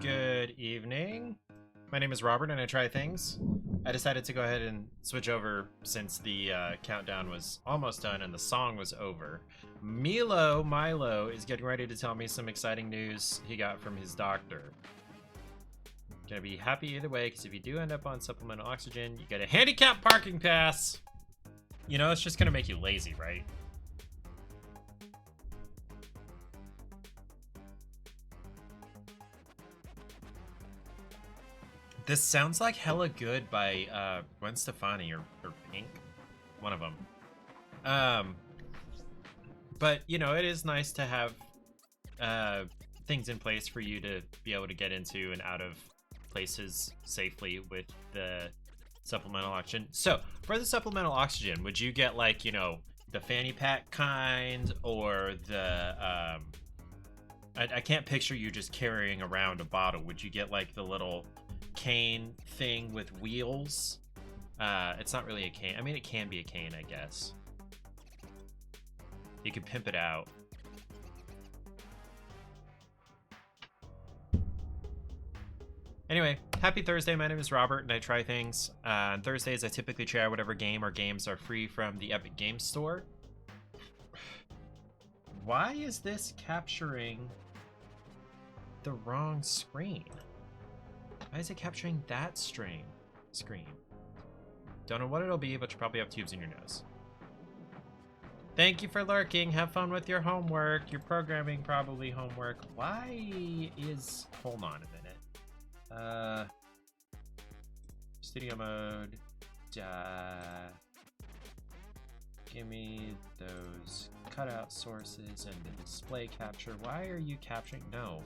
Good evening. My name is Robert and I try things. I decided to go ahead and switch over since the countdown was almost done and the song was over. Milo is getting ready to tell me some exciting news he got from his doctor. Gonna be happy either way, because if you do end up on supplemental oxygen, you get a handicap parking pass. You know, it's just gonna make you lazy, right? This sounds like Hella Good by Gwen Stefani or Pink, one of them. But you know, it is nice to have things in place for you to be able to get into and out of places safely with the supplemental oxygen. So for the supplemental oxygen, would you get like, you know, the fanny pack kind, or the I can't picture you just carrying around a bottle. Would you get like the little cane thing with wheels? It's not really a cane. I mean, it can be a cane, I guess. You could pimp it out. Anyway, happy Thursday. My name is Robert and I try things. On Thursdays, I typically try whatever game or games are free from the Epic Games Store. Why is this capturing the wrong screen? Why is it capturing that screen? Don't know what it'll be, but you probably have tubes in your nose. Thank you for lurking. Have fun with your homework. Your programming probably homework. Why is... Hold on a minute. Studio mode. Give me those cutout sources and the display capture. Why are you capturing? No.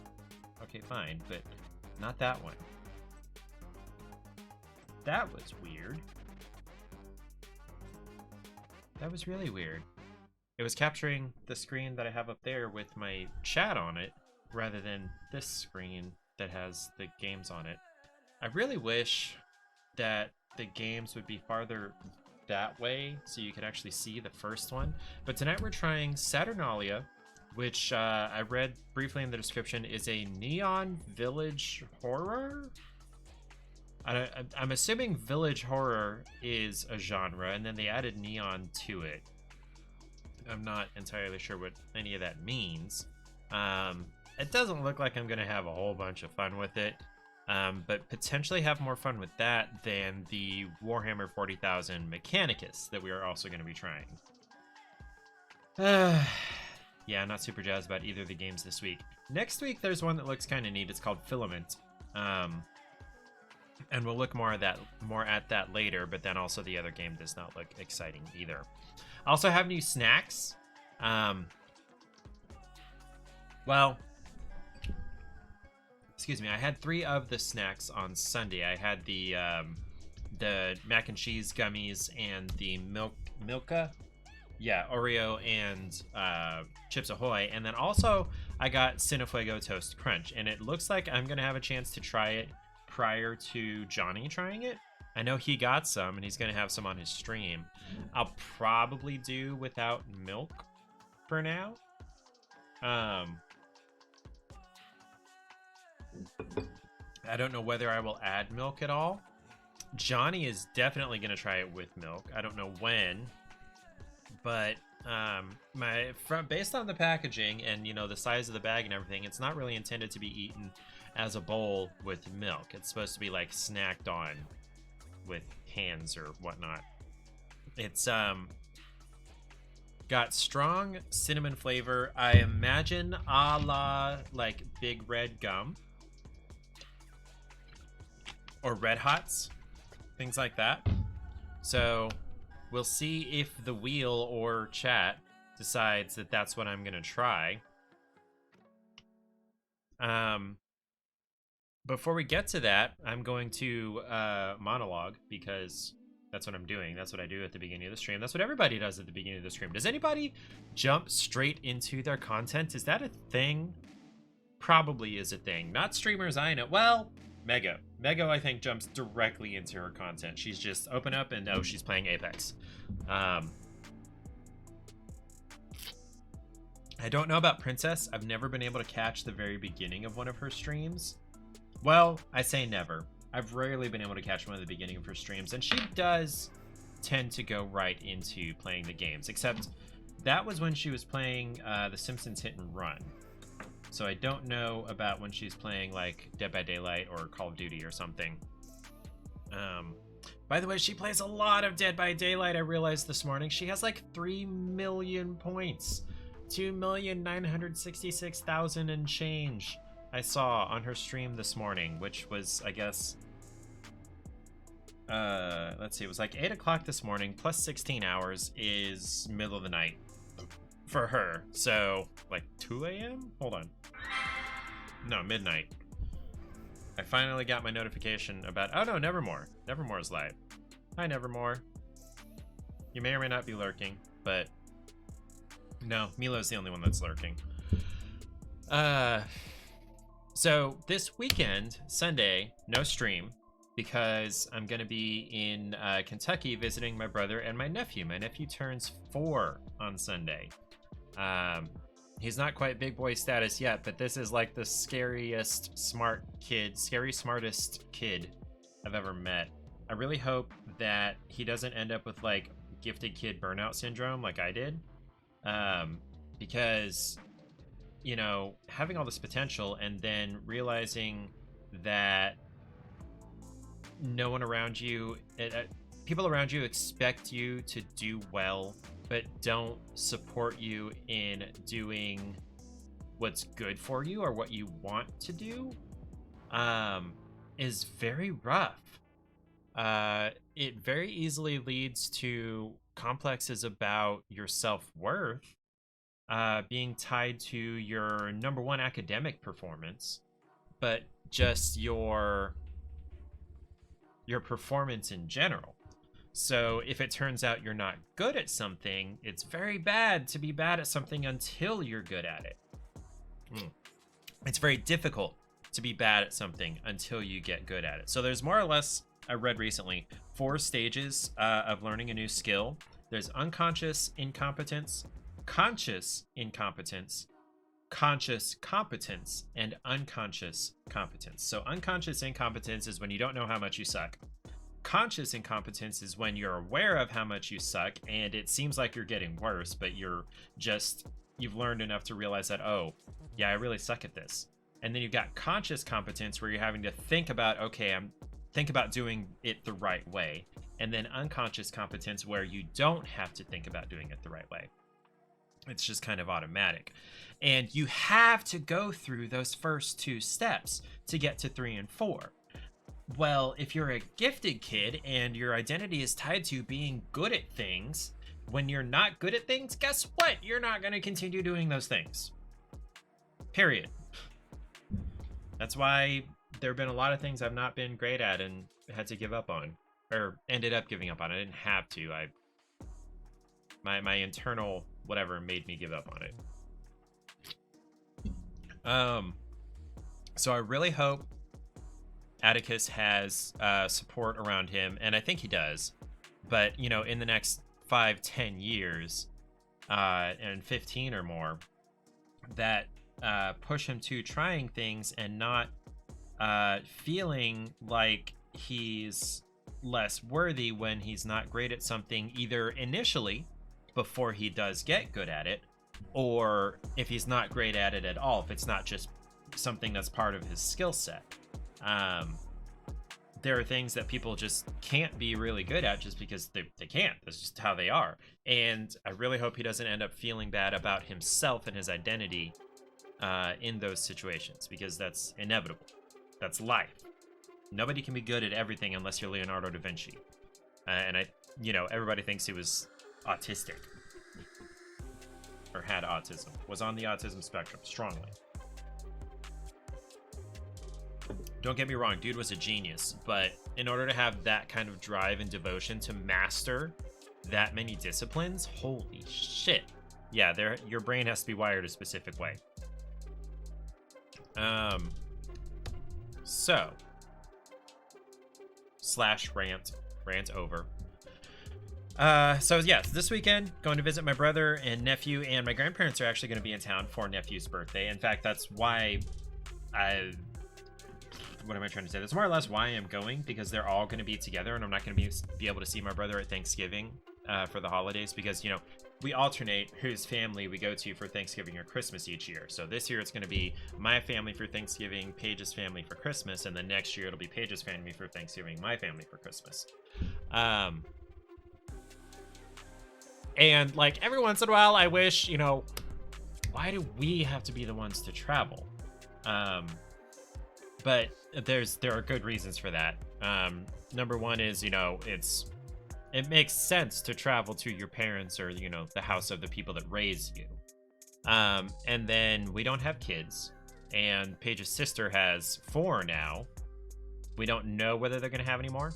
Okay, fine, but not that one. That was weird. That was really weird. It was capturing the screen that I have up there with my chat on it, rather than this screen that has the games on it. I really wish that the games would be farther that way so you could actually see the first one. But tonight we're trying Saturnalia, which I read briefly in the description is a neon village horror. I'm assuming village horror is a genre, and then they added neon to it. I'm not entirely sure what any of that means. It doesn't look like I'm going to have a whole bunch of fun with it, but potentially have more fun with that than the Warhammer 40,000 Mechanicus that we are also going to be trying. Yeah, I'm not super jazzed about either of the games this week. Next week, there's one that looks kind of neat. It's called Filament. And we'll look more at that later, but then also the other game does not look exciting either. I also have new snacks. Well, excuse me, I had 3 of the snacks on Sunday. I had the mac and cheese gummies and the Milka. Yeah, Oreo and Chips Ahoy. And then also I got Cinefuego Toast Crunch. And it looks like I'm going to have a chance to try it prior to Johnny trying it. I know he got some and he's going to have some on his stream. I'll probably do without milk for now. I don't know whether I will add milk at all. Johnny is definitely going to try it with milk. I don't know when, but based on the packaging and, you know, the size of the bag and everything, it's not really intended to be eaten as a bowl with milk. It's supposed to be like snacked on with hands or whatnot. It's got strong cinnamon flavor. I imagine a la like Big Red Gum or Red Hots, things like that. So we'll see if the wheel or chat decides that that's what I'm gonna try. Before we get to that, I'm going to monologue, because that's what I'm doing. That's what I do at the beginning of the stream. That's what everybody does at the beginning of the stream. Does anybody jump straight into their content? Is that a thing? Probably is a thing. Not streamers I know. Well, Mega, I think, jumps directly into her content. She's just open up and oh, she's playing Apex. I don't know about Princess. I've never been able to catch the very beginning of one of her streams. Well, I say never. I've rarely been able to catch one at the beginning of her streams, and she does tend to go right into playing the games, except that was when she was playing The Simpsons Hit and Run. So I don't know about when she's playing like Dead by Daylight or Call of Duty or something. By the way, she plays a lot of Dead by Daylight. I realized this morning she has like 3 million points, 2,966,000 and change. I saw on her stream this morning, which was, I guess, let's see, it was like 8 o'clock this morning plus 16 hours is middle of the night for her. So like 2 a.m. Hold on. No, midnight. I finally got my notification about, oh no, Nevermore. Nevermore is live. Hi, Nevermore. You may or may not be lurking, but no, Milo's the only one that's lurking. So this weekend, Sunday, no stream, because I'm going to be in Kentucky visiting my brother and my nephew. My nephew turns 4 on Sunday. He's not quite big boy status yet, but this is like the scariest smartest kid I've ever met. I really hope that he doesn't end up with like gifted kid burnout syndrome like I did. Because, you know, having all this potential and then realizing that no one around you, people around you expect you to do well, but don't support you in doing what's good for you or what you want to do, is very rough. It very easily leads to complexes about your self-worth being tied to your #1 academic performance, but just your performance in general. So if it turns out you're not good at something, it's very bad to be bad at something until you're good at it. It's very difficult to be bad at something until you get good at it. So there's more or less, I read recently, 4 stages of learning a new skill. There's unconscious incompetence, conscious incompetence, conscious competence, and unconscious competence. So unconscious incompetence is when you don't know how much you suck. Conscious incompetence is when you're aware of how much you suck and it seems like you're getting worse, but you've learned enough to realize that, oh, yeah, I really suck at this. And then you've got conscious competence where you're having to think about, okay, think about doing it the right way. And then unconscious competence where you don't have to think about doing it the right way. It's just kind of automatic. And you have to go through those first 2 steps to get to 3 and 4. Well, if you're a gifted kid and your identity is tied to being good at things, when you're not good at things, guess what? You're not going to continue doing those things. Period. That's why there have been a lot of things I've not been great at and had to give up on, or ended up giving up on. I didn't have to. My internal whatever made me give up on it. So I really hope Atticus has support around him, and I think he does. But, you know, in the next 5-10 years, and 15 or more, that push him to trying things and not feeling like he's less worthy when he's not great at something, either initially before he does get good at it, or if he's not great at it at all, if it's not just something that's part of his skill set. There are things that people just can't be really good at just because they can't. That's just how they are. And I really hope he doesn't end up feeling bad about himself and his identity in those situations, because that's inevitable. That's life. Nobody can be good at everything unless you're Leonardo da Vinci. And everybody thinks he was autistic or had autism, was on the autism spectrum strongly. Don't get me wrong, dude was a genius, but in order to have that kind of drive and devotion to master that many disciplines, holy shit. Yeah, your brain has to be wired a specific way. So /rant over. So yeah, this weekend, going to visit my brother and nephew, and my grandparents are actually going to be in town for nephew's birthday. In fact, that's why what am I trying to say? That's more or less why I'm going, because they're all going to be together, and I'm not going to be able to see my brother at Thanksgiving for the holidays, because, you know, we alternate whose family we go to for Thanksgiving or Christmas each year. So this year it's going to be my family for Thanksgiving, Paige's family for Christmas, and then next year it'll be Paige's family for Thanksgiving, my family for Christmas. And like every once in a while, I wish, you know, why do we have to be the ones to travel? But there are good reasons for that. Number one is, you know, it makes sense to travel to your parents or, you know, the house of the people that raise you. And then we don't have kids, and Paige's sister has 4 now. We don't know whether they're going to have any more.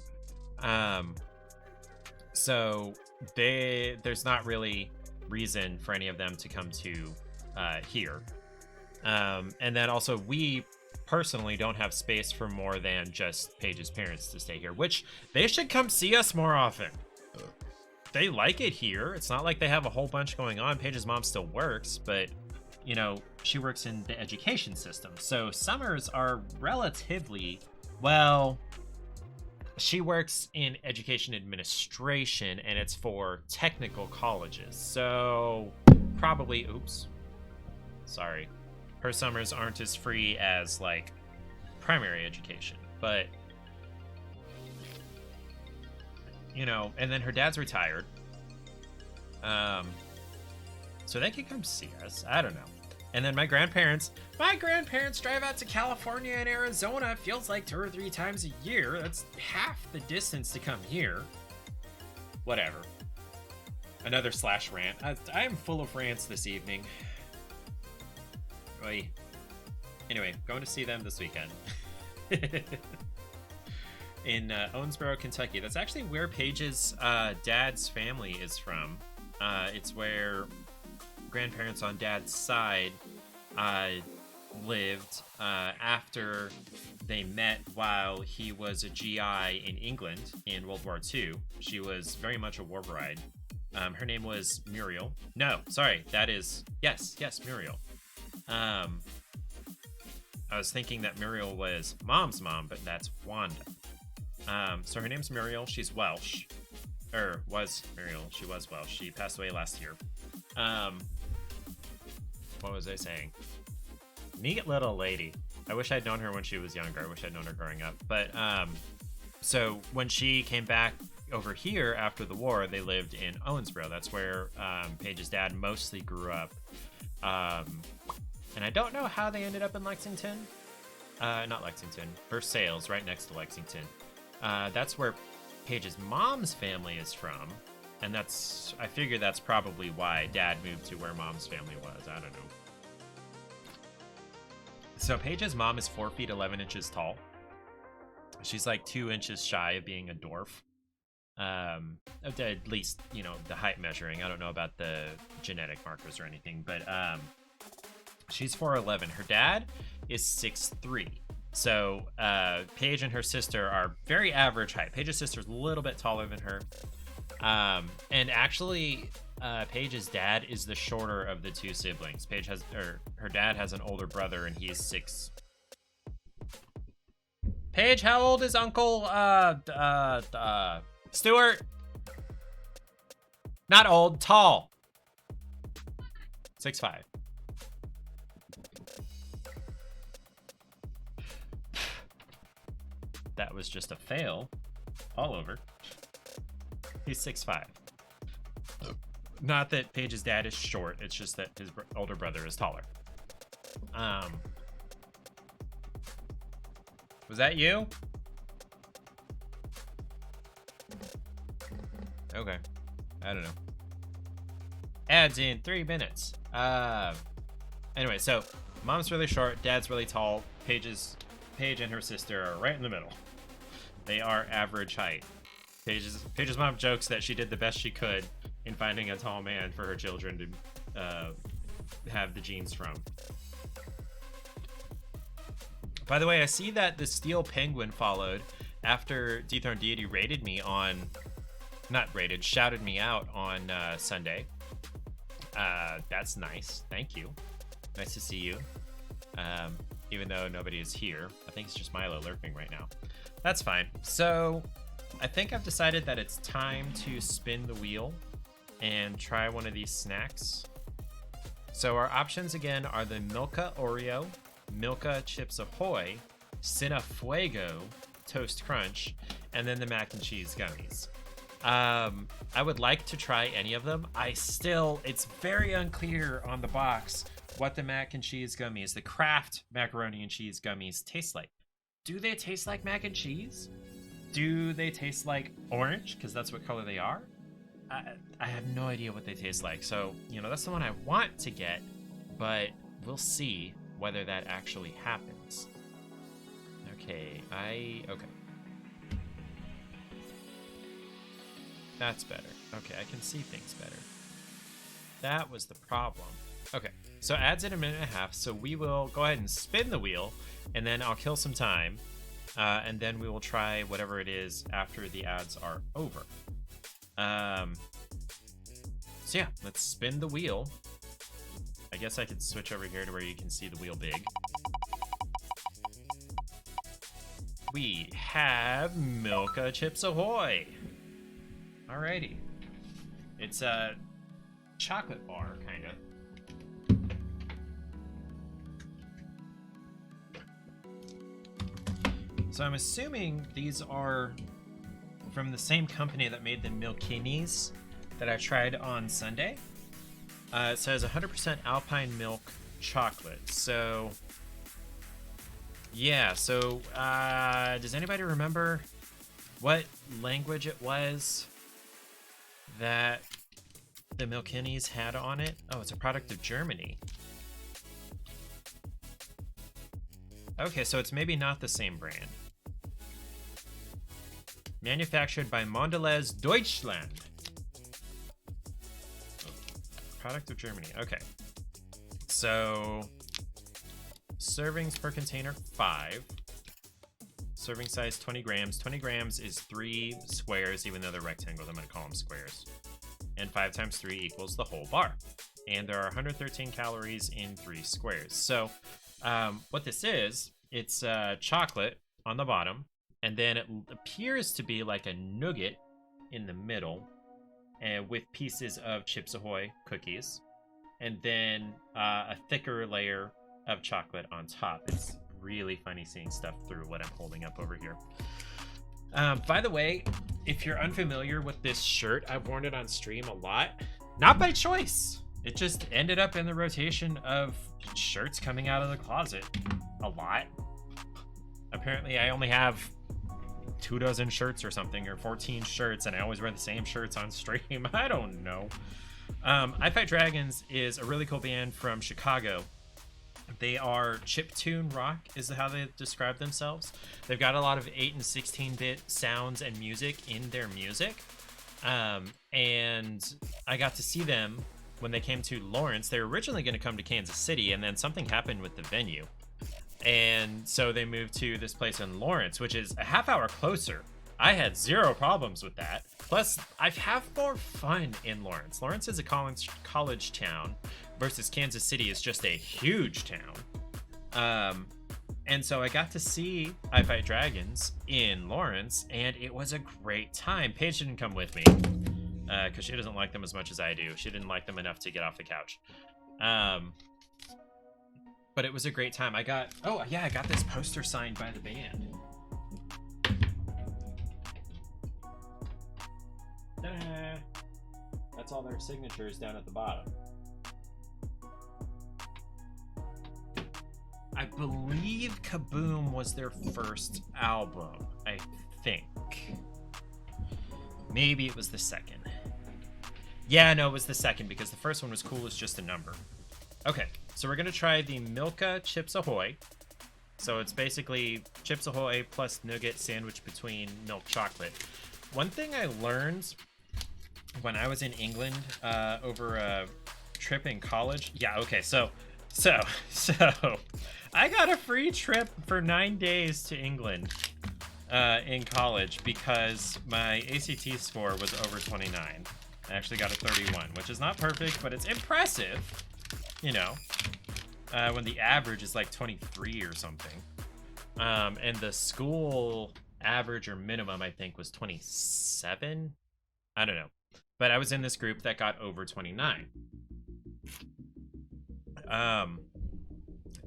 So there's not really reason for any of them to come to here. And then also we personally don't have space for more than just Paige's parents to stay here, which they should come see us more often. They like it here. It's not like they have a whole bunch going on. Paige's mom still works, but, you know, she works in the education system. So summers are relatively, well, she works in education administration, and it's for technical colleges. So probably, oops, sorry. Her summers aren't as free as, like, primary education, but, you know, and then her dad's retired. So they can come see us. I don't know. And then my grandparents drive out to California and Arizona. It feels like 2 or 3 times a year. That's half the distance to come here. Whatever. Another slash rant. I am full of rants this evening. Oy. Anyway, going to see them this weekend. In Owensboro, Kentucky. That's actually where Paige's dad's family is from. It's where grandparents on dad's side lived after they met while he was a GI in England in World War II. She was very much a war bride. Her name was Muriel. No, sorry, that is, yes, Muriel. I was thinking that Muriel was Mom's mom, but that's Wanda. So her name's Muriel. She's Welsh. Was Muriel. She was Welsh. She passed away last year. What was I saying? Neat little lady. I wish I'd known her when she was younger. I wish I'd known her growing up. But, so when she came back over here after the war, they lived in Owensboro. That's where, Paige's dad mostly grew up. And I don't know how they ended up in Lexington. Not Lexington. Versailles, right next to Lexington. That's where Paige's mom's family is from. And I figure that's probably why Dad moved to where Mom's family was. I don't know. So Paige's mom is 4 feet 11 inches tall. She's like 2 inches shy of being a dwarf. At least, you know, the height measuring. I don't know about the genetic markers or anything, but she's 4'11". Her dad is 6'3". So Paige and her sister are very average height. Paige's sister's a little bit taller than her. And actually, Paige's dad is the shorter of the 2 siblings. Her dad has an older brother, and he's 6. Paige, how old is Uncle Stuart? Not old, tall. 6'5". That was just a fail all over. He's 6'5". Not that Paige's dad is short, it's just that his older brother is taller. Was that you? Okay. I don't know. Ads in 3 minutes. Anyway, so mom's really short, dad's really tall. Paige and her sister are right in the middle. They are average height. Paige's mom jokes that she did the best she could in finding a tall man for her children to have the genes from. By the way, I see that the Steel Penguin followed after Dethroned Deity shouted me out on Sunday. That's nice. Thank you. Nice to see you. even though nobody is here. I think it's just Milo lurking right now. That's fine. So I think I've decided that it's time to spin the wheel and try one of these snacks. So our options again are the Milka Oreo, Milka Chips Ahoy, Cinefuego Toast Crunch, and then the mac and cheese gummies. I would like to try any of them. It's very unclear on the box what the mac and cheese gummies, the Kraft macaroni and cheese gummies, taste like. Do they taste like mac and cheese? Do they taste like orange? Because that's what color they are. I have no idea what they taste like. So, that's the one I want to get, but we'll see whether that actually happens. Okay. That's better. Okay, I can see things better. That was the problem. Okay, so ads in a minute and a half, so we will go ahead and spin the wheel, and then I'll kill some time, and then we will try whatever it is after the ads are over. So yeah, let's spin the wheel. I guess I could switch over here to where you can see the wheel big. We have Milka Chips Ahoy. Alrighty. It's a chocolate bar, kind of. So I'm assuming these are from the same company that made the Mechanicus that I tried on Sunday. It says 100% alpine milk chocolate. So, yeah. So, does anybody remember what language it was that the Mechanicus had on it? Oh, it's a product of Germany. Okay, so it's maybe not the same brand. Manufactured by Mondelez Deutschland. Product of Germany. Okay. So, servings per container, 5. Serving size, 20 grams. 20 grams is 3 squares, even though they're rectangles. I'm going to call them squares. And 5 times 3 equals the whole bar. And there are 113 calories in 3 squares. So, what this is, it's chocolate on the bottom. And then it appears to be like a nougat in the middle, and with pieces of Chips Ahoy cookies, and then a thicker layer of chocolate on top. It's really funny seeing stuff through what I'm holding up over here. By the way, if you're unfamiliar with this shirt, I've worn it on stream a lot. Not by choice. It just ended up in the rotation of shirts coming out of the closet a lot. Apparently, I only have 24 shirts or something, or 14 shirts, and I always wear the same shirts on stream. I don't know. I Fight Dragons is a really cool band from Chicago. They are chiptune rock is how they describe themselves. They've got a lot of 8 and 16-bit sounds and music in their music. And I got to see them when they came to Lawrence. They were originally going to come to Kansas City, and then something happened with the venue. And so they moved to this place in Lawrence, which is a half hour closer. I had 0 problems with that. Plus, I have more fun in Lawrence. Lawrence is a college town versus Kansas City is just a huge town. And so I got to see I Fight Dragons in Lawrence, and it was a great time. Paige didn't come with me because she doesn't like them as much as I do. She didn't like them enough to get off the couch. But it was a great time. I got this poster signed by the band. Ta-da! That's all their signatures down at the bottom. I believe Kaboom was their first album, I think. Maybe it was the second. Yeah, no, it was the second because the first one was Cool as Just a Number. Okay, so we're going to try the Milka Chips Ahoy. So it's basically Chips Ahoy plus nougat sandwiched between milk chocolate. One thing I learned when I was in England over a trip in college. Yeah, okay, so I got a free trip for 9 days to England in college because my ACT score was over 29. I actually got a 31, which is not perfect, but it's impressive. You know, when the average is like 23 or something. And the school average or minimum, I think, was 27. I don't know. But I was in this group that got over 29.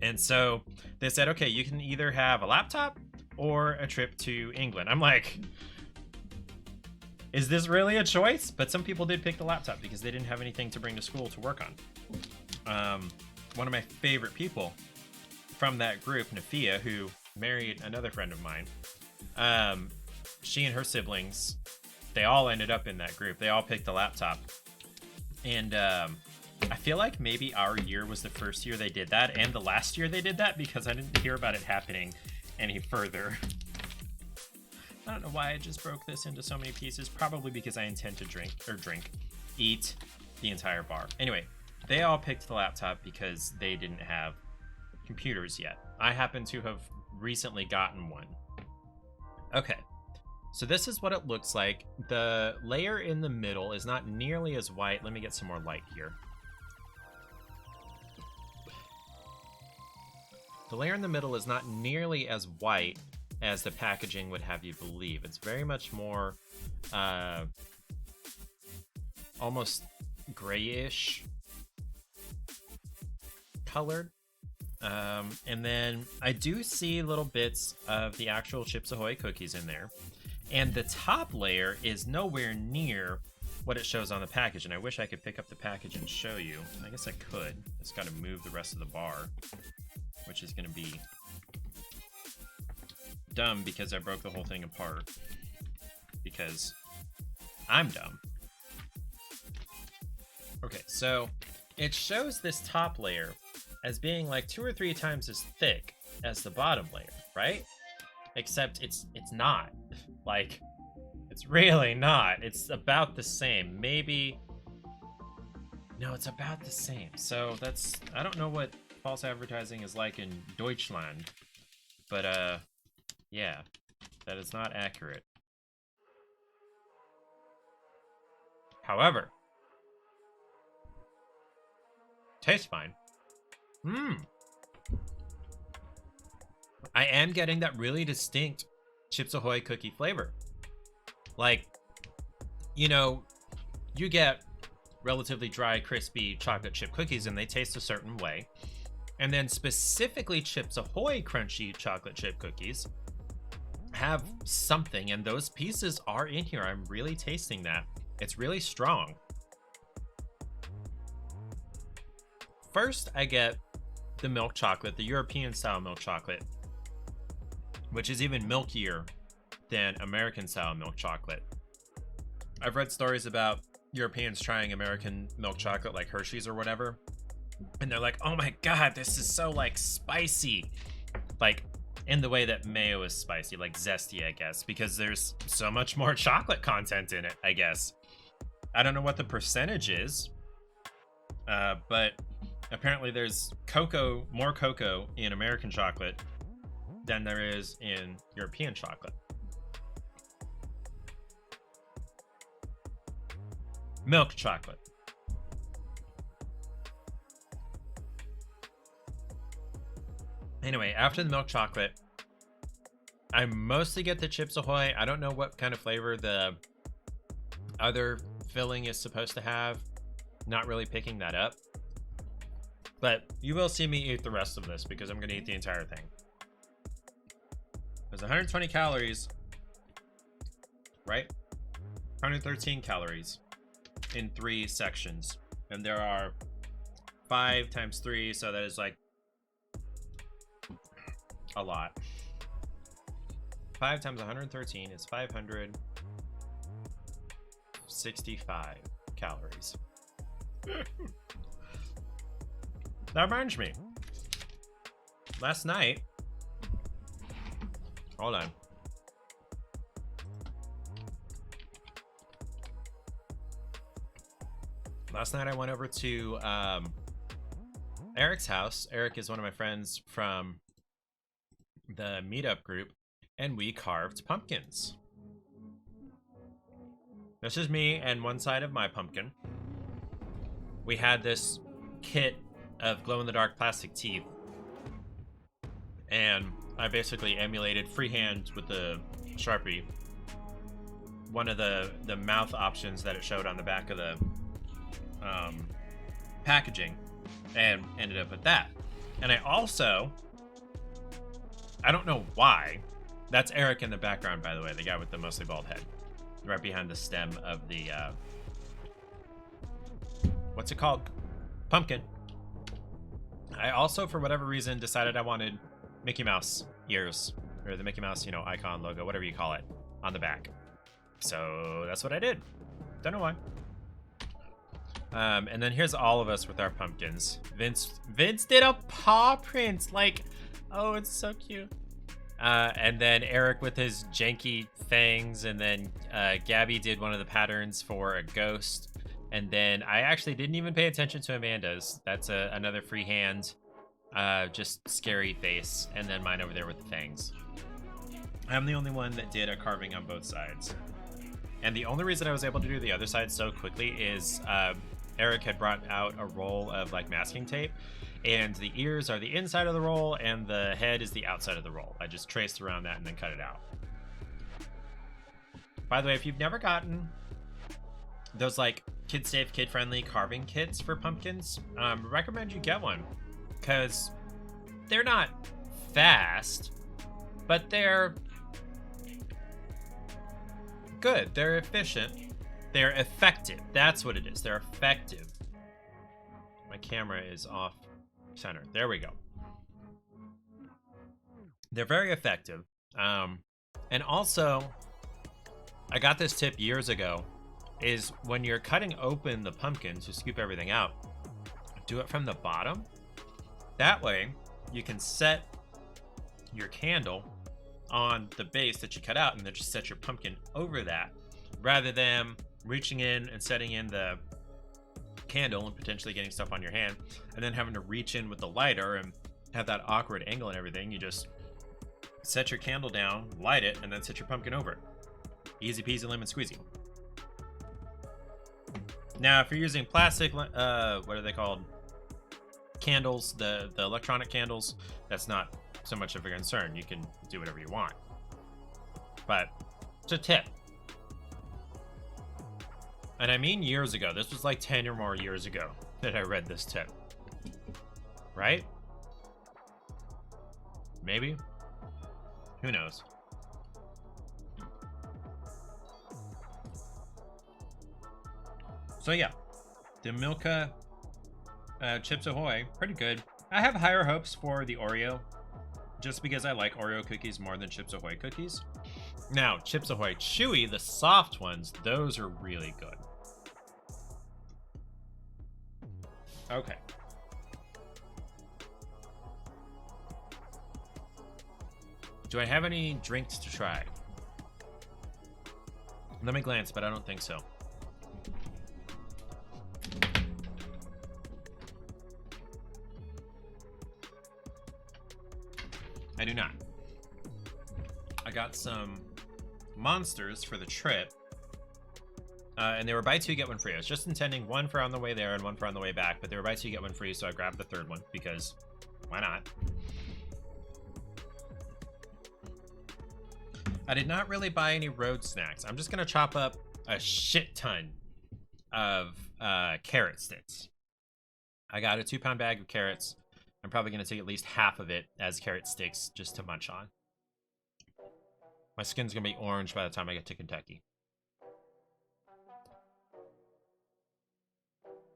And so they said, okay, you can either have a laptop or a trip to England. I'm like, is this really a choice? But some people did pick the laptop because they didn't have anything to bring to school to work on. One of my favorite people from that group, Nafia, who married another friend of mine, she and her siblings, they all ended up in that group. They all picked the laptop. And I feel like maybe our year was the first year they did that, and the last year they did that, because I didn't hear about it happening any further. I don't know why I just broke this into so many pieces. Probably because I intend to eat the entire bar. Anyway, they all picked the laptop because they didn't have computers yet. I happen to have recently gotten one. Okay, so this is what it looks like. The layer in the middle is not nearly as white. Let me get some more light here. The layer in the middle is not nearly as white as the packaging would have you believe. It's very much more almost grayish colored. And then I do see little bits of the actual Chips Ahoy cookies in there. And the top layer is nowhere near what it shows on the package. And I wish I could pick up the package and show you. I guess I could. Just got to move the rest of the bar, which is going to be dumb because I broke the whole thing apart. Because I'm dumb. Okay, so it shows this top layer as being like 2 or 3 times as thick as the bottom layer, right? Except it's not. Like, it's really not. It's about the same. Maybe... No, it's about the same. So that's... I don't know what false advertising is like in Deutschland. But, yeah. That is not accurate. However... tastes fine. I am getting that really distinct Chips Ahoy cookie flavor. Like, you know, you get relatively dry, crispy chocolate chip cookies and they taste a certain way. And then specifically Chips Ahoy crunchy chocolate chip cookies have something, and those pieces are in here. I'm really tasting that. It's really strong. First, I get the milk chocolate, the European style milk chocolate, which is even milkier than American style milk chocolate. I've read stories about Europeans trying American milk chocolate, like Hershey's or whatever, and they're like, oh my god, this is so like spicy, like in the way that mayo is spicy, like zesty, I guess, because there's so much more chocolate content in it, I guess. I don't know what the percentage is, but apparently there's more cocoa in American chocolate than there is in European chocolate. Milk chocolate. Anyway, after the milk chocolate, I mostly get the Chips Ahoy. I don't know what kind of flavor the other filling is supposed to have. Not really picking that up. But you will see me eat the rest of this because I'm going to eat the entire thing. There's 120 calories, right? 113 calories in 3 sections. And there are 5 times 3, so that is like a lot. 5 times 113 is 565 calories. That reminds me. Last night... Hold on. Last night I went over to Eric's house. Eric is one of my friends from the meetup group, and we carved pumpkins. This is me and one side of my pumpkin. We had this kit of glow-in-the-dark plastic teeth, and I basically emulated freehand with the Sharpie one of the mouth options that it showed on the back of the packaging, and ended up with that. And I also, I don't know why, that's Eric in the background, by the way, the guy with the mostly bald head, right behind the stem of the what's it called? Pumpkin. I also, for whatever reason, decided I wanted Mickey Mouse ears, or the Mickey Mouse, icon, logo, whatever you call it, on the back. So that's what I did. Don't know why. And then here's all of us with our pumpkins. Vince did a paw print. Like, oh, it's so cute. And then Eric with his janky fangs. And then Gabby did one of the patterns for a ghost. And then I actually didn't even pay attention to Amanda's. That's another freehand, just scary face. And then mine over there with the fangs. I'm the only one that did a carving on both sides. And the only reason I was able to do the other side so quickly is Eric had brought out a roll of like masking tape, and the ears are the inside of the roll and the head is the outside of the roll. I just traced around that and then cut it out. By the way, if you've never gotten those like kid safe, kid friendly carving kits for pumpkins, recommend you get one, because they're not fast, but they're good. They're efficient. They're effective. That's what it is. They're effective. My camera is off center. There we go. They're very effective. And also, I got this tip years ago, is when you're cutting open the pumpkin to scoop everything out, do it from the bottom. That way, you can set your candle on the base that you cut out, and then just set your pumpkin over that, rather than reaching in and setting in the candle and potentially getting stuff on your hand, and then having to reach in with the lighter and have that awkward angle and everything. You just set your candle down, light it, and then set your pumpkin over it. Easy peasy lemon squeezy. Now, if you're using plastic, what are they called? Candles, the electronic candles, that's not so much of a concern. You can do whatever you want. But it's a tip. And I mean years ago. This was like 10 or more years ago that I read this tip. Right? Maybe? Who knows? So yeah, the Milka Chips Ahoy, pretty good. I have higher hopes for the Oreo, just because I like Oreo cookies more than Chips Ahoy cookies. Now, Chips Ahoy Chewy, the soft ones, those are really good. Okay. Do I have any drinks to try? Let me glance, but I don't think so. I do not. I got some Monsters for the trip, and they were buy two get one free. I was just intending one for on the way there and one for on the way back, but they were buy two get one free, so I grabbed the third one because why not? I did not really buy any road snacks. I'm just gonna chop up a shit ton of carrot sticks. I got a 2-pound bag of carrots. I'm probably going to take at least half of it as carrot sticks just to munch on. My skin's going to be orange by the time I get to Kentucky.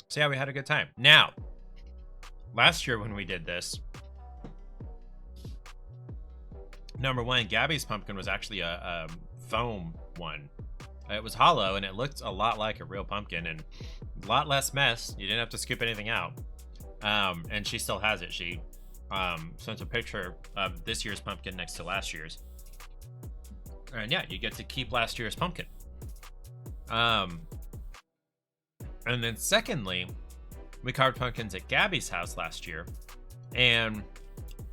So yeah, we had a good time. Now, last year when we did this, number one, Gabby's pumpkin was actually a foam one. It was hollow and it looked a lot like a real pumpkin and a lot less mess. You didn't have to scoop anything out. And she still has it. She sent a picture of this year's pumpkin next to last year's. And yeah, you get to keep last year's pumpkin. And then secondly, we carved pumpkins at Gabby's house last year. And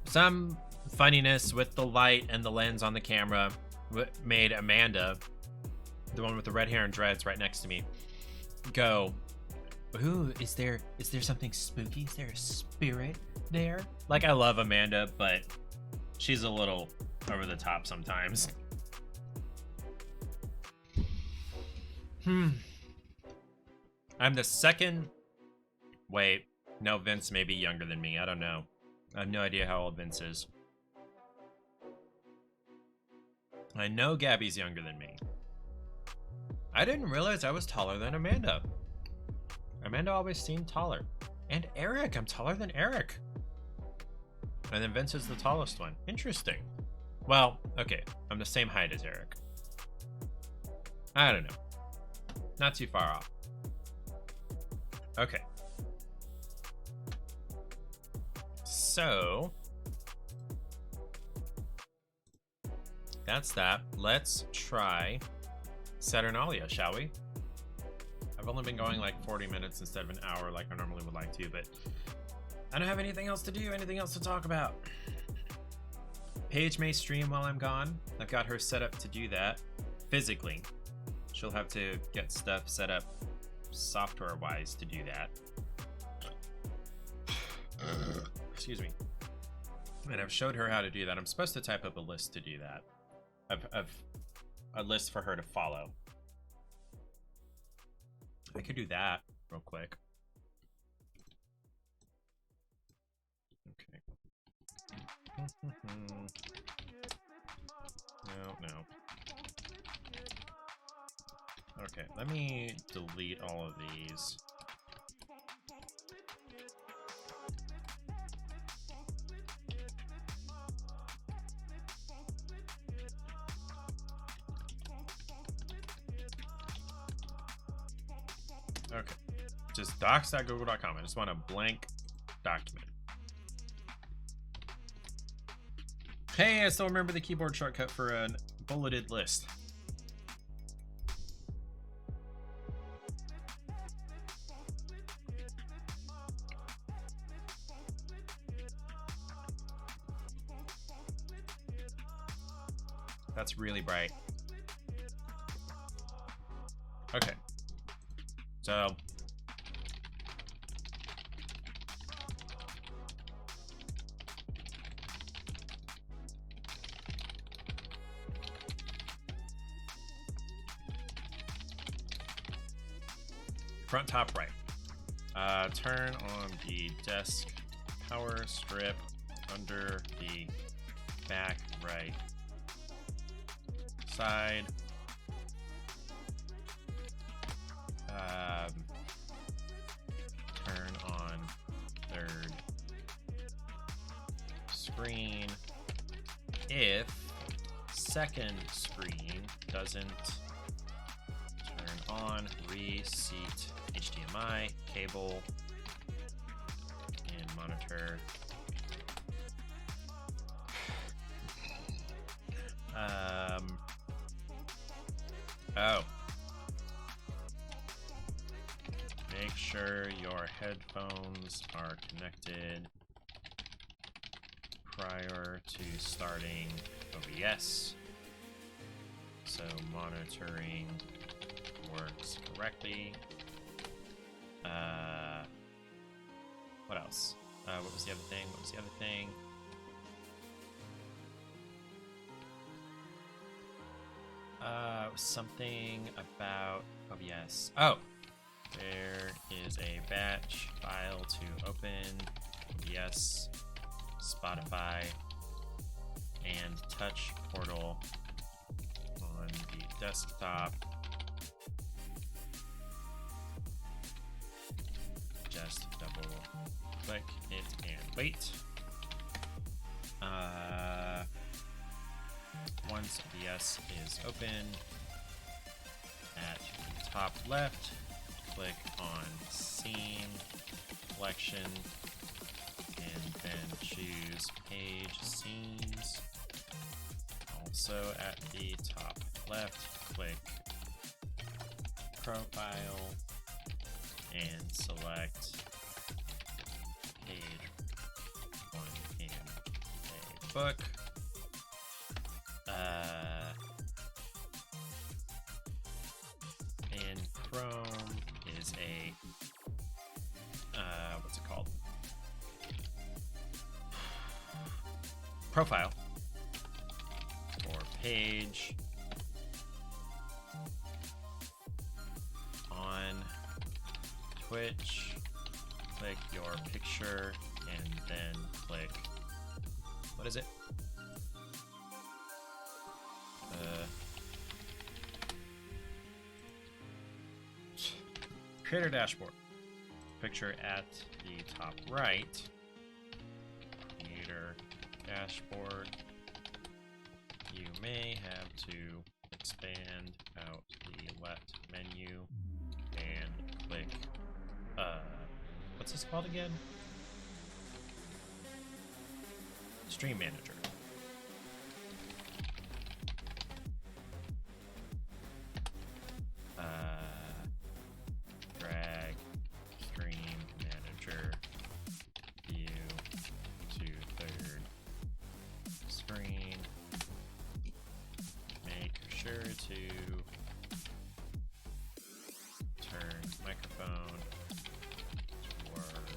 some funniness with the light and the lens on the camera made Amanda, the one with the red hair and dreads right next to me, go, Ooh, is there something spooky? Is there a spirit there? Like, I love Amanda, but she's a little over the top sometimes. I'm the second... Wait, no, Vince may be younger than me. I don't know. I have no idea how old Vince is. I know Gabby's younger than me. I didn't realize I was taller than Amanda. Amanda always seemed taller. And Eric, I'm taller than Eric. And then Vince is the tallest one. Interesting. Well, okay, I'm the same height as Eric. I don't know. Not too far off. Okay. So, that's that. Let's try Saturnalia, shall we? I've only been going like 40 minutes instead of an hour like I normally would like to, but I don't have anything else to do, anything else to talk about. Paige may stream while I'm gone. I've got her set up to do that physically. She'll have to get stuff set up software-wise to do that. Excuse me. And I've showed her how to do that. I'm supposed to type up a list to do that. Of a list for her to follow. I could do that real quick. Okay. No. Okay, let me delete all of these. Okay, just docs.google.com. I just want a blank document. Hey, I still remember the keyboard shortcut for a bulleted list. That's really bright. Okay. So front top right. Turn on the desk power strip under the back right side. Turn on third screen. If second screen doesn't turn on, reseat HDMI cable and monitor. Oh. Make sure your headphones are connected prior to starting OBS, so monitoring works correctly. What else? What was the other thing? Something about OBS. Oh, there is a batch file to open. OBS, Spotify, and Touch Portal on the desktop. Just double click it and wait. Once OBS is open, at the top left, click on Scene Collection, and then choose Page Scenes. Also at the top left, click Profile, and select Page 1 in a book. In Chrome is a what's it called? Profile. Or page. On Twitch. Click your picture and then click, what is it? Creator dashboard. Picture at the top right. Creator dashboard. You may have to expand out the left menu and click, what's this called again? Stream Manager. Drag Stream Manager view to third screen. Make sure to turn microphone toward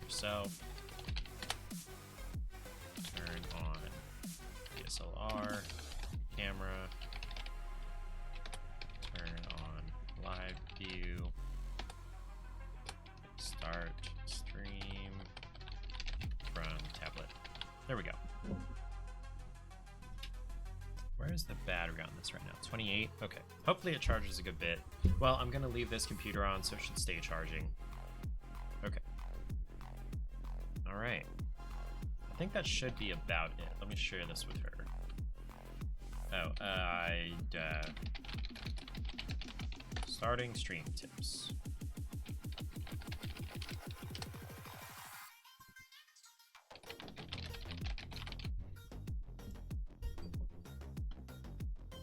yourself. Turn on DSLR camera. Turn on live view. Start stream from tablet. There we go. Where's the battery on this right now? 28? Okay. Hopefully it charges a good bit. Well, I'm going to leave this computer on so it should stay charging. Okay. Alright. I think that should be about it. Let me share this with her. Oh, starting stream tips.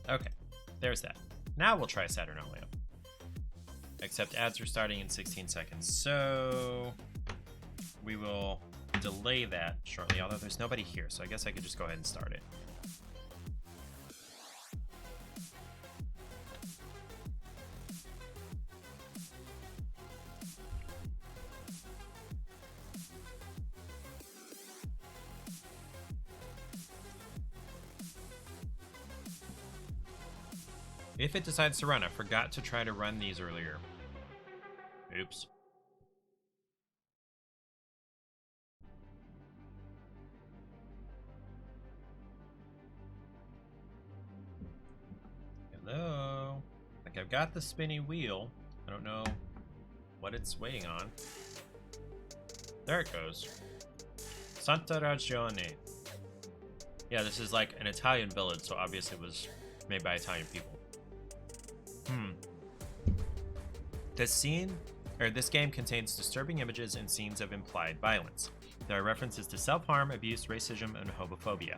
Okay, there's that. Now we'll try Saturnalia. Except ads are starting in 16 seconds, so we will delay that shortly, although there's nobody here, so I guess I could just go ahead and start it. If it decides to run, I forgot to try to run these earlier. Oops. Hello? Like, I've got the spinny wheel. I don't know what it's waiting on. There it goes. Santa Ragione. Yeah, this is like an Italian village, so obviously it was made by Italian people. This game contains disturbing images and scenes of implied violence. There are references to self-harm, abuse, racism, and homophobia.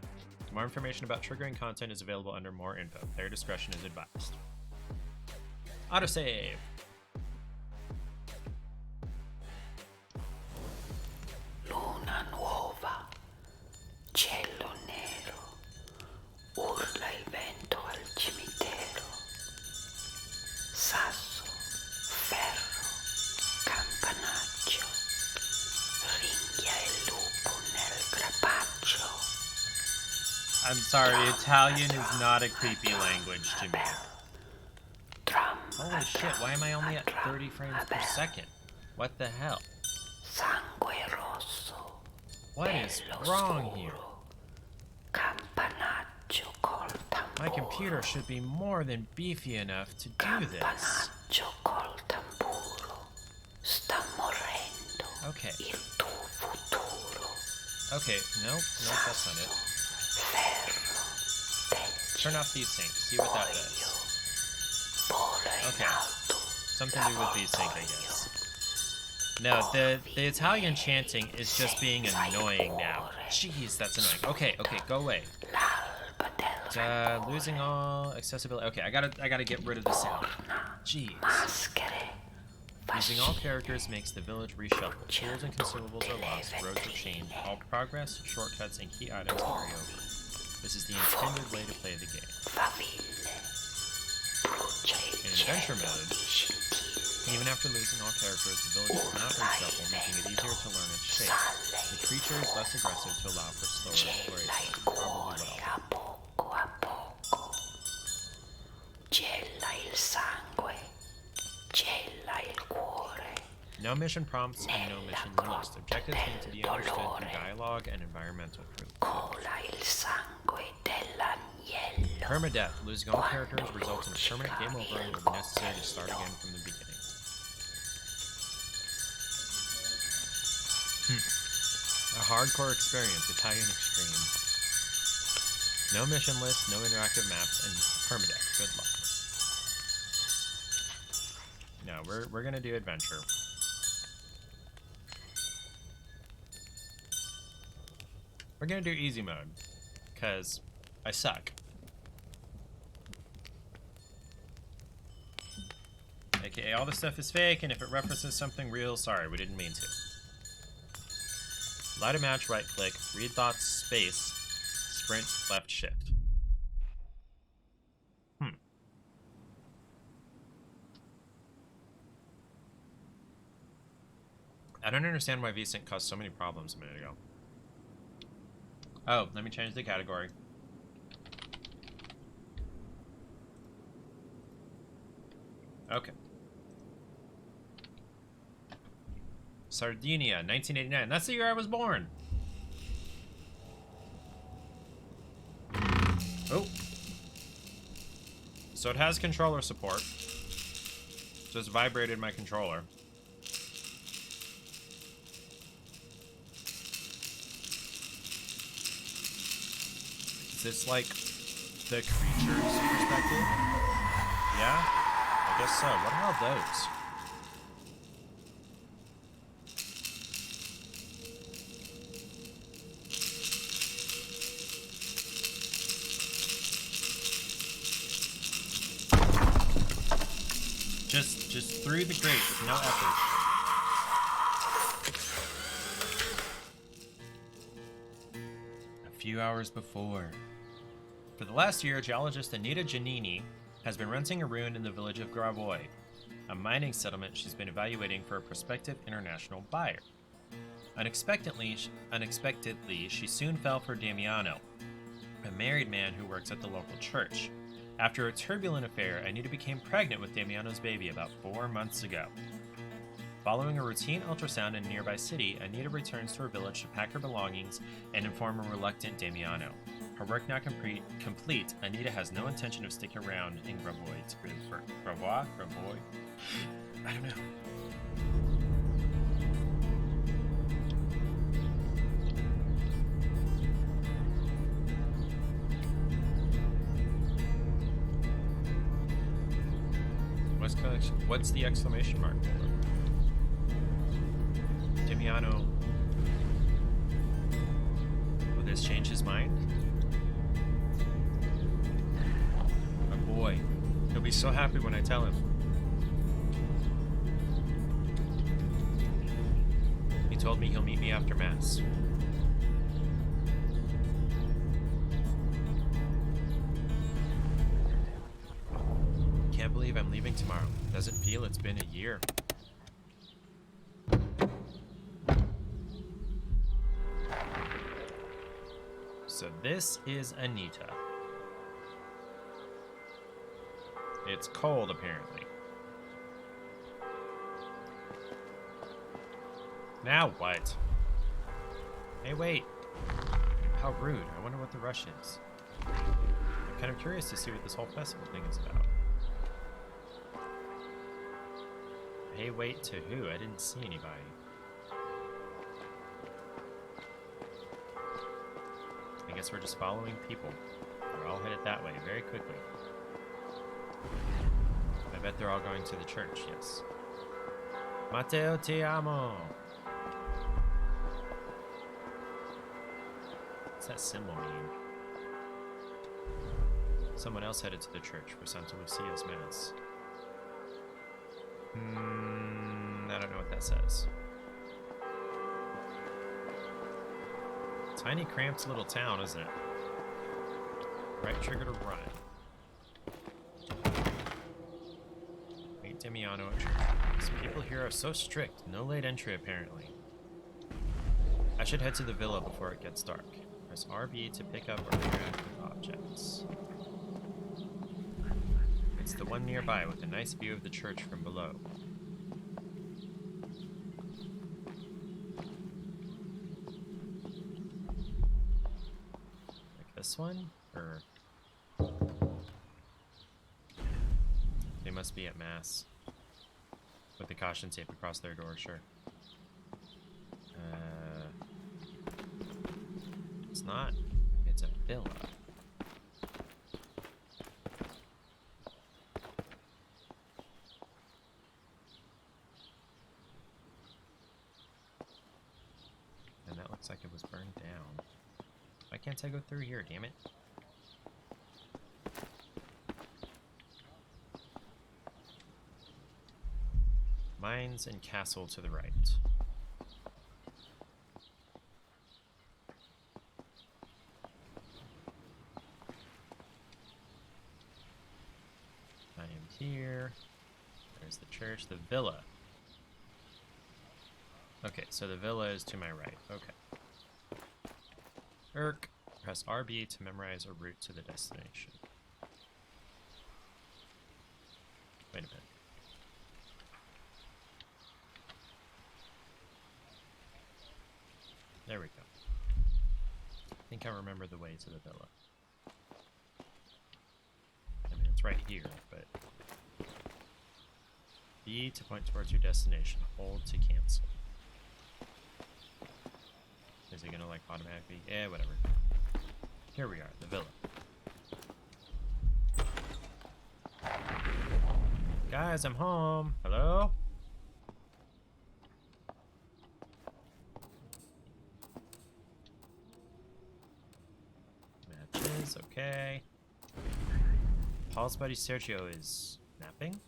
More information about triggering content is available under more info. Player discretion is advised. Autosave. Luna nuova, cielo nero, urla il vento al cimitero. Sasso, ferro, campanaggio, ringhia il lupo nel crepaccio. I'm sorry, Italian is not a creepy language to me. Holy shit, why am I only at 30 frames per second? What the hell? Sangue rosso. What is wrong here? Campanaggio col tamburo. My computer should be more than beefy enough to do this. Campanaggio col tamburo. Sta morendo. Okay. Il tuo futuro. Okay, nope, that's not it. Ferro. Turn off these syncs, see what that does. Okay. Something to do with these sync, I guess. No, the Italian chanting is just being annoying now. Jeez, that's annoying. Okay, go away. Losing all accessibility. Okay, I gotta get rid of the sound. Jeez. Using all characters makes the village reshuffle. Tools and consumables are lost, roads are changed, all progress, shortcuts, and key items carry over. This is the intended way to play the game. In adventure mode, Even after losing all characters, the village is not reshuffle, making it easier to learn its shape. The creature is less aggressive to allow for slower Gela exploration. il Probably cuore well. a poco a poco. Gela il sangue. Gela il cuore. No mission prompts and no mission limits. Objectives need to be understood through dialogue and environmental proof. Cola il sangue dell'agnello. Permadeath. Losing all characters results in a permanent game over and it will be necessary to start again from the beginning. A hardcore experience, Italian extreme. No mission list, no interactive maps, and permadeath. Good luck. No, we're gonna do adventure. We're gonna do easy mode, cause I suck. AKA all this stuff is fake, and if it references something real, sorry, we didn't mean to. Light a match, right click, read thoughts, space, sprint, left shift. I don't understand why VSync caused so many problems a minute ago. Oh, let me change the category. Okay. Sardinia, 1989. That's the year I was born. Oh. So it has controller support. Just vibrated my controller. Is this like the creature's perspective? Yeah? I guess so. What are all those? Just through the grate with no effort. A few hours before. For the last year, geologist Anita Giannini has been renting a ruin in the village of Gravois, a mining settlement she's been evaluating for a prospective international buyer. Unexpectedly, she soon fell for Damiano, a married man who works at the local church. After a turbulent affair, Anita became pregnant with Damiano's baby about 4 months ago. Following a routine ultrasound in a nearby city, Anita returns to her village to pack her belongings and inform a reluctant Damiano. Her work now complete, Anita has no intention of sticking around in Gravois to Gravois? I don't know. What's the exclamation mark for? Damiano. Will this change his mind? Oh boy. He'll be so happy when I tell him. He told me he'll meet me after Mass. Can't believe I'm leaving tomorrow. Doesn't feel it's been a year. So this is Anita. It's cold, apparently. Now what? Hey, wait. How rude. I wonder what the rush is. I'm kind of curious to see what this whole festival thing is about. Hey, wait to who? I didn't see anybody. I guess we're just following people. We're all headed that way very quickly. I bet they're all going to the church, yes. Matteo, ti amo! What's that symbol mean? Someone else headed to the church for Santa Lucia's Mass. I don't know what that says. Tiny, cramped little town, isn't it? Right trigger to run. Wait Damiano at church. People here are so strict. No late entry, apparently. I should head to the villa before it gets dark. Press RB to pick up or interact with objects. It's the one nearby with a nice view of the church from below. Like this one? Or... They must be at Mass. With the caution tape across their door, sure. It's not. It's a villa. And that looks like it was burned down. Why can't I go through here, damn it? Mines and castle to the right. I am here. There's the church, the villa. Okay, so the villa is to my right. Okay. Erk. Press RB to memorize a route to the destination. Wait a minute. There we go. I think I remember the way to the villa. I mean, it's right here, but... B to point towards your destination. Hold to cancel. Is it gonna, like, automatically? Yeah, whatever. Here we are, the villa. Guys, I'm home. Hello? Matches, okay. Paul's buddy Sergio is napping?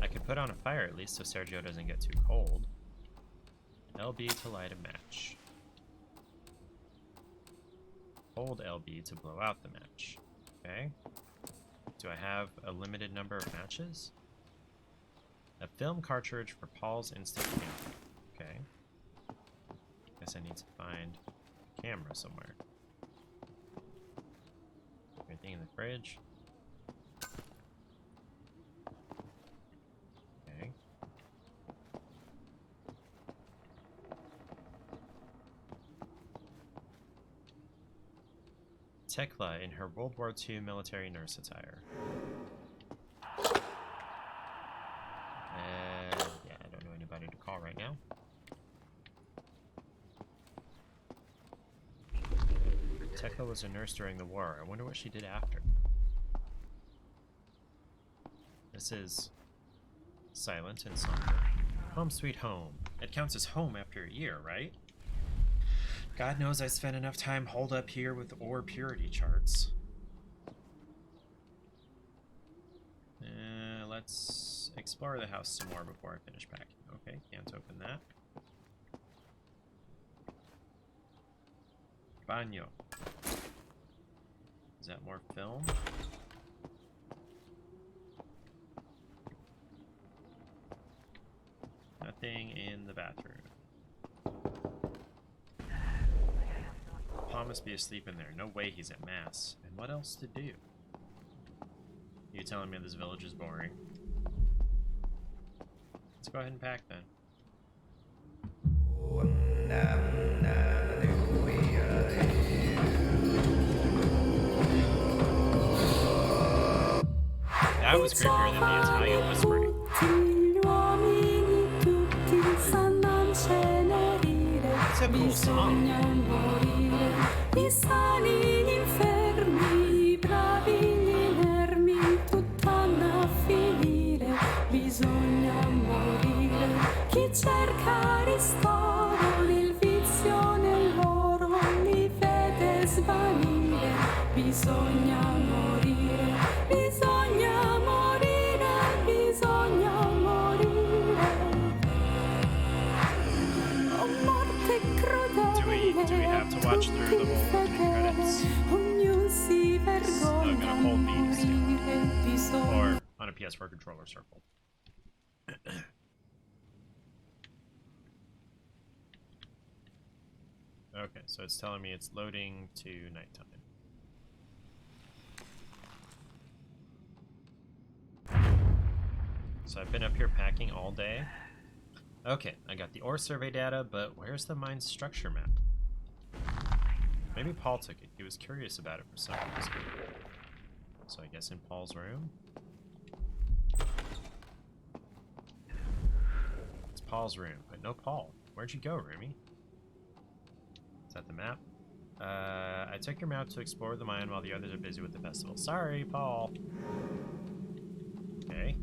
I could put on a fire at least so Sergio doesn't get too cold. LB to light a match. Hold LB to blow out the match. Okay. Do I have a limited number of matches? A film cartridge for Paul's instant camera. Okay. Guess I need to find a camera somewhere. Anything in the fridge? Okay. Tekla in her World War II military nurse attire. Yeah, I don't know anybody to call right now. Tekla was a nurse during the war. I wonder what she did after. This is silent and somber. Home sweet home. It counts as home after a year, right? God knows I spent enough time holed up here with ore purity charts. Let's explore the house some more before I finish packing. Okay, can't open that. Baño. Is that more film? Nothing in the bathroom. Pa must be asleep in there. No way he's at Mass. And what else to do? You telling me this village is boring? Let's go ahead and pack then. That was creepier than the Italian whispering. It's a cool song. I sani, gli infermi, i bravi, gli inermi, tutto andrà a finire, bisogna morire. Chi cerca ristoro nel vizio nell'oro, li vede svanire, bisogna morire, bisogna morire, bisogna morire. Oh, morte crudele. Do we have to watch through the whole opening credits? a PS4 controller circle. Okay, so it's telling me it's loading to nighttime. So I've been up here packing all day. Okay, I got the ore survey data, but where's the mine structure map? Maybe Paul took it. He was curious about it for some reason. So I guess in Paul's room? It's Paul's room, but no Paul. Where'd you go, Rumi? Is that the map? I took your map to explore the mine while the others are busy with the festival. Sorry, Paul. Okay.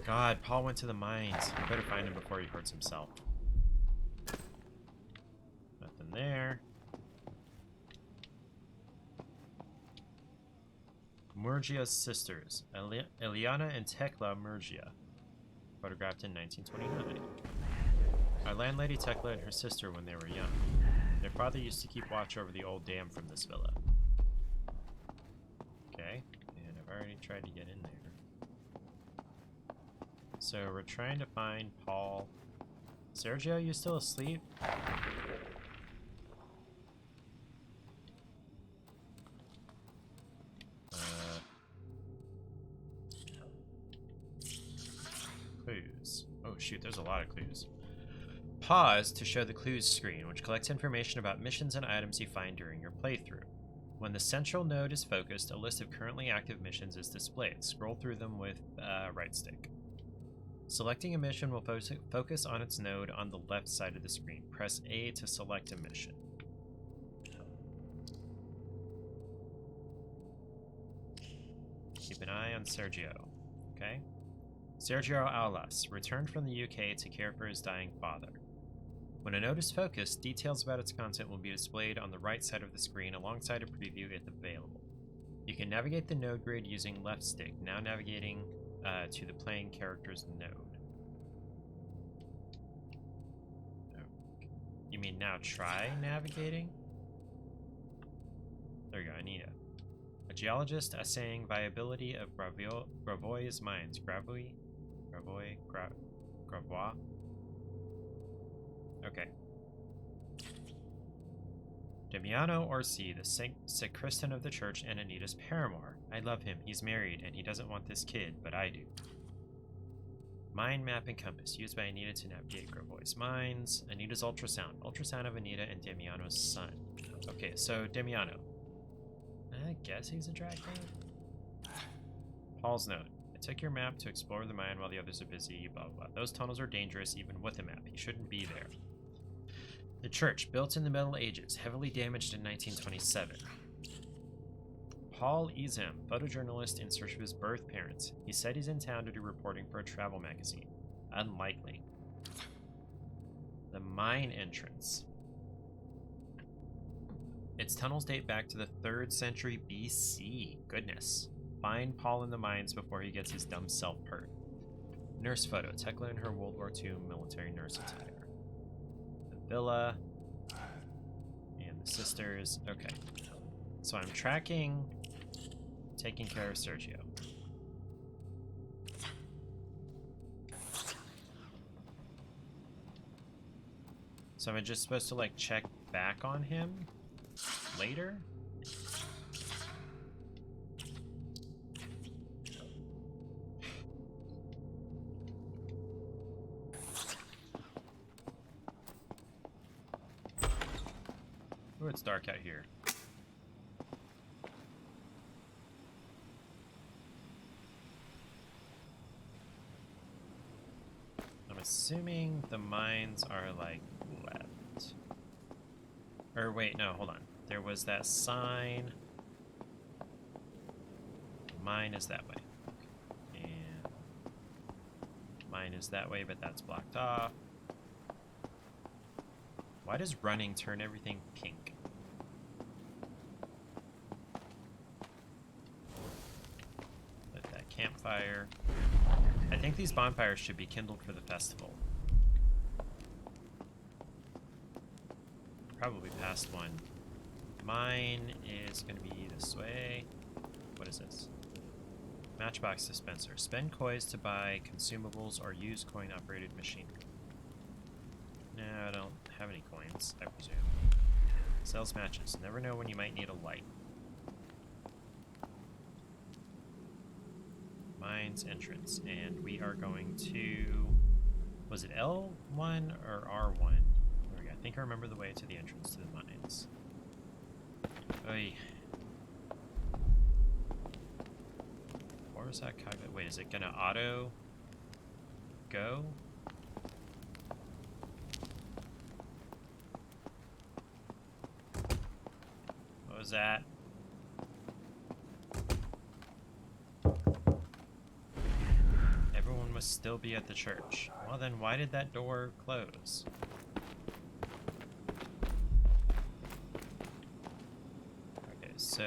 God, Paul went to the mines. I better find him before he hurts himself. Nothing there. Murgia's sisters, Eliana and Tekla Murgia, photographed in 1929. Our landlady Tekla and her sister when they were young. Their father used to keep watch over the old dam from this villa. Okay, and I've already tried to get in there. So we're trying to find Paul. Sergio, you still asleep? Clues. Oh shoot, there's a lot of clues. Pause to show the clues screen, which collects information about missions and items you find during your playthrough. When the central node is focused, a list of currently active missions is displayed. Scroll through them with right stick. Selecting a mission will focus on its node on the left side of the screen. Press A to select a mission. Keep an eye on Sergio. Okay? Sergio Aulas returned from the UK to care for his dying father. When a node is focused, details about its content will be displayed on the right side of the screen alongside a preview if available. You can navigate the node grid using left stick, now navigating to the playing character's node. Oh. You mean now try navigating? There you go, Anita. A geologist assaying viability of Gravois mines. Gravois? Okay. Damiano Orsi, the sacristan of the church and Anita's paramour. I love him. He's married, and he doesn't want this kid, but I do. Mine map and compass, used by Anita to navigate Gravois mines. Anita's ultrasound. Ultrasound of Anita and Damiano's son. Okay, so Damiano. I guess he's a drag queen. Paul's note. I took your map to explore the mine while the others are busy, blah, blah, blah. Those tunnels are dangerous even with a map. He shouldn't be there. The church, built in the Middle Ages, heavily damaged in 1927. Paul Izam, photojournalist in search of his birth parents. He said he's in town to do reporting for a travel magazine. Unlikely. The mine entrance. Its tunnels date back to the 3rd century BC. Goodness. Find Paul in the mines before he gets his dumb self hurt. Nurse photo. Tekla in her World War II military nurse attire. The villa. And the sisters. Okay. So I'm tracking, taking care of Sergio. So am I just supposed to like check back on him later? Oh, it's dark out here. I'm assuming the mines are like left. Or wait, no, hold on. There was that sign. Mine is that way. And mine is that way, but that's blocked off. Why does running turn everything pink? Lit that campfire. I think these bonfires should be kindled for the festival. Probably past one. Mine is going to be this way. What is this? Matchbox dispenser. Spend coins to buy consumables or use coin-operated machinery. No, I don't have any coins, I presume. Sells matches. Never know when you might need a light. Mines entrance. And we are going to... Was it L1 or R1? There we go. I think I remember the way to the entrance to the mines. Oy. Or is that cognitive? Wait, is it gonna auto go? What was that? Everyone must still be at the church. Well then, why did that door close? Okay, so...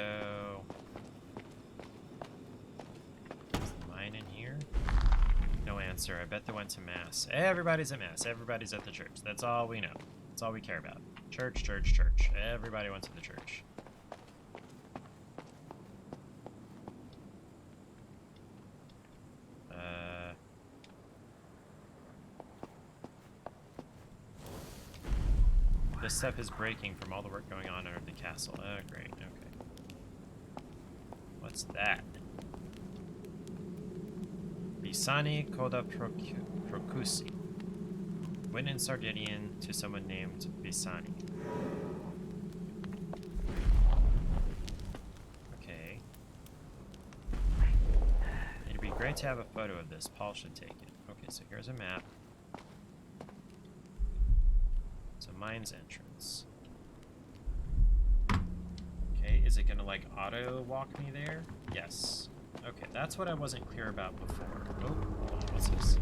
Is the mine in here? No answer. I bet they went to mass. Everybody's at mass. Everybody's at the church. That's all we know. That's all we care about. Church, church, church. Everybody went to the church. This stuff is breaking from all the work going on under the castle. Oh, great. Okay. What's that? Bisani Coda Procusi. Went in Sardinian to someone named Bisani. Okay. It'd be great to have a photo of this. Paul should take it. Okay, so here's a map. It's a mines entrance. Okay, is it gonna like auto walk me there? Yes. Okay, that's what I wasn't clear about before. Oh, hold on, what's this?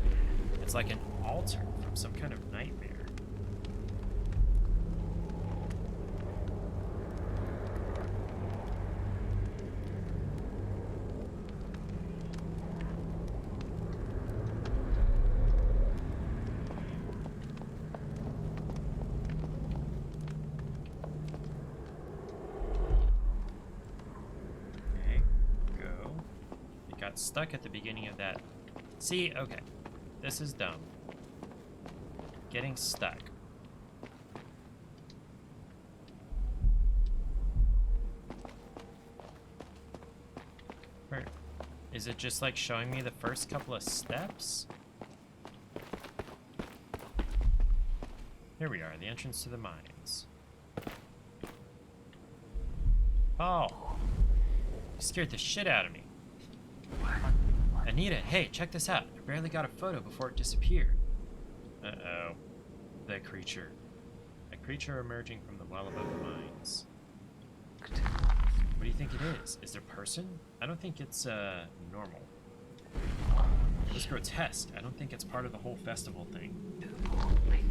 It's like an altar from some kind of nightmare. Stuck at the beginning of that. See, okay. This is dumb. Getting stuck. Where, is it just like showing me the first couple of steps? Here we are, the entrance to the mines. Oh! You scared the shit out of me. Anita, hey, check this out. I barely got a photo before it disappeared. Uh-oh. The creature. A creature emerging from the well above the mines. What do you think it is? Is it a person? I don't think it's, normal. It's grotesque. I don't think it's part of the whole festival thing.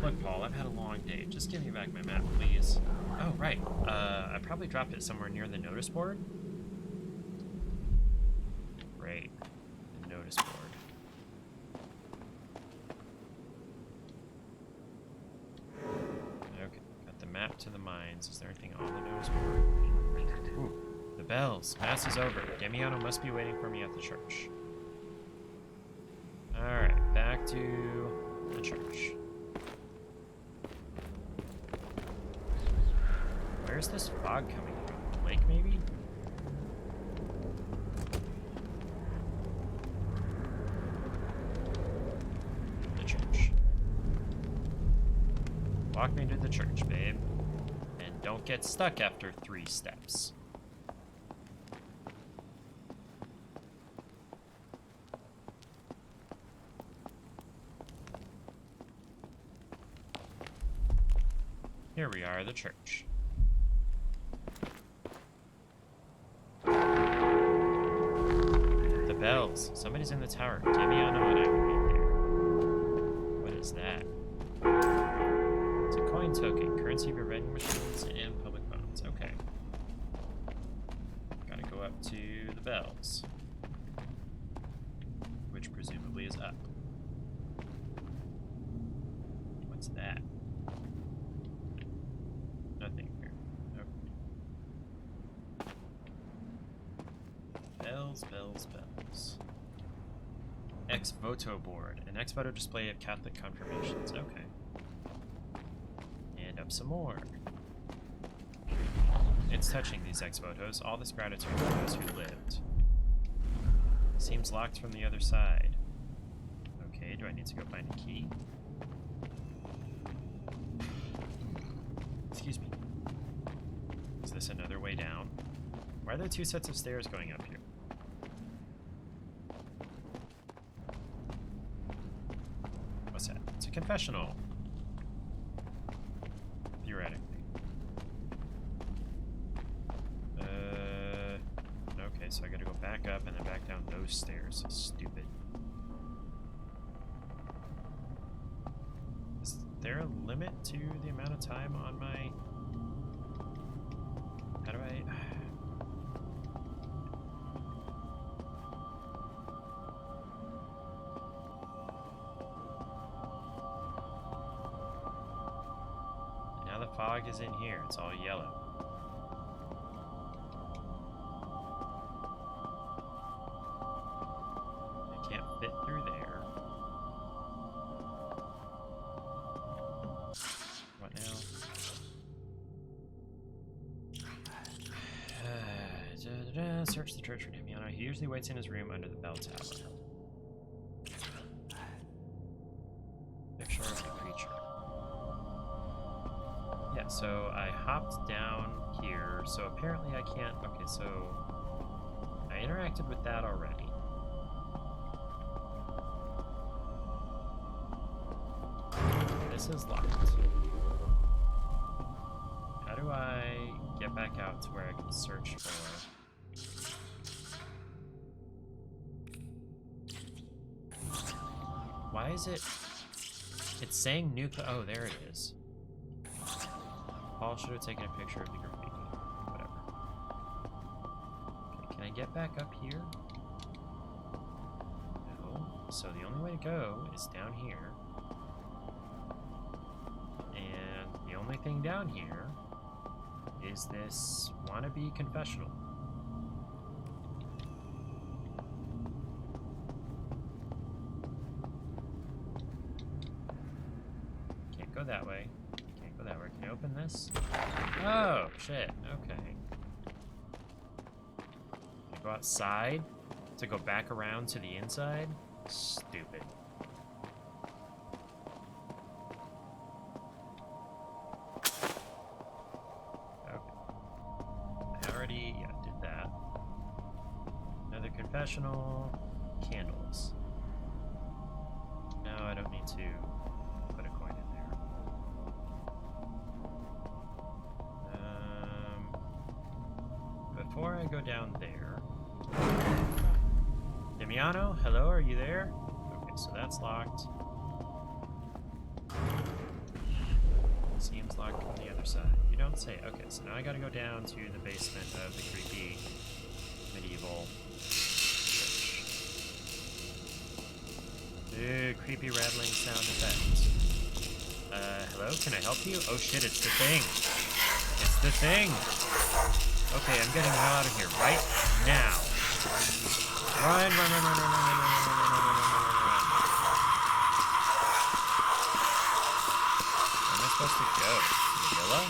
Look, Paul, I've had a long day. Just give me back my map, please. Oh, right. I probably dropped it somewhere near the notice board. Great. Notice board. Okay, got the map to the mines. Is there anything on the notice board? Ooh, the bells. Mass is over. Damiano must be waiting for me at the church. Alright, back to the church. Where's this fog coming from? Lake, maybe? Walk me to the church, babe. And don't get stuck after 3 steps. Here we are, the church. The bells. Somebody's in the tower. Damiano and I will meet there. What is that? Coin token, currency for vending machines, and public phones. Okay. Gotta go up to the bells. Which presumably is up. What's that? Nothing here. Nope. Bells. Bells, bells, bells. Ex voto board. An ex voto display of Catholic confirmations. Okay. And up some more. It's touching these ex votos. All this gratitude for those who lived. Seems locked from the other side. Okay, do I need to go find a key? Excuse me. Is this another way down? Why are there two sets of stairs going up here? What's that? It's a confessional. Theoretically. Okay, so I gotta go back up and then back down those stairs. Stupid. Is there a limit to the amount of time on my... How do I... Now the fog is in here. It's all yellow. I can't fit through there. What now? Search the church for Damiano. He usually waits in his room under the bell tower. Picture of the creature. Yeah, so I hopped down here, so apparently I can't... Okay, so I interacted with that already. This is locked. How do I get back out to where I can search for... Why is it... It's saying nuclear... Oh, there it is. Paul should have taken a picture of the graffiti. Whatever. Okay, can I get back up here? No. So the only way to go is down here. And the only thing down here is this wannabe confessional. Can't go that way. Can't go that way. Can I open this? Oh, shit. Okay. Can I go outside to go back around to the inside? Stupid. Did that. Another confessional. Candles. No, I don't need to put a coin in there. Before I go down there... Damiano, hello, are you there? Okay, so that's locked. Seems locked on the other side. You don't say. Okay, so now I gotta go down to the basement of the creepy medieval church. Ooh, creepy rattling sound effect. Hello? Can I help you? Oh shit, it's the thing. It's the thing. Okay, I'm getting the hell out of here right now. Run, run, run, run, run, run, run, run, run, run, run, run, run, run. Where am I supposed to go? The villa?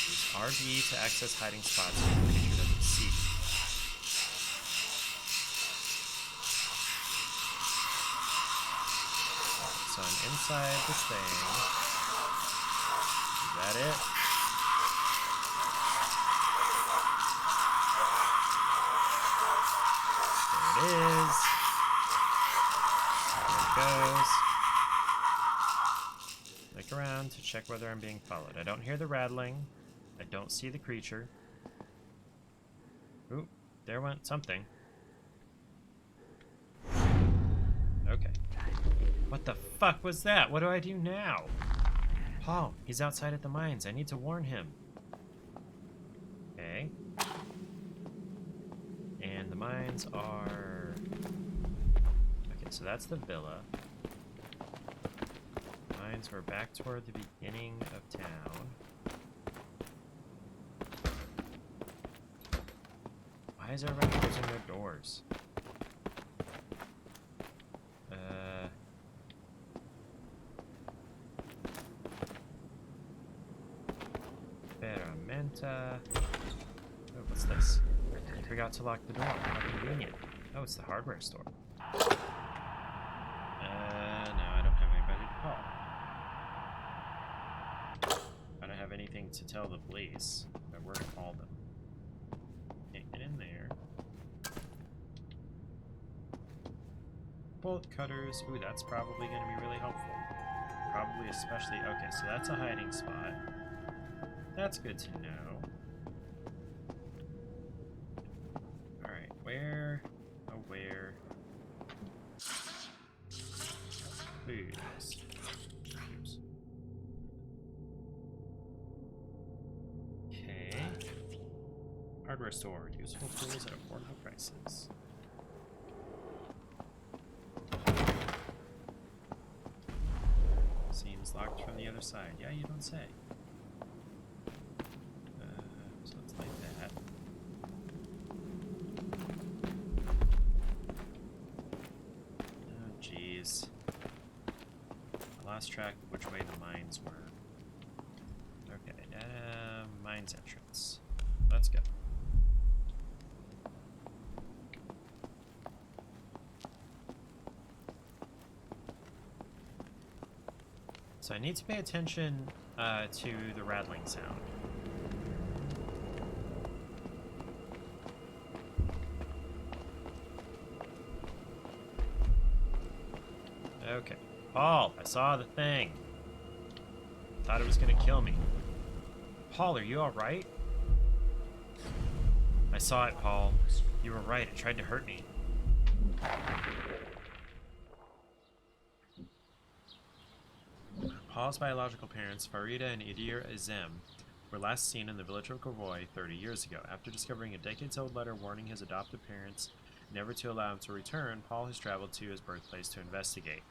Use RB to access hiding spots where the creature doesn't see. So I'm inside this thing. Is that it? There it is. There it goes. Look around to check whether I'm being followed. I don't hear the rattling. I don't see the creature. Ooh, there went something. Okay. What the fuck was that? What do I do now? Paul, he's outside at the mines. I need to warn him. Okay. And the mines are... Okay, so that's the villa. Mines were back toward the beginning of town. Why is everybody closing their doors? Ferramenta. Oh, what's this? I forgot to lock the door. How convenient. Oh, it's the hardware store. No, I don't have anybody to call. I don't have anything to tell the police. Where to call them. Can't get in there. Bolt cutters. Ooh, that's probably going to be really helpful. Probably especially... Okay, so that's a hiding spot. That's good to know. Alright, where... Oh, where... Foods. Oops. Okay. Hardware store. Useful tools at affordable prices. Seems locked from the other side. Yeah, you don't say. So it's like that. Oh, jeez. I lost track of which way the mines were. Okay, mines entrance. Let's go. So I need to pay attention to the rattling sound. Okay. Paul, I saw the thing. Thought it was gonna kill me. Paul, are you alright? I saw it, Paul. You were right, it tried to hurt me. Paul's biological parents, Farida and Idir Azem, were last seen in the village of Gavoy 30 years ago. After discovering a decades-old letter warning his adoptive parents never to allow him to return, Paul has traveled to his birthplace to investigate.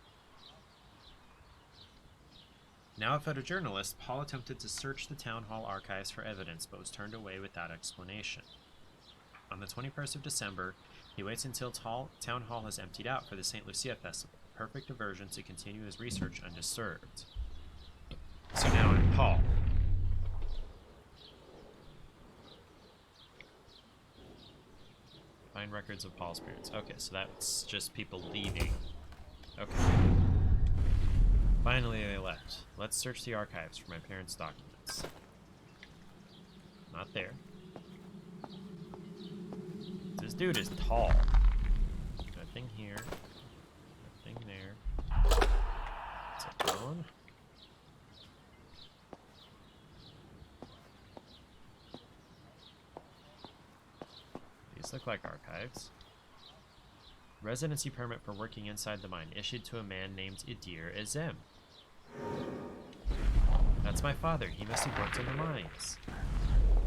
Now a photojournalist, Paul attempted to search the town hall archives for evidence, but was turned away without explanation. On the 21st of December, he waits until town hall has emptied out for the St. Lucia Festival, a perfect diversion to continue his research undisturbed. So now I'm Paul. Find records of Paul's parents. Okay, so that's just people leaving. Okay. Finally, they left. Let's search the archives for my parents' documents. Not there. This dude is tall. Nothing here. Nothing there. It's a phone. These look like archives. Residency permit for working inside the mine issued to a man named Idir Azem. That's my father. He must have worked in the mines.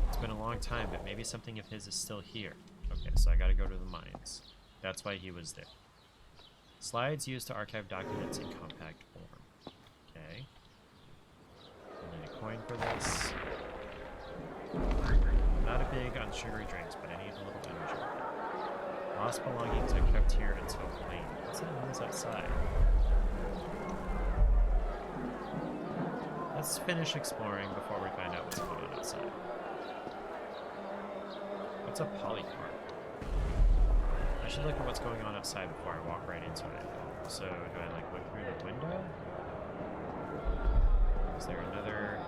It's been a long time, but maybe something of his is still here. Okay, so I gotta go to the mines. That's why he was there. Slides used to archive documents in compact form. Okay. I need a coin for this. Not a big on sugary drinks, but I need a little energy. Lost belongings are kept here until claimed. What's that noise outside? Let's finish exploring before we find out what's going on outside. What's a polycarp? I should look at what's going on outside before I walk right into it. So, do I like look through the window? Is there another...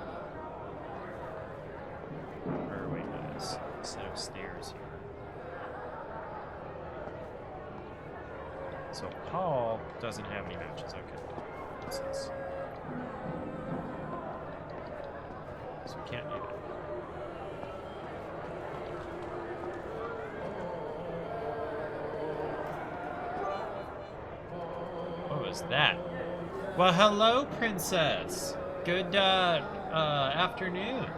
Or wait, no, there's a set of stairs here. So Paul doesn't have any matches. Okay. What's this? So we can't do that. What was that? Well, hello, princess. Good afternoon.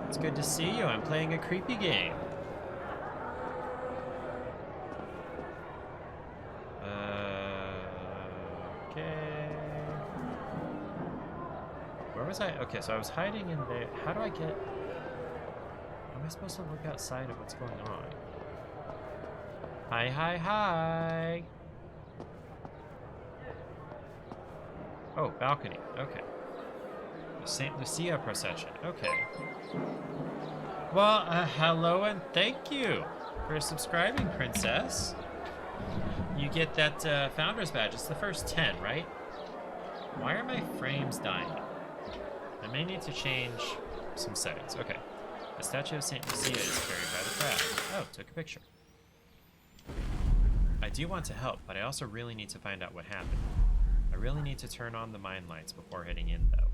It's good to see you. I'm playing a creepy game. Okay. Where was I? Okay, so I was hiding in there. How do I get... How am am I supposed to look outside of what's going on? Hi, hi, hi! Oh, balcony. Okay. The St. Lucia procession. Okay. Well, hello and thank you for subscribing, Princess. You get that Founder's Badge. It's the first 10, right? Why are my frames dying? I may need to change some settings. Okay. The statue of St. Lucia is carried by the crowd. Oh, took a picture. I do want to help, but I also really need to find out what happened. I really need to turn on the mine lights before heading in, though.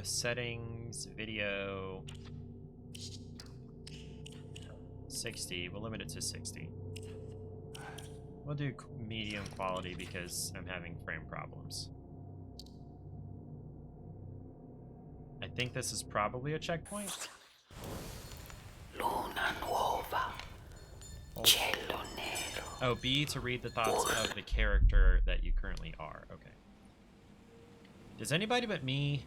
Settings, video, 60. We'll limit it to 60. We'll do medium quality because I'm having frame problems. I think this is probably a checkpoint. Luna nuova. Cielo nero. Oh, B to read the thoughts of the character that you currently are. Okay. Does anybody but me,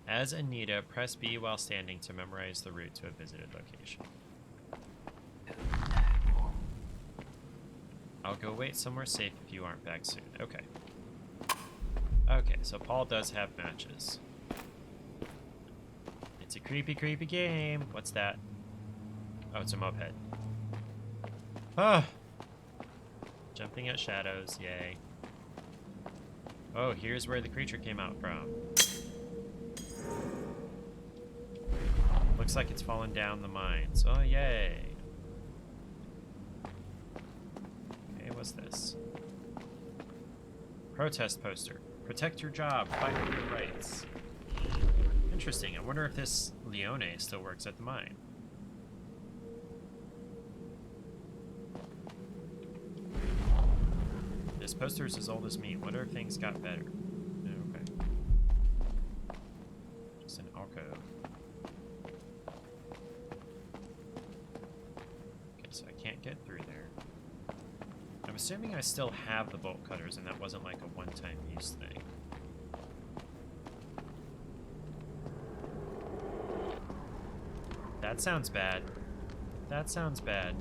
as Anita, press B while standing to memorize the route to a visited location? I'll go wait somewhere safe if you aren't back soon. Okay. Okay, so Paul does have matches. It's a creepy, creepy game. What's that? Oh, it's a moped. Ah! Jumping at shadows, yay. Oh, here's where the creature came out from. Looks like it's fallen down the mines. Oh, yay. Okay, what's this? Protest poster. Protect your job. Fight for your rights. Interesting. I wonder if this Leone still works at the mine. This poster is as old as me. Wonder if things got better. Okay. Just an alcove. Okay, so I can't get through there. I'm assuming I still have the bolt cutters and that wasn't like a one-time use thing. That sounds bad. That sounds bad.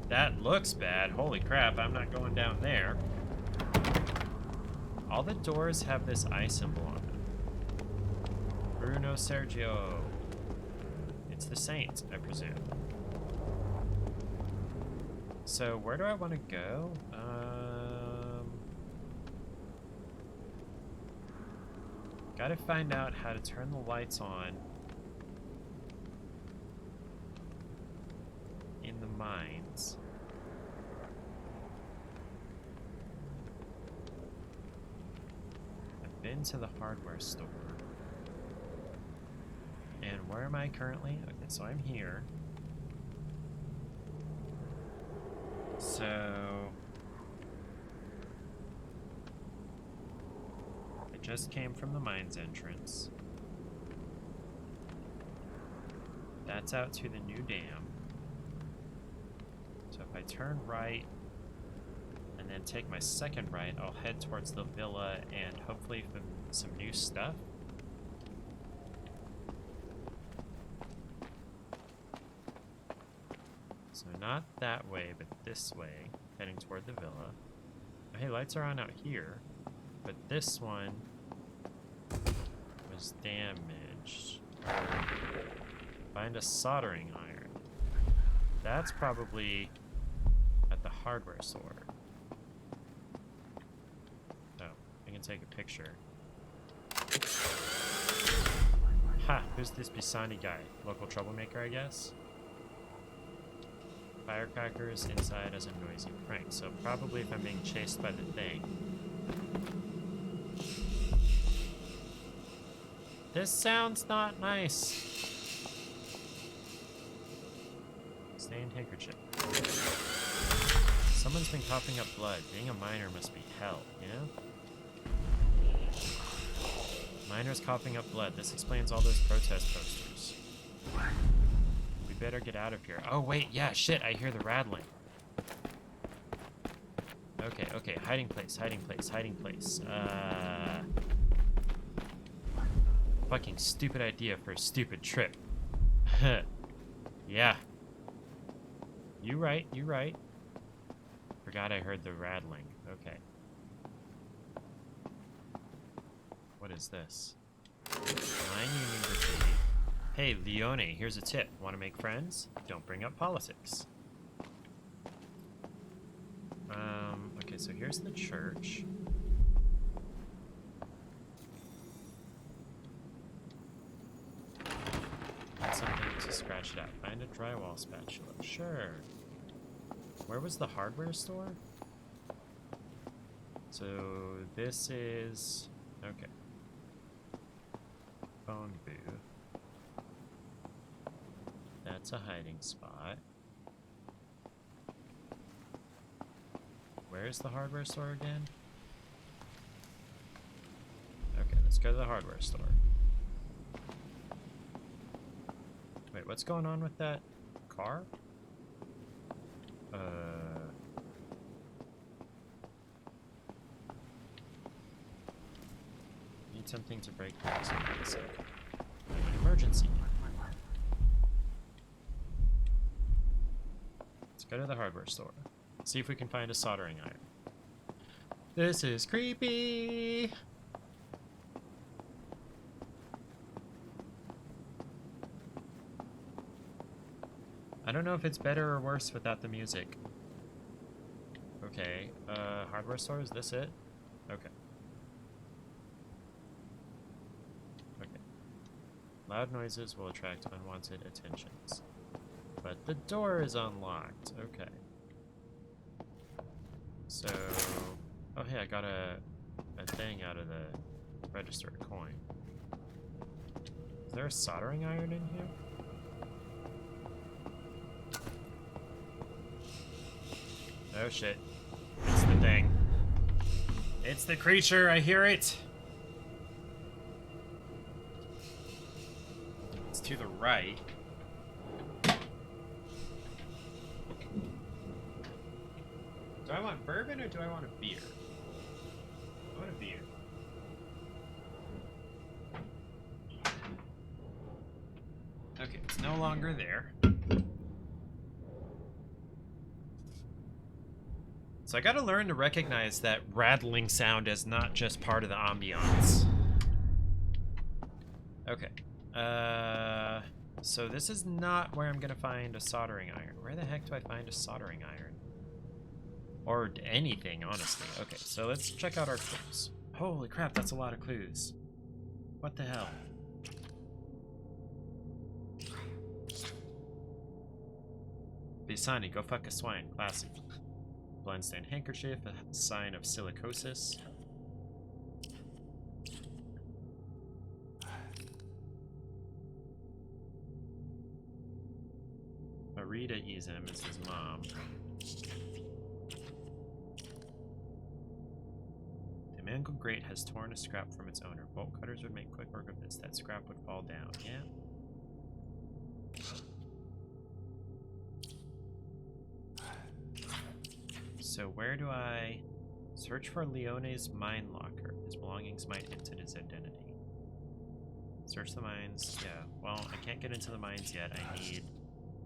That looks bad. Holy crap, I'm not going down there. All the doors have this eye symbol on them. Bruno Sergio. It's the saint, I presume. So, where do I want to go? Gotta find out how to turn the lights on in the mines. I've been to the hardware store. And where am I currently? Okay, so I'm here. So I just came from the mines entrance. That's out to the new dam. So if I turn right and then take my second right, I'll head towards the villa and hopefully some new stuff. So not that way, but this way, heading toward the villa. Oh, hey, lights are on out here, but this one was damaged. Find a soldering iron. That's probably at the hardware store. Oh, I can take a picture. Ha! Who's this Pisani guy? Local troublemaker, I guess? Firecrackers inside as a noisy prank. So probably if I'm being chased by the thing. This sounds not nice. Stained handkerchief. Someone's been coughing up blood. Being a miner must be hell, you know? Miners coughing up blood. This explains all those protest posters. We better get out of here. Oh, wait, yeah, shit, I hear the rattling. Okay, okay, hiding place, hiding place, hiding place. fucking stupid idea for a stupid trip. Yeah. You right, you right. Forgot I heard the rattling. Okay. What is this? 9 Union Graffiti. Hey, Leone, here's a tip. Want to make friends? Don't bring up politics. Okay, so here's the church. Find something to scratch it out. Find a drywall spatula. Sure. Where was the hardware store? So this is... okay. Phone booth. That's a hiding spot. Where's the hardware store again? Okay, let's go to the hardware store. Wait, what's going on with that car? Need something to break things in a sec. An emergency. Let's go to the hardware store. See if we can find a soldering iron. This is creepy! I don't know if it's better or worse without the music. Okay, hardware store, is this it? Okay. Okay. Loud noises will attract unwanted attentions. But the door is unlocked. Okay. So... oh hey, I got a thing out of the register, a coin. Is there a soldering iron in here? Oh shit. It's the thing. It's the creature, I hear it! It's to the right. Do I want bourbon or do I want a beer? I want a beer. Okay, it's no longer there. So I gotta learn to recognize that rattling sound as not just part of the ambiance. Okay. So this is not where I'm gonna find a soldering iron. Where the heck do I find a soldering iron? Or anything, honestly. Okay, so let's check out our clues. Holy crap, that's a lot of clues. What the hell? Bisani, go fuck a swine. Classic. Blindstand handkerchief, a sign of silicosis. Marita Izem is his mom. The mangled grate has torn a scrap from its owner. Bolt cutters would make quick work of this. That scrap would fall down. Yeah. So where do I search for Leone's mine locker? His belongings might hint at his identity. Search the mines. Yeah, well, I can't get into the mines yet. I need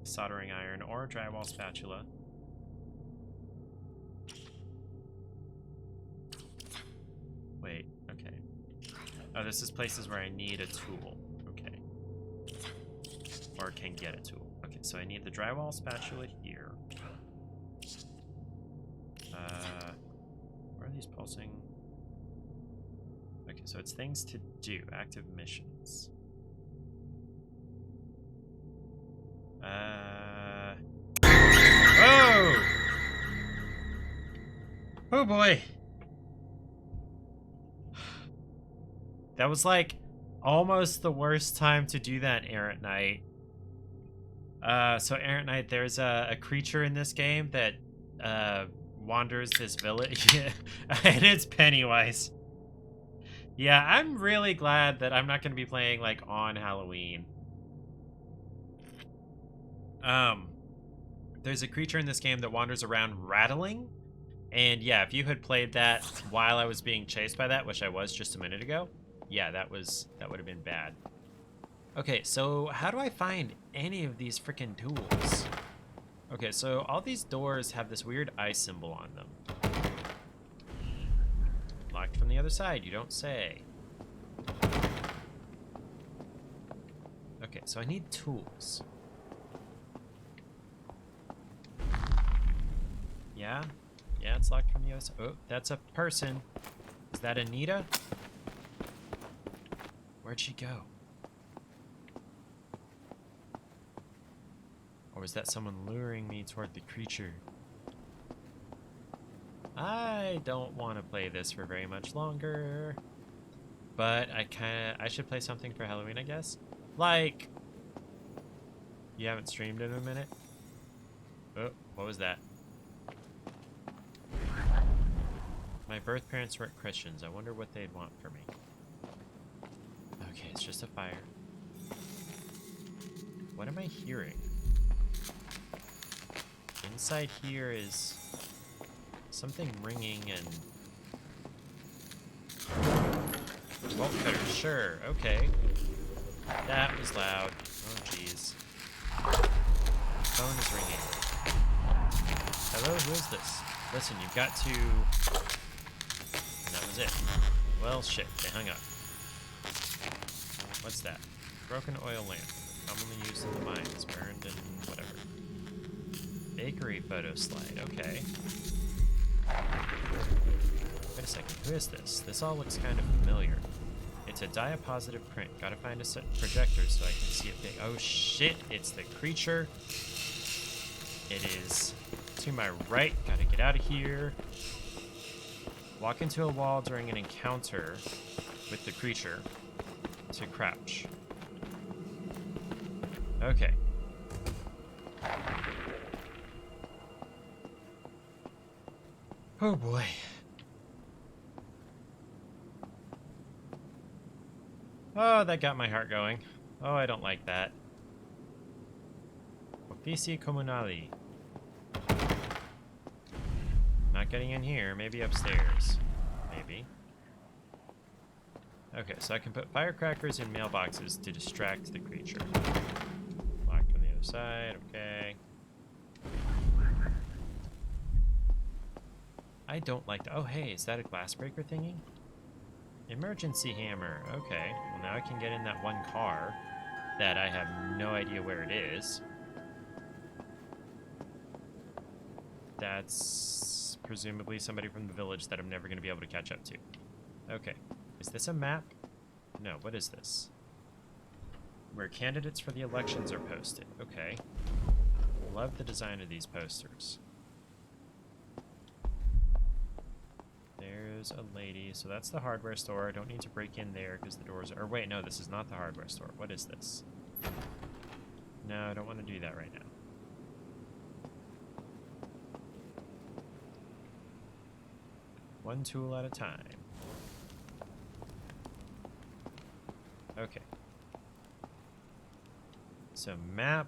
soldering iron or a drywall spatula. Wait, okay. Oh, this is places where I need a tool. Okay. Or can get a tool. Okay, so I need the drywall spatula here. Where are these pulsing? Okay, so it's things to do. Active missions. Oh! Oh boy! That was like almost the worst time to do that, Errant Knight. So Errant Knight, there's a creature in this game that wanders this village, and it's Pennywise. Yeah, I'm really glad that I'm not going to be playing like on Halloween. There's a creature in this game that wanders around rattling, and yeah, if you had played that while I was being chased by that, which I was just a minute ago, Yeah, that would have been bad. Okay, so how do I find any of these freaking tools? Okay, so all these doors have this weird eye symbol on them. Locked from the other side, you don't say. Okay, so I need tools. Yeah? Yeah, it's locked from the other side. Oh, that's a person. Is that Anita? Where'd she go? Or is that someone luring me toward the creature? I don't want to play this for very much longer. But I should play something for Halloween, I guess. Like, you haven't streamed in a minute? Oh, what was that? My birth parents weren't Christians. I wonder what they'd want for me. Okay, it's just a fire. What am I hearing? Inside here is something ringing and... Bolt cutter, sure, okay. That was loud. Oh, jeez. Phone is ringing. Hello, who is this? Listen, you've got to... And that was it. Well, shit, they hung up. What's that? Broken oil lamp. Commonly used in the mines. Burned and whatever. Bakery photo slide, okay. Wait a second, who is this? This all looks kind of familiar. It's a diapositive print. Gotta find a set projector so I can see it big. Oh shit, it's the creature. It is to my right. Gotta get out of here. Walk into a wall during an encounter with the creature to crouch. Okay. Oh boy. Oh, that got my heart going. Oh, I don't like that. Offici Comunali. Not getting in here. Maybe upstairs. Maybe. Okay, so I can put firecrackers in mailboxes to distract the creature. Locked on the other side. Okay. I don't like that. Oh, hey, is that a glass breaker thingy? Emergency hammer. Okay. Well, now I can get in that one car that I have no idea where it is. That's presumably somebody from the village that I'm never going to be able to catch up to. Okay. Is this a map? No, what is this? Where candidates for the elections are posted. Okay. Love the design of these posters. There's a lady. So that's the hardware store. I don't need to break in there because the doors are... Or wait, no, this is not the hardware store. What is this? No, I don't want to do that right now. One tool at a time. Okay. So map.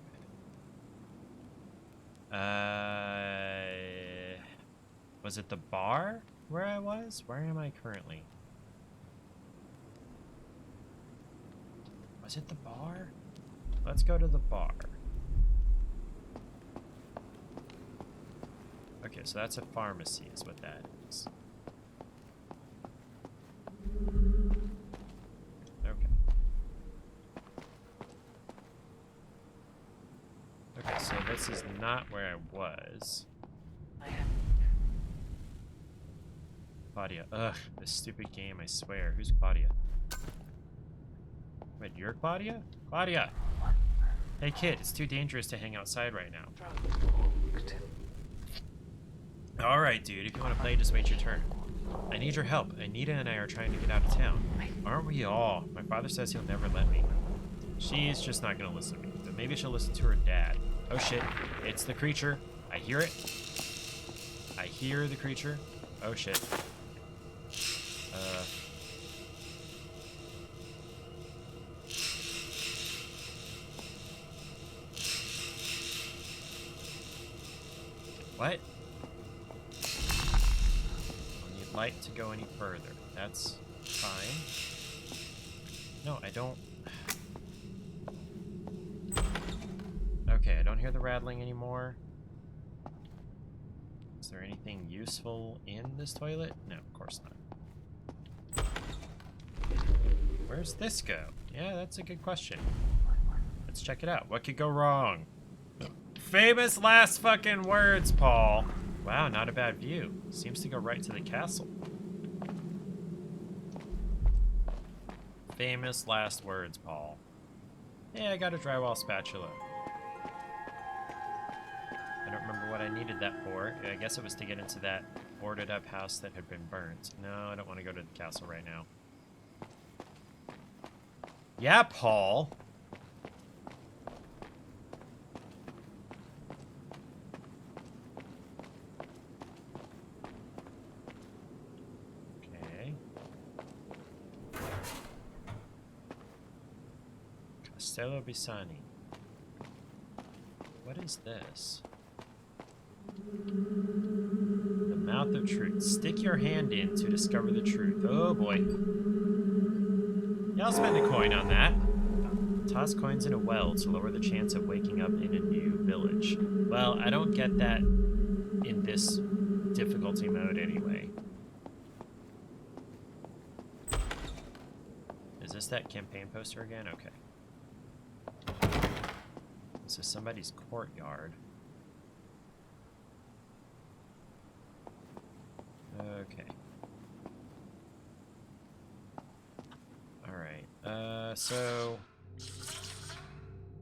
Was it the bar where I was? Where am I currently? Was it the bar? Let's go to the bar. Okay, so that's a pharmacy is what that is. Okay, so this is not where I was. Claudia. Ugh, this stupid game, I swear. Who's Claudia? Wait, you're Claudia? Claudia! Hey kid, it's too dangerous to hang outside right now. Alright dude, if you want to play, just wait your turn. I need your help. Anita and I are trying to get out of town. Aren't we all? My father says he'll never let me. She's just not gonna listen to me, but maybe she'll listen to her dad. Oh shit, it's the creature. I hear it. I hear the creature. Oh shit. What? I'll need light to go any further. That's fine. No, I don't. Okay, I don't hear the rattling anymore. Is there anything useful in this toilet? No, of course not. Where's this go? Yeah, that's a good question. Let's check it out. What could go wrong? Famous last fucking words, Paul. Wow, not a bad view. Seems to go right to the castle. Famous last words, Paul. Yeah, I got a drywall spatula. I don't remember what I needed that for. I guess it was to get into that boarded up house that had been burnt. No, I don't want to go to the castle right now. Yeah, Paul. Okay. Castello Bisani. What is this? The mouth of truth. Stick your hand in to discover the truth. Oh boy. Yeah, I'll spend a coin on that. Toss coins in a well to lower the chance of waking up in a new village. Well, I don't get that in this difficulty mode anyway. Is this that campaign poster again? Okay. This is somebody's courtyard. Okay. Alright, so...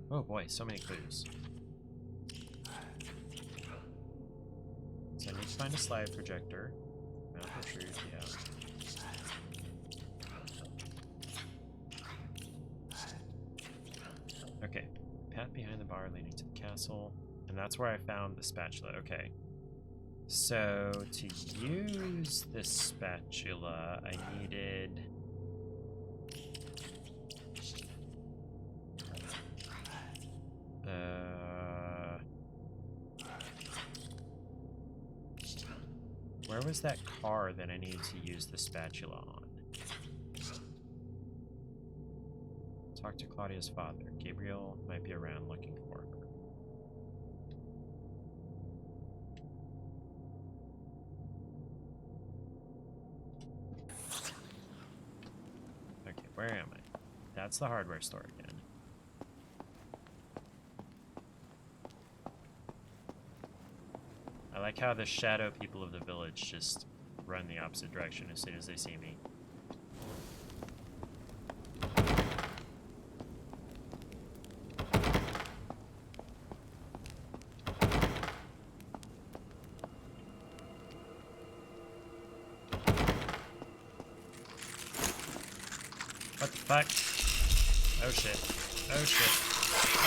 Oh boy, so many clues. So I need to find a slide projector. Mouth of truth, yeah. Okay, path behind the bar leading to the castle. And that's where I found the spatula, okay. So, to use this spatula, I needed... Where was that car that I needed to use the spatula on? Talk to Claudia's father. Gabriel might be around looking for her. Okay, where am I? That's the hardware store again. I like how the shadow people of the village just run the opposite direction as soon as they see me. What the fuck? Oh shit. Oh shit.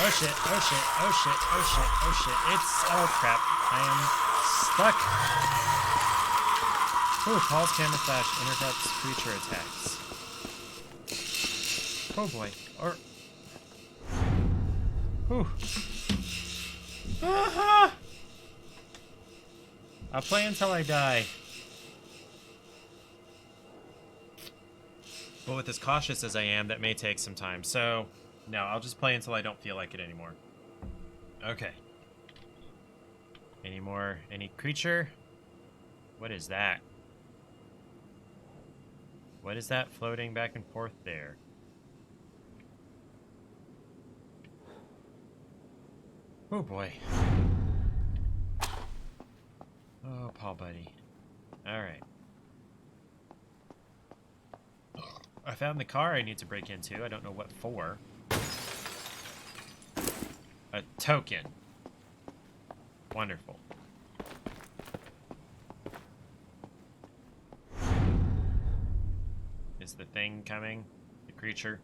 Oh shit. Oh shit. Oh shit. Oh shit. Oh shit. It's... Oh crap. I am stuck. Ooh, Paul's camouflage interrupts creature attacks. Oh boy. Or... Whew. Ah-ha! I'll play until I die. But with as cautious as I am, that may take some time. So, no, I'll just play until I don't feel like it anymore. Okay. Any creature? What is that? What is that floating back and forth there? Oh boy. Oh, Paul buddy. Alright. I found the car I need to break into. I don't know what for. A token. Wonderful. Is the thing coming? The creature?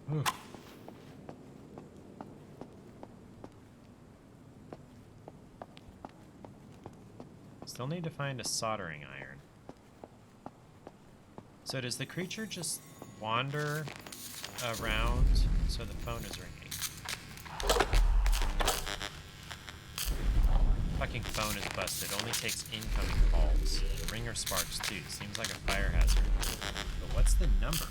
Whew. Still need to find a soldering iron. So does the creature just wander around? So the phone is ringing. Fucking phone is busted. Only takes incoming calls. The ringer sparks too. Seems like a fire hazard. What's the number?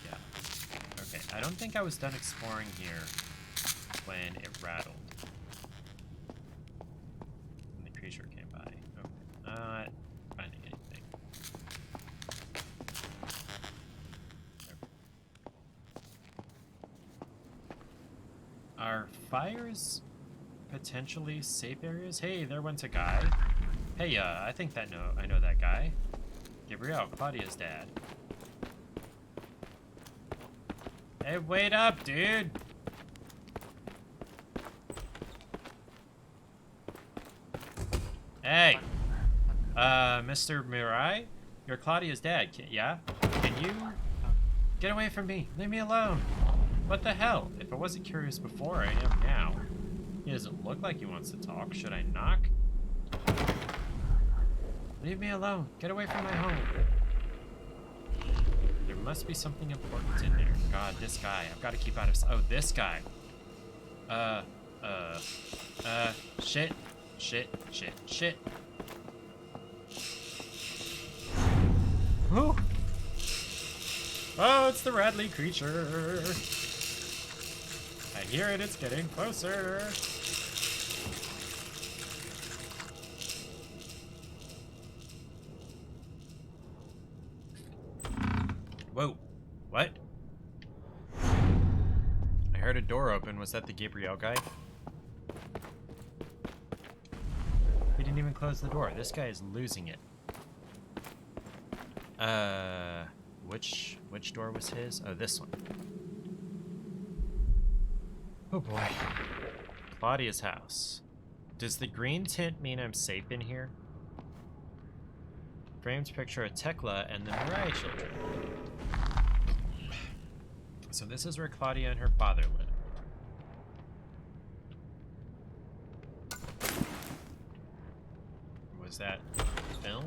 Yeah. Okay, I don't think I was done exploring here when it rattled. When the creature came by. Okay. Not finding anything. Are fires potentially safe areas? Hey, there went a guy. Hey, I think I know that guy. Gabriel, Claudia's dad. Hey, wait up, dude! Hey! Mr. Mirai? You're Claudia's dad, yeah? Can you... Get away from me! Leave me alone! What the hell? If I wasn't curious before, I am now. He doesn't look like he wants to talk. Should I knock? Leave me alone. Get away from my home. There must be something important in there. God, this guy. I've got to keep out of... Oh, this guy. Shit. Shit. Whew. Oh, it's the Radley creature. I hear it. It's getting closer. Whoa. What? I heard a door open. Was that the Gabriel guy? He didn't even close the door. This guy is losing it. Which door was his? Oh, this one. Oh boy. Claudia's house. Does the green tint mean I'm safe in here? Framed picture of Tekla and the Mirai children. So this is where Claudia and her father live. Was that film?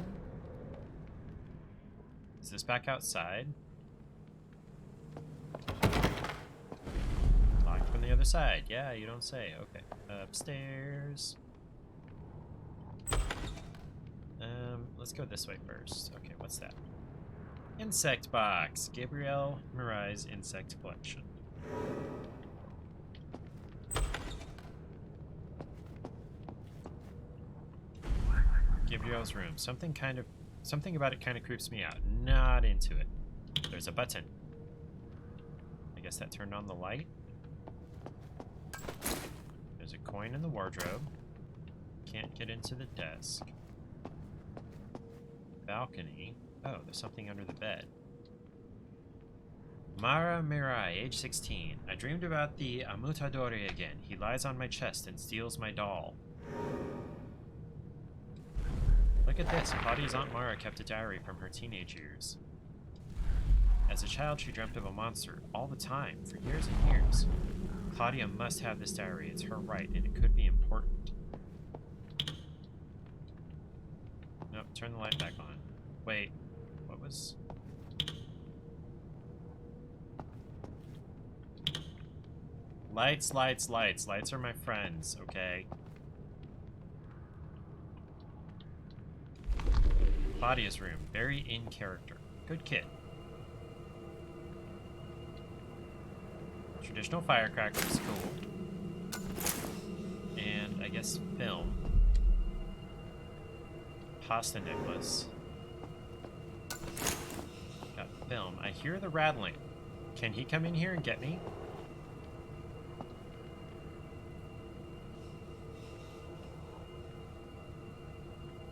Is this back outside? Locked from the other side. Yeah, you don't say. Okay. Upstairs. Let's go this way first. Okay, what's that? Insect box. Gabriel Mirai's insect collection. Gabriel's room. Something about it kind of creeps me out. Not into it. There's a button. I guess that turned on the light. There's a coin in the wardrobe. Can't get into the desk. Balcony. Oh, there's something under the bed. Mara Mirai, age 16. I dreamed about the Amutadori again. He lies on my chest and steals my doll. Look at this. Claudia's Aunt Mara kept a diary from her teenage years. As a child, she dreamt of a monster all the time, for years and years. Claudia must have this diary. It's her right, and it could be important. Nope, turn the light back on. Wait, what was... Lights. Lights are my friends, okay? Claudia's room. Very in character. Good kid. Traditional firecrackers. Cool. And I guess film. Pasta necklace. Got film. I hear the rattling. Can he come in here and get me?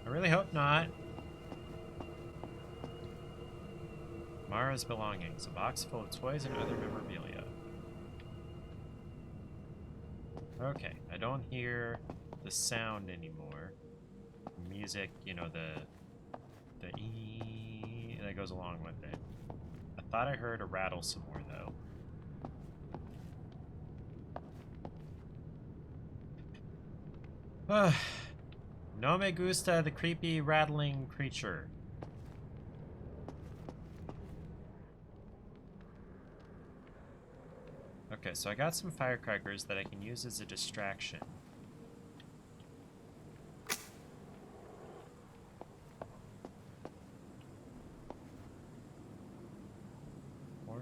I really hope not. Mara's belongings. A box full of toys and other memorabilia. Okay, I don't hear the sound anymore. Music, you know, the ee that goes along with it. I thought I heard a rattle somewhere though. No me gusta the creepy rattling creature. Okay, so I got some firecrackers that I can use as a distraction.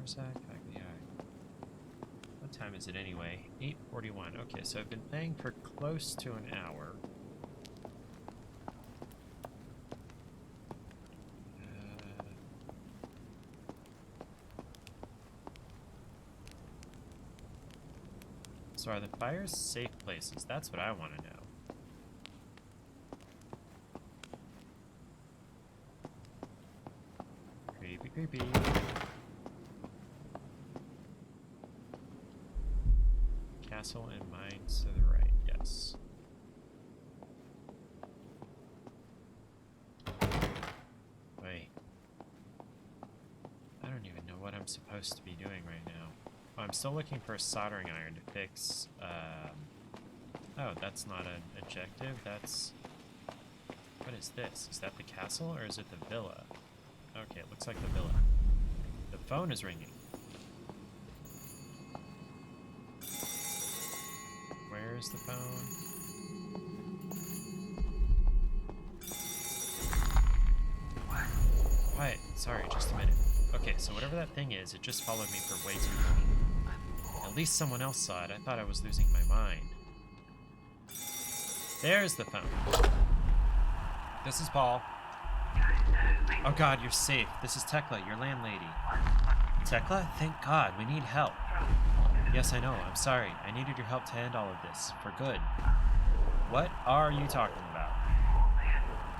Sack? Yeah. What time is it anyway? 8:41. Okay, so I've been playing for close to an hour. So are the fires safe places? That's what I want to know. Creepy, creepy. Castle and mines to the right, yes. Wait. I don't even know what I'm supposed to be doing right now. Oh, I'm still looking for a soldering iron to fix, oh, that's not an objective, that's... What is this? Is that the castle, or is it the villa? Okay, it looks like the villa. The phone is ringing. Where's the phone? Quiet. Sorry, just a minute. Okay, so whatever that thing is, it just followed me for way too long. At least someone else saw it. I thought I was losing my mind. There's the phone. This is Paul. Oh god, you're safe. This is Tekla, your landlady. Tekla? Thank God, we need help. Yes, I know, I'm sorry. I needed your help to end all of this, for good. What are you talking about?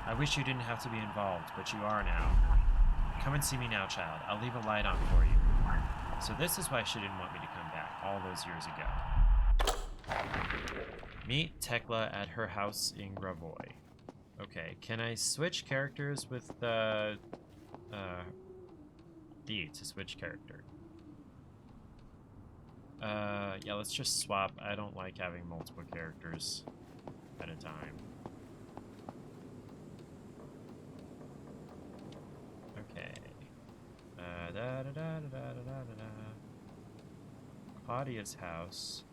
I wish you didn't have to be involved, but you are now. Come and see me now, child. I'll leave a light on for you. So this is why she didn't want me to come back all those years ago. Meet Tekla at her house in Gravoy. Okay, can I switch characters with the... D to switch character? Yeah, let's just swap. I don't like having multiple characters at a time. Okay. Claudia's house.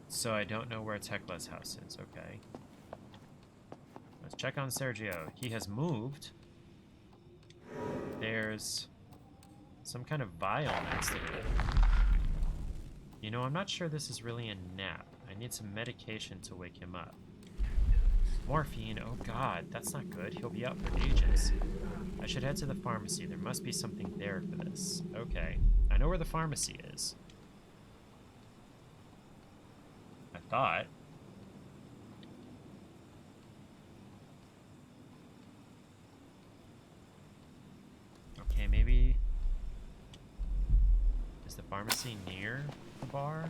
So I don't know where Tekla's house is, okay. Let's check on Sergio. He has moved. There's some kind of vial next to him. You know, I'm not sure this is really a nap. I need some medication to wake him up. Morphine, oh god, that's not good. He'll be out for ages. I should head to the pharmacy. There must be something there for this. Okay, I know where the pharmacy is. I thought. Okay, maybe... Is the pharmacy near the bar?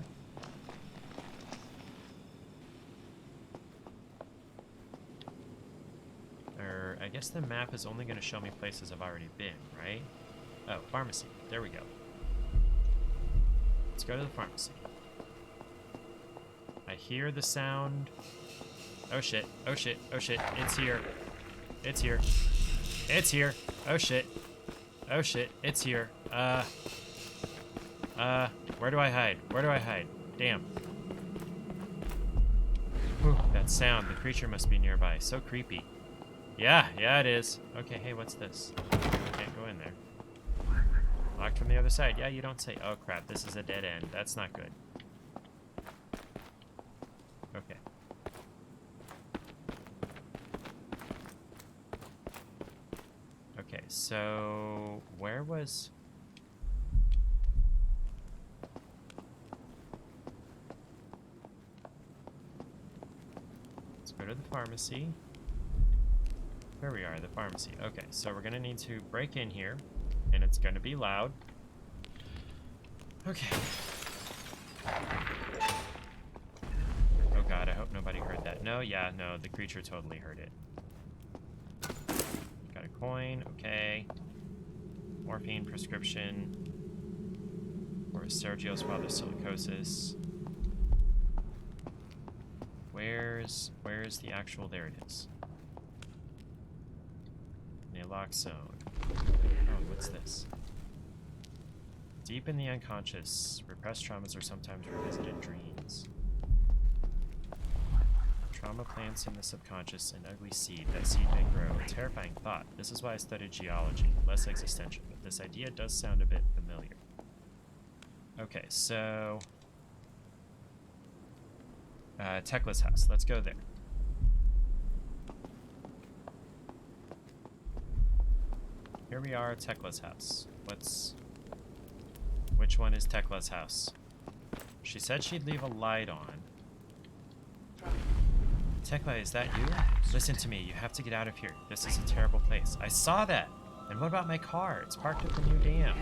Or, I guess the map is only going to show me places I've already been, right? Oh, pharmacy. There we go. Let's go to the pharmacy. I hear the sound. Oh shit, oh shit, oh shit. It's here. It's here. It's here. Oh shit. Oh shit, it's here. Where do I hide? Where do I hide? Damn. Whew, that sound. The creature must be nearby. So creepy. Yeah, it is. Okay, hey, what's this? Can't go in there. Locked from the other side. Yeah, you don't say. Oh crap, this is a dead end. That's not good. Okay. Okay, so where was... Let's go to the pharmacy. Here we are, the pharmacy. Okay, so we're gonna need to break in here, and it's gonna be loud. Okay. Oh god, I hope nobody heard that. No, yeah, no, the creature totally heard it. Got a coin, okay. Morphine prescription. Or Sergio's father's silicosis. Where's the actual... There it is. Naloxone. Oh, what's this? Deep in the unconscious, repressed traumas are sometimes revisited in dreams. Trauma plants in the subconscious, an ugly seed. That seed may grow. A terrifying thought. This is why I studied geology. Less existential, but this idea does sound a bit familiar. Okay, so... Tekla's house. Let's go there. Here we are at Tekla's house. Which one is Tekla's house? She said she'd leave a light on. Tekla, is that you? Listen to me, you have to get out of here. This is a terrible place. I saw that! And what about my car? It's parked at the new dam.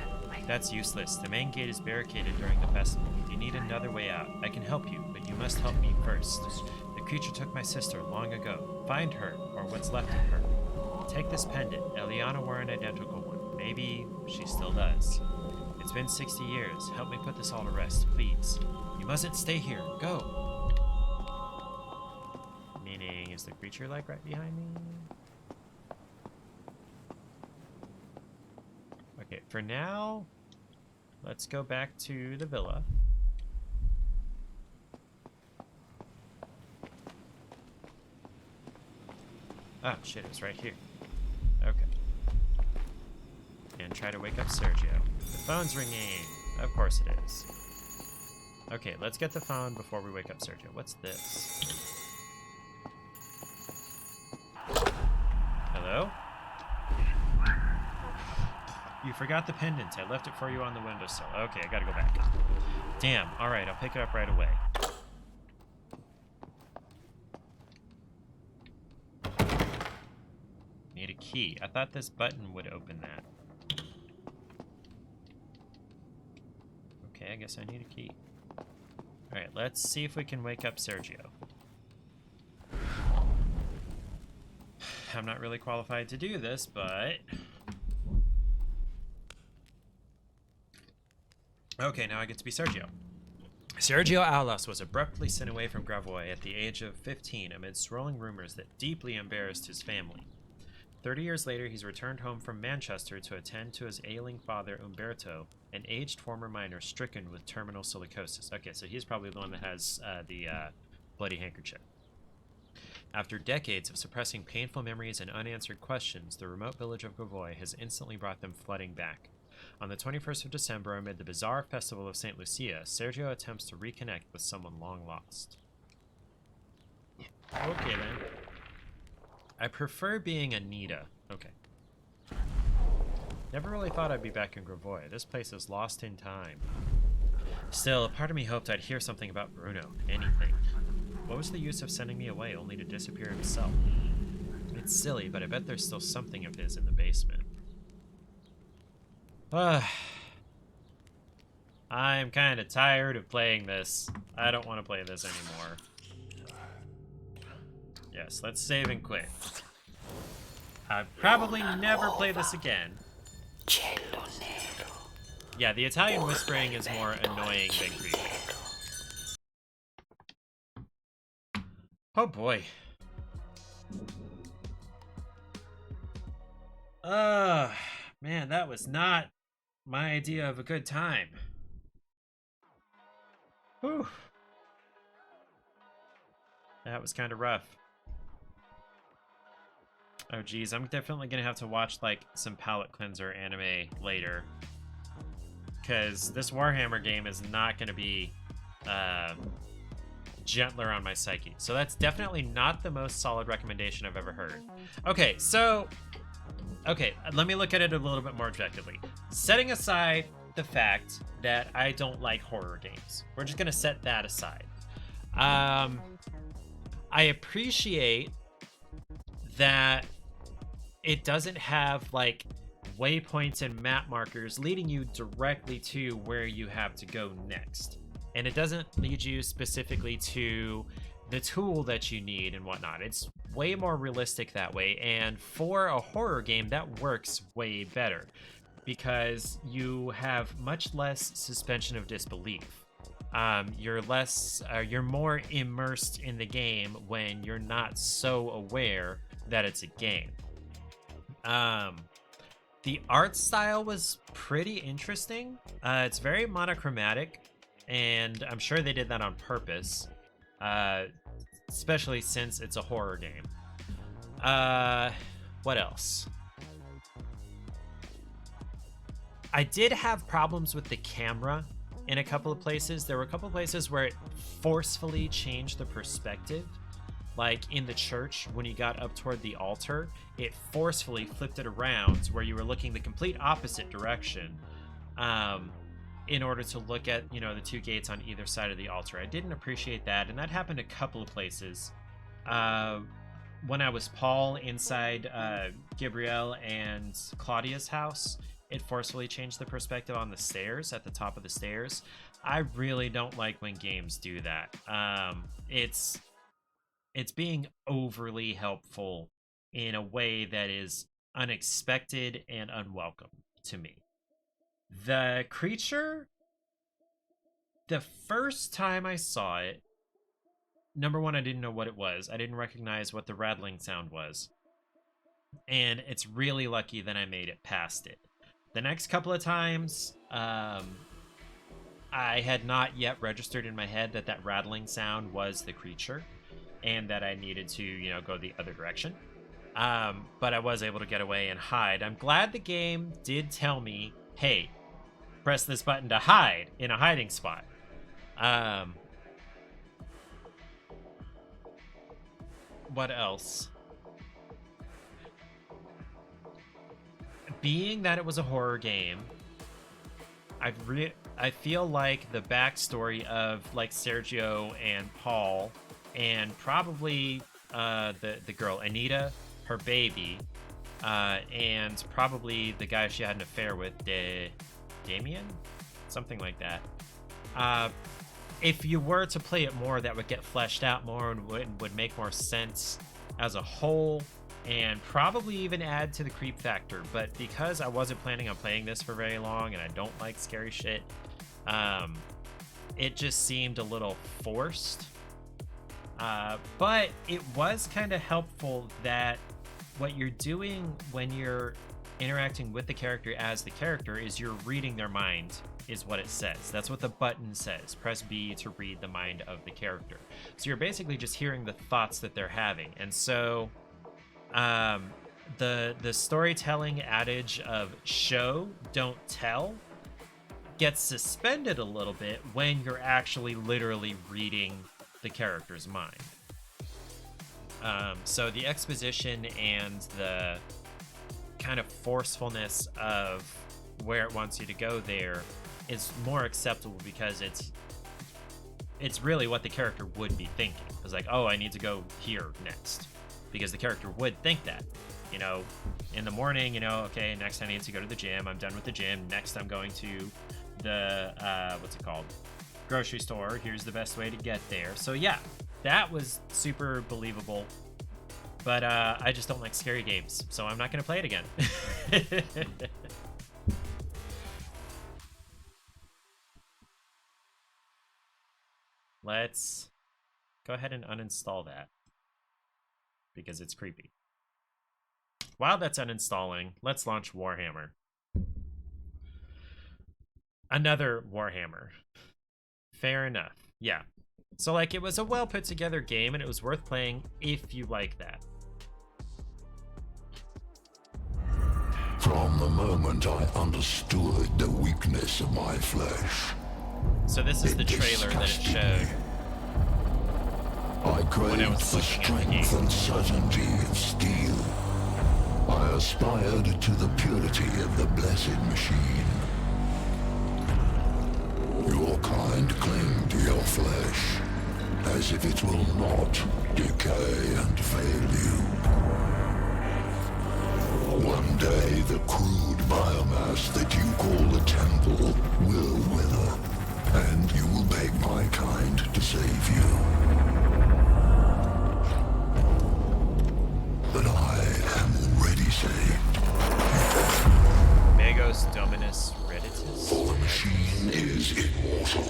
That's useless. The main gate is barricaded during the festival. You need another way out. I can help you, but you must help me first. The creature took my sister long ago. Find her, or what's left of her. Take this pendant. Eliana wore an identical one. Maybe she still does. It's been 60 years. Help me put this all to rest, please. You mustn't stay here. Go! Meaning, is the creature, like, right behind me? Okay, for now, let's go back to the villa. Oh, shit, it's right here. Okay. And try to wake up Sergio. The phone's ringing. Of course it is. Okay, let's get the phone before we wake up Sergio. What's this? Hello? You forgot the pendant. I left it for you on the windowsill. Okay, I gotta go back. Damn. Alright, I'll pick it up right away. Need a key. I thought this button would open that. Okay, I guess I need a key. Alright, let's see if we can wake up Sergio. I'm not really qualified to do this, but... Okay, now I get to be Sergio. Sergio Aulas was abruptly sent away from Gravois at the age of 15 amid swirling rumors that deeply embarrassed his family. 30 years later, he's returned home from Manchester to attend to his ailing father, Umberto, an aged former miner stricken with terminal silicosis. Okay, so he's probably the one that has the bloody handkerchief. After decades of suppressing painful memories and unanswered questions, the remote village of Gravois has instantly brought them flooding back. On the 21st of December, amid the bizarre festival of St. Lucia, Sergio attempts to reconnect with someone long lost. Okay, then. I prefer being Anita. Okay. Never really thought I'd be back in Gravois. This place is lost in time. Still, a part of me hoped I'd hear something about Bruno. Anything. What was the use of sending me away only to disappear himself? It's silly, but I bet there's still something of his in the basement. I'm kind of tired of playing this. I don't want to play this anymore. Yes, let's save and quit. I'll probably never play this again. Yeah, the Italian whispering is more annoying than creepy. Oh boy. Man, that was not my idea of a good time. Whew. That was kind of rough. Oh geez, I'm definitely gonna have to watch like some palate cleanser anime later, because this Warhammer game is not gonna be gentler on my psyche. So that's definitely not the most solid recommendation I've ever heard. Okay, so let me look at it a little bit more objectively. Setting aside the fact that I don't like horror games, we're just gonna set that aside. I appreciate that it doesn't have like waypoints and map markers leading you directly to where you have to go next, and it doesn't lead you specifically to the tool that you need and whatnot. It's way more realistic that way, and for a horror game that works way better because you have much less suspension of disbelief. You're more immersed in the game when you're not so aware that it's a game. The art style was pretty interesting. It's very monochromatic, and I'm sure they did that on purpose. especially since it's a horror game. What else? I did have problems with the camera in a couple of places. There were a couple of places where it forcefully changed the perspective. Like in the church, when you got up toward the altar, it forcefully flipped it around where you were looking the complete opposite direction in order to look at, you know, the two gates on either side of the altar. I didn't appreciate that, and that happened a couple of places. When I was Paul inside Gabrielle and Claudia's house, it forcefully changed the perspective on the stairs, at the top of the stairs. I really don't like when games do that. It's being overly helpful in a way that is unexpected and unwelcome to me. The creature, the first time I saw it, number one, I didn't know what it was. I didn't recognize what the rattling sound was. And it's really lucky that I made it past it. The next couple of times, I had not yet registered in my head that that rattling sound was the creature, and that I needed to, you know, go the other direction. But I was able to get away and hide. I'm glad the game did tell me, hey, press this button to hide in a hiding spot. What else? Being that it was a horror game, I feel like the backstory of like Sergio and Paul, and probably the girl Anita, her baby, and probably the guy she had an affair with, Damien, something like that. If you were to play it more, that would get fleshed out more and would make more sense as a whole, and probably even add to the creep factor. But because I wasn't planning on playing this for very long, and I don't like scary shit, it just seemed a little forced. But it was kind of helpful that what you're doing when you're interacting with the character as the character is you're reading their mind, is what it says. That's what the button says. Press B to read the mind of the character. So you're basically just hearing the thoughts that they're having. And so the storytelling adage of show, don't tell gets suspended a little bit when you're actually literally reading the character's mind. So the exposition and the kind of forcefulness of where it wants you to go there is more acceptable because it's really what the character would be thinking. It's like, oh, I need to go here next, because the character would think that, you know, in the morning, you know, okay, next I need to go to the gym. I'm done with the gym. Next I'm going to the what's it called, grocery store. Here's the best way to get there. So yeah, that was super believable. But I just don't like scary games, so I'm not going to play it again. Let's go ahead and uninstall that, because it's creepy. While that's uninstalling, let's launch Warhammer. Another Warhammer. Fair enough. Yeah. So, like, it was a well put together game, and it was worth playing if you like that. From the moment I understood the weakness of my flesh. So this is the trailer that it showed. I craved the strength and certainty of steel. I aspired to the purity of the blessed machine. Your kind cling to your flesh, as if it will not decay and fail you. One day the crude biomass that you call the temple will wither, and you will beg my kind to save you. But I am already saved. Magos Dominus Redditus. For the machine is immortal.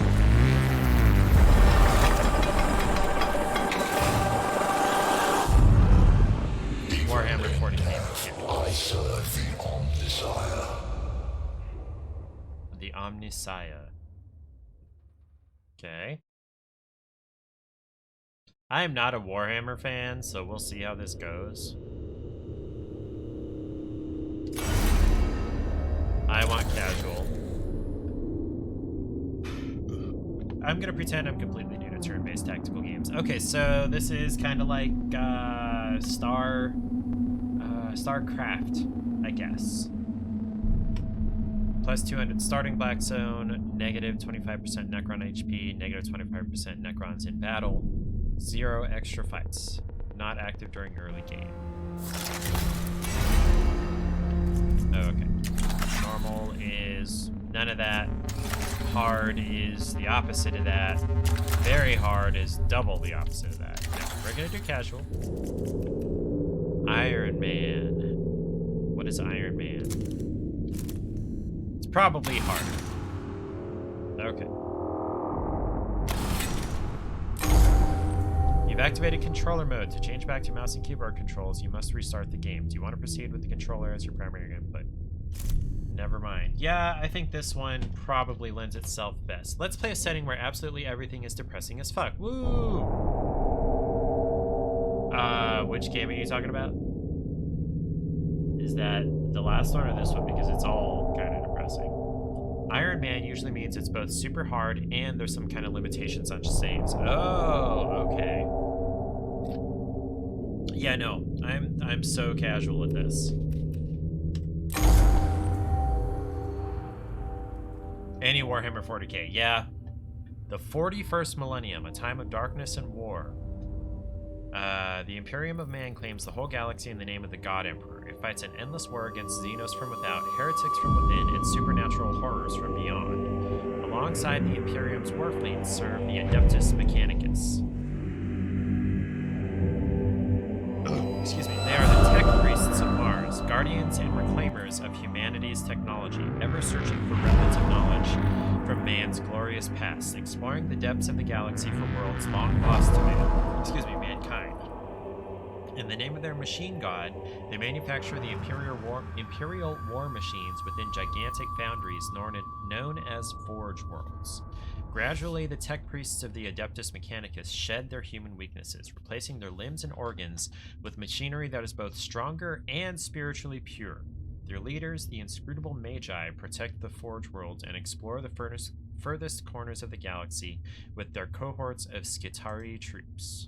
Warhammer 40K. I serve the Omnisire. The Omnisire. Okay. I am not a Warhammer fan, so we'll see how this goes. I want casual. I'm gonna pretend I'm completely new to turn-based tactical games. Okay, so this is kind of like StarCraft, I guess. Plus 200 starting black zone, negative 25% Necron HP, negative 25% Necrons in battle, 0 extra fights, not active during early game. Okay. Normal is none of that. Hard is the opposite of that. Very hard is double the opposite of that. No, we're gonna do casual. Iron Man. What is Iron Man? It's probably harder. Okay. You've activated controller mode. To change back to mouse and keyboard controls, you must restart the game. Do you want to proceed with the controller as your primary input? Never mind. Yeah, I think this one probably lends itself best. Let's play a setting where absolutely everything is depressing as fuck. Woo! Which game are you talking about? Is that the last one or this one? Because it's all kind of depressing. Iron Man usually means it's both super hard and there's some kind of limitations on saves. Oh, okay. Yeah, no, I'm so casual at this. Any Warhammer 40k, yeah. The 41st millennium, a time of darkness and war. The Imperium of Man claims the whole galaxy in the name of the God Emperor. It fights an endless war against Xenos from without, heretics from within, and supernatural horrors from beyond. Alongside the Imperium's war fleet serve the Adeptus Mechanicus. Excuse me. They are the tech priests of Mars, guardians and reclaimers of humanity's technology, ever searching for remnants of knowledge from man's glorious past, exploring the depths of the galaxy for worlds long lost to mankind. In the name of their machine god, they manufacture the Imperial war machines within gigantic foundries known as Forge Worlds. Gradually, the tech priests of the Adeptus Mechanicus shed their human weaknesses, replacing their limbs and organs with machinery that is both stronger and spiritually pure. Their leaders, the inscrutable Magi, protect the Forge Worlds and explore the furthest corners of the galaxy with their cohorts of Skitarii troops.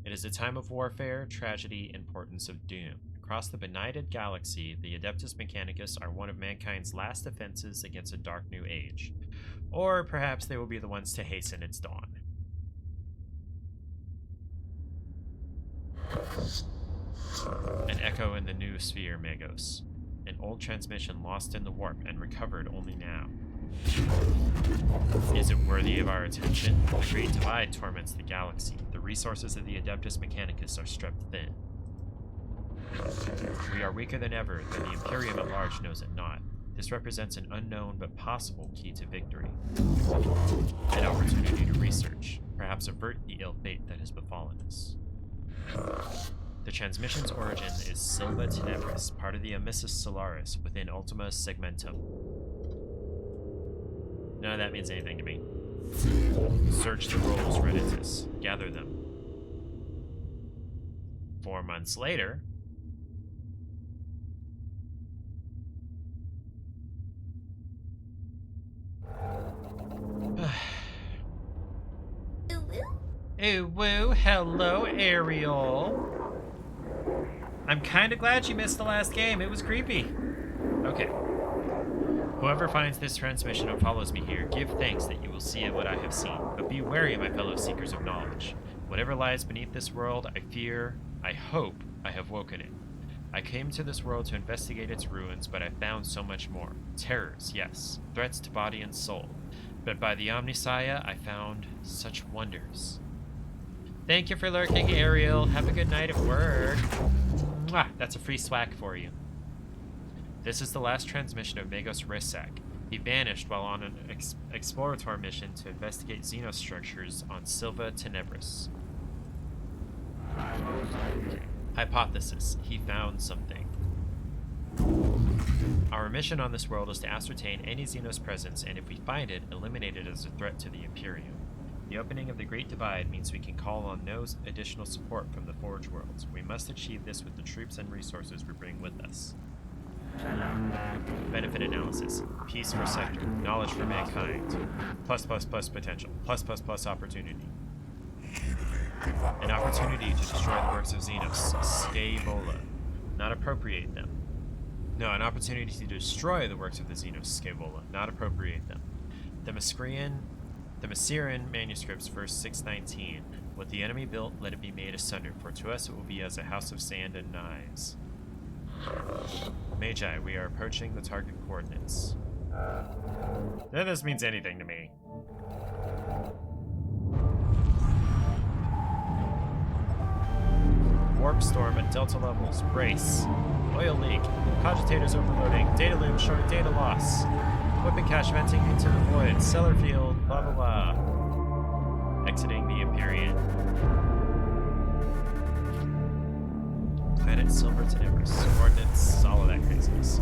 It is a time of warfare, tragedy, and portents of doom. Across the benighted galaxy, the Adeptus Mechanicus are one of mankind's last defenses against a dark new age. Or perhaps they will be the ones to hasten its dawn. An echo in the new sphere, Magos. An old transmission lost in the warp and recovered only now. Is it worthy of our attention? The Great Divide torments the galaxy. The resources of the Adeptus Mechanicus are stretched thin. We are weaker than ever, though the Imperium at large knows it not. This represents an unknown but possible key to victory. An opportunity to research, perhaps avert the ill fate that has befallen us. The transmission's origin is Silva Tenebris, part of the Amissus Solaris within Ultima Segmentum. None of that means anything to me. Search the rolls, Redditus. Gather them. 4 months later... Ooh, woo, hello, Ariel. I'm kinda glad you missed the last game. It was creepy. Okay. Whoever finds this transmission and follows me here, give thanks that you will see what I have seen. But be wary, my fellow seekers of knowledge. Whatever lies beneath this world, I fear, I hope I have woken it. I came to this world to investigate its ruins, but I found so much more. Terrors, yes. Threats to body and soul. But by the Omnissiah, I found such wonders. Thank you for lurking, Ariel. Have a good night at work. Mwah, that's a free swag for you. This is the last transmission of Magos Risak. He vanished while on an exploratory mission to investigate Xenos structures on Silva Tenebris. Hypothesis: he found something. Our mission on this world is to ascertain any Xenos presence, and if we find it, eliminate it as a threat to the Imperium. The opening of the Great Divide means we can call on no additional support from the Forge Worlds. We must achieve this with the troops and resources we bring with us. Benefit analysis. Peace for sector. Knowledge for mankind. Plus potential. Plus opportunity. An opportunity to destroy the works of Xenos. Scaevola. Not appropriate them. No, an opportunity to destroy the works of the Xenos. Scaevola. Not appropriate them. The Massyrian manuscripts, verse 619. What the enemy built, let it be made asunder, for to us it will be as a house of sand and knives. Magi, we are approaching the target coordinates. None of this means anything to me. Warp storm at delta levels. Brace. Oil leak. Cogitators overloading. Data loop showing data loss. Weapon cache venting into the void. Cellar field. Blah blah blah. Exiting the Empyrean. Planet Silverton Everest. Coordinates. All of that craziness.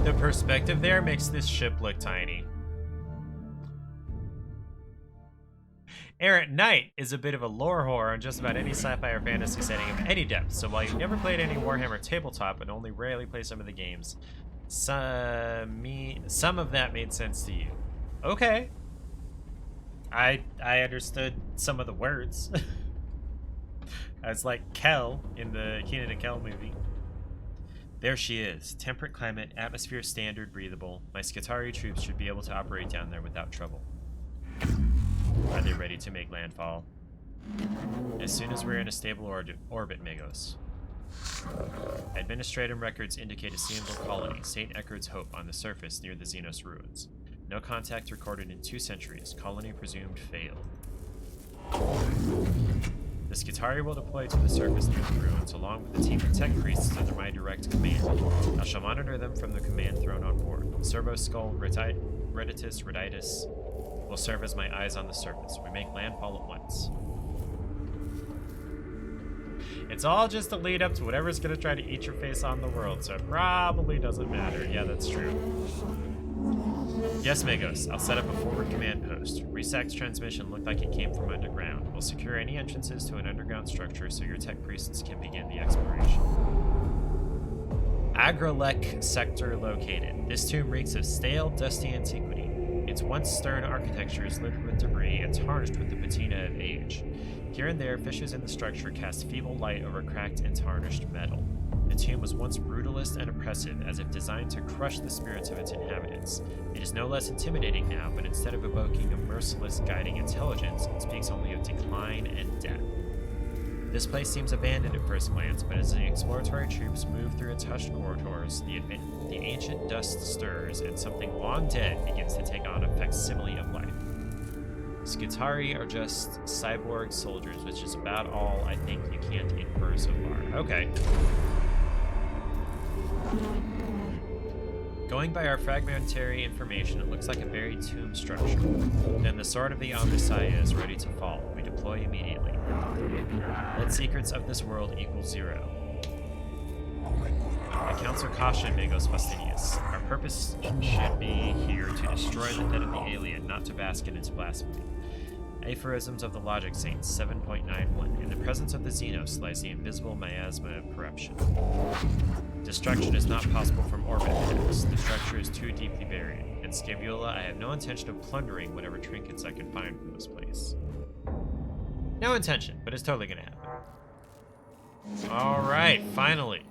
The perspective there makes this ship look tiny. Errant Knight is a bit of a lore whore on just about any sci-fi or fantasy setting of any depth, so while you've never played any Warhammer tabletop and only rarely play some of the games, some of that made sense to you. Okay. I understood some of the words. I was like Kel in the Kenan and Kel movie. There she is. Temperate climate, atmosphere standard, breathable. My Skitarii troops should be able to operate down there without trouble. Are they ready to make landfall? As soon as we're in a stable orbit, Magos. Administrative records indicate a seeable colony, St. Eckhard's Hope, on the surface near the Xenos ruins. No contact recorded in 2 centuries. Colony presumed failed. The Skitarii will deploy to the surface near the ruins, along with a team of tech priests under my direct command. I shall monitor them from the command throne on board. Servo Skull Reditus will serve as my eyes on the surface. We make landfall at once. It's all just a lead up to whatever's going to try to eat your face on the world, so it probably doesn't matter. Yeah, that's true. Yes, Magos. I'll set up a forward command post. Resac's transmission looked like it came from underground. We'll secure any entrances to an underground structure so your tech priests can begin the exploration. Agrolek sector located. This tomb reeks of stale, dusty antiquity. Its once stern architecture is littered with debris and tarnished with the patina of age. Here and there, fissures in the structure cast feeble light over cracked and tarnished metal. The tomb was once brutalist and oppressive, as if designed to crush the spirits of its inhabitants. It is no less intimidating now, but instead of evoking a merciless guiding intelligence, it speaks only of decline and death. This place seems abandoned at first glance, but as the exploratory troops move through its hushed corridors, the ancient dust stirs, and something long dead begins to take on a facsimile of life. Skitarii are just cyborg soldiers, which is about all I think you can't infer so far. Okay. Going by our fragmentary information, it looks like a buried tomb structure. Then the sword of the Omnissiah is ready to fall. We deploy immediately. Let secrets of this world equal 0. I counsel caution, Magos Faustinius. Our purpose should be here to destroy the head of the alien, not to bask in its blasphemy. Aphorisms of the Logic Saints 7.91. In the presence of the Xenos lies the invisible miasma of corruption. Destruction is not possible from orbit attacks. The structure is too deeply buried. In Scabula, I have no intention of plundering whatever trinkets I can find from this place. No intention, but it's totally gonna happen. Alright, finally.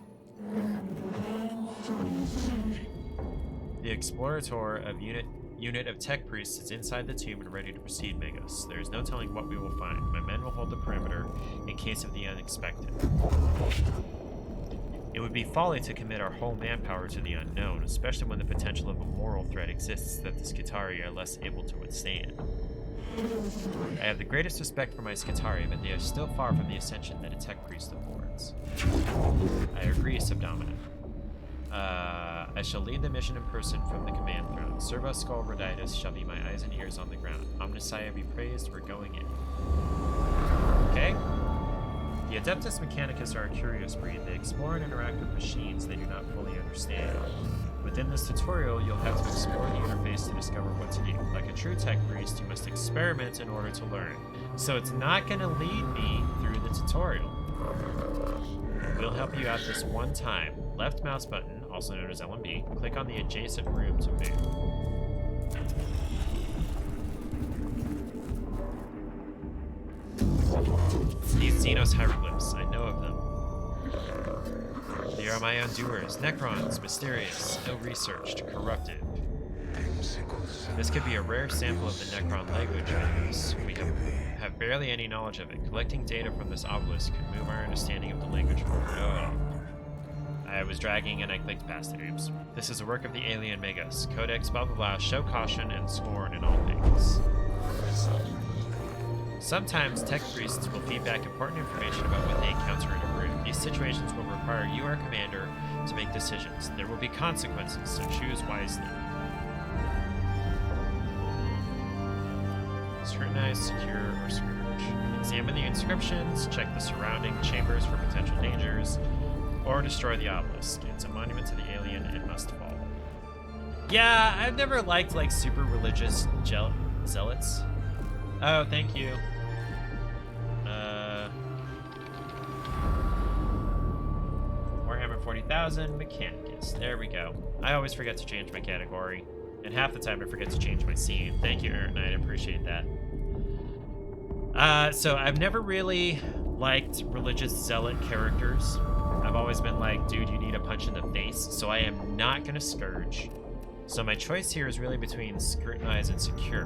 The Explorator of unit of tech priests is inside the tomb and ready to proceed, Magos. There is no telling what we will find. My men will hold the perimeter in case of the unexpected. It would be folly to commit our whole manpower to the unknown, especially when the potential of a moral threat exists that the Skitarii are less able to withstand. I have the greatest respect for my Skitarii, but they are still far from the ascension that a tech priest affords. I agree, Subdomina. I shall lead the mission in person from the command throne. Servo Skull Roditus shall be my eyes and ears on the ground. Omnissiah be praised, we're going in. Okay. The Adeptus Mechanicus are a curious breed. They explore and interact with machines they do not fully understand. Within this tutorial, you'll have to explore the interface to discover what to do. Like a true tech priest, you must experiment in order to learn. So it's not going to lead me through the tutorial. We'll help you out this one time. Left mouse button, also known as LMB, click on the adjacent room to move. These Xenos hieroglyphs, I know of them. They are my undoers, Necrons, mysterious, ill-researched, corrupted. This could be a rare sample of the Necron language we use. We have barely any knowledge of it. Collecting data from this obelisk could move our understanding of the language forward. Oh. I was dragging and I clicked past it. Oops. This is a work of the alien Magus. Codex, blah blah blah, show caution and scorn in all things. Sometimes tech priests will feed back important information about what they encounter in a room. These situations will require you, our commander, to make decisions. There will be consequences, so choose wisely. Scrutinize, secure, or scourge. Examine the inscriptions, check the surrounding chambers for potential dangers, or destroy the obelisk. It's a monument to the alien and must fall. Yeah, I've never liked like super religious zealots. Oh, thank you. Warhammer 40,000, Mechanicus. There we go. I always forget to change my category, and half the time I forget to change my scene. Thank you, Aaron Knight. I appreciate that. So I've never really liked religious zealot characters. I've always been like, dude, you need a punch in the face, so I am not gonna scourge. So my choice here is really between scrutinize and secure.